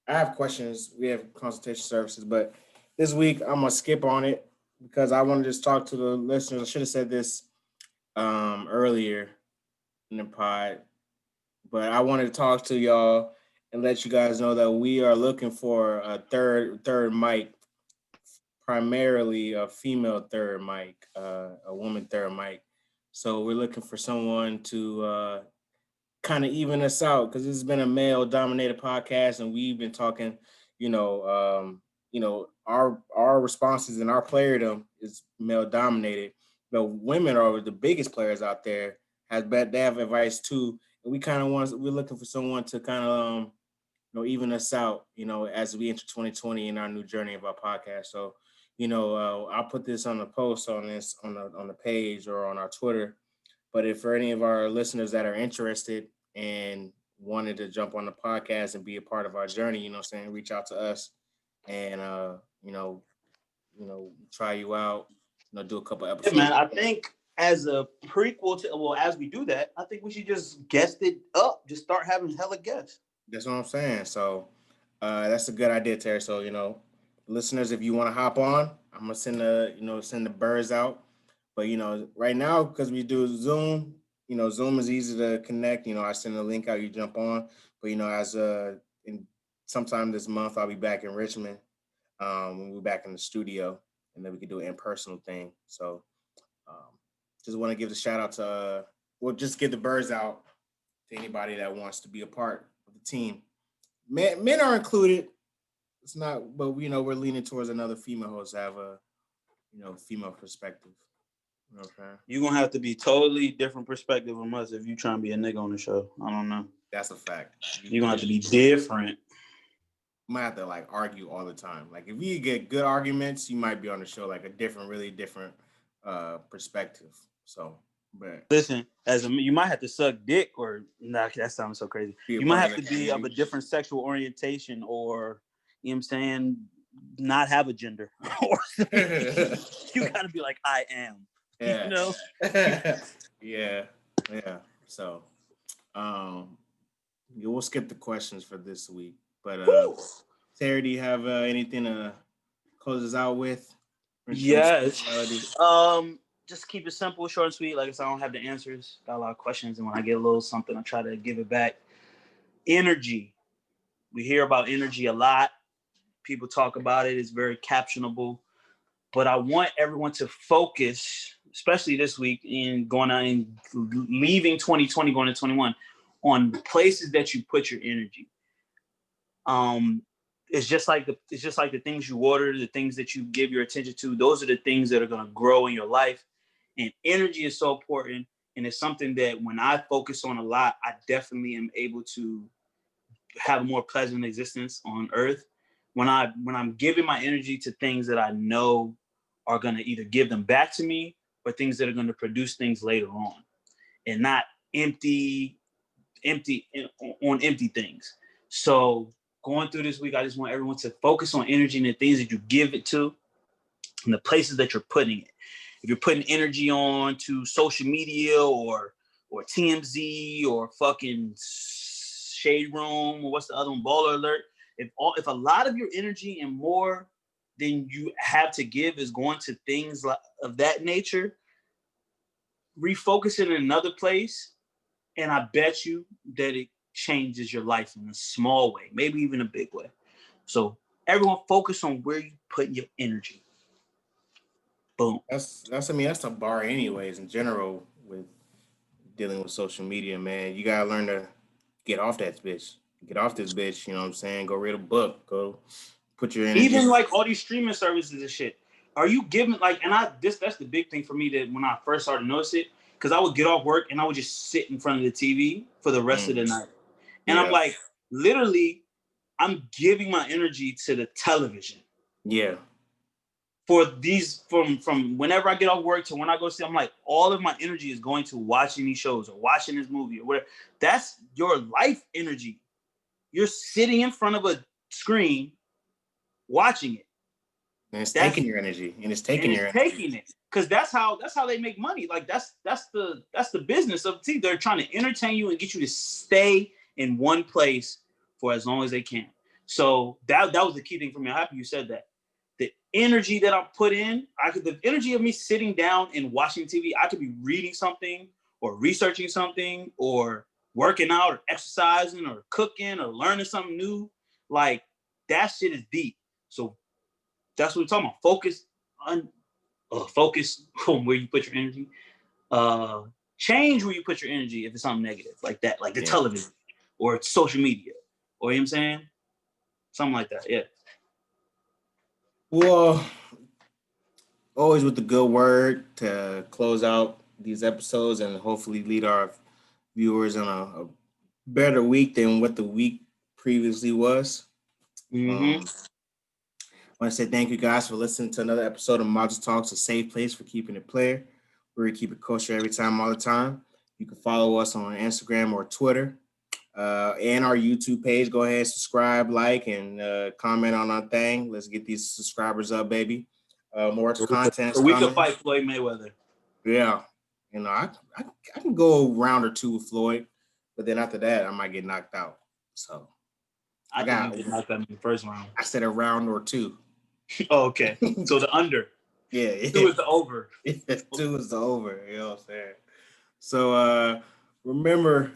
Speaker 1: I have questions. We have consultation services, but this week I'm gonna skip on it because I want to just talk to the listeners. I should have said this earlier in the pod, but I wanted to talk to y'all and let you guys know that we are looking for a third mic, primarily a female third mic, a woman third mic. So we're looking for someone to kind of even us out because this has been a male-dominated podcast, and we've been talking, our responses and our playerdom is male-dominated, but women are the biggest players out there. They have advice too, and we're looking for someone to kind of even us out, as we enter 2020 in our new journey of our podcast. So, I'll put this on the post on the page or on our Twitter. But if for any of our listeners that are interested and wanted to jump on the podcast and be a part of our journey, reach out to us and try you out, do a couple episodes.
Speaker 2: Yeah, man, I think as a prequel to as we do that, I think we should just guest it up. Just start having hella guests.
Speaker 1: That's what I'm saying. So that's a good idea, Terry. So, listeners, if you want to hop on, I'm gonna send the birds out. But right now, because we do Zoom, Zoom is easy to connect. I send a link out, you jump on. But as in sometime this month, I'll be back in Richmond. We'll be back in the studio, and then we can do an in-person thing. So, just want to give the shout out to, just give the birds out to anybody that wants to be a part of the team. Men are included. It's not, but we're leaning towards another female host to have a, female perspective. Okay.
Speaker 2: You're gonna have to be totally different perspective from us if you trying to be a nigga on the show. I don't know.
Speaker 1: That's a fact.
Speaker 2: You're gonna have to be different.
Speaker 1: You might have to argue all the time. If you get good arguments, you might be on the show really different perspective. So, but
Speaker 2: listen, you might have to suck dick or that sounds so crazy. You might have to be of a different sexual orientation or you know what I'm saying, not have a gender. Or you gotta be like, I am.
Speaker 1: Yeah. Yeah. So we'll skip the questions for this week. But Terry, do you have anything to close us out with?
Speaker 2: Yes. Just keep it simple, short and sweet. Like I said, I don't have the answers. Got a lot of questions, and when I get a little something, I try to give it back. Energy. We hear about energy a lot. People talk about it. It's very captionable. But I want everyone to focus, especially this week, in going on and leaving 2020, going to 21, on places that you put your energy. It's just like the things you water, the things that you give your attention to. Those are the things that are going to grow in your life. And energy is so important. And it's something that when I focus on a lot, I definitely am able to have a more pleasant existence on earth. When I'm giving my energy to things that I know are going to either give them back to me or things that are going to produce things later on. and not empty on empty things. So going through this week, I just want everyone to focus on energy and the things that you give it to and the places that you're putting it. If you're putting energy on to social media or TMZ or fucking Shade Room or what's the other one, Baller Alert, if a lot of your energy and more than you have to give is going to things of that nature, refocus it in another place, and I bet you that it changes your life in a small way, maybe even a big way. So everyone focus on where you put your energy. Boom.
Speaker 1: That's the bar anyways in general with dealing with social media, man. You gotta learn to get off that bitch. Get off this bitch, you know what I'm saying? Go read a book. Go put your energy.
Speaker 2: Even like all these streaming services and shit. Are you giving like, and that's the big thing for me that when I first started to notice it, because I would get off work and I would just sit in front of the TV for the rest of the night. And I'm like, literally, I'm giving my energy to the television.
Speaker 1: Yeah.
Speaker 2: For these, from whenever I get off work to when I go see, I'm like, all of my energy is going to watching these shows or watching this movie or whatever. That's your life energy. You're sitting in front of a screen watching it.
Speaker 1: And it's taking your energy. And it's taking your energy.
Speaker 2: Taking it. Because that's how they make money. Like that's the business of TV. They're trying to entertain you and get you to stay in one place for as long as they can. So that was the key thing for me. I'm happy you said that. The energy that I put in, the energy of me sitting down and watching TV, I could be reading something or researching something or working out or exercising or cooking or learning something new. Like that shit is deep. So that's what we're talking about. Focus on where you put your energy. Change where you put your energy if it's something negative like that, like the television or social media, or you know what I'm saying? Something like that, yeah.
Speaker 1: Well, always with the good word to close out these episodes and hopefully lead our viewers on a better week than what the week previously was.
Speaker 2: Mm-hmm.
Speaker 1: I want to say thank you guys for listening to another episode of Models Talks, a safe place for keeping it player. We're going to keep it kosher every time, all the time. You can follow us on Instagram or Twitter and our YouTube page. Go ahead, subscribe, like, and comment on our thing. Let's get these subscribers up, baby. More content.
Speaker 2: So we can fight Floyd Mayweather.
Speaker 1: Yeah. You know, I can go a round or two with Floyd, but then after that, I might get knocked out. So
Speaker 2: I got get knocked out in the first round.
Speaker 1: I said a round or two.
Speaker 2: Oh, okay. So the under.
Speaker 1: Yeah.
Speaker 2: 2 is the over.
Speaker 1: 2 is the over. You know what I'm saying? So remember,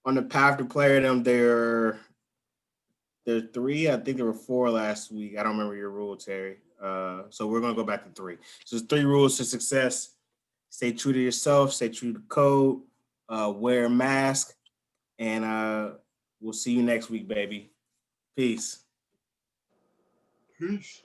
Speaker 1: on the path to player them, there are 3. I think there were 4 last week. I don't remember your rule, Terry. So we're gonna go back to 3. So there's 3 rules to success. Stay true to yourself, stay true to code, wear a mask, and we'll see you next week, baby. Peace.
Speaker 2: Peace.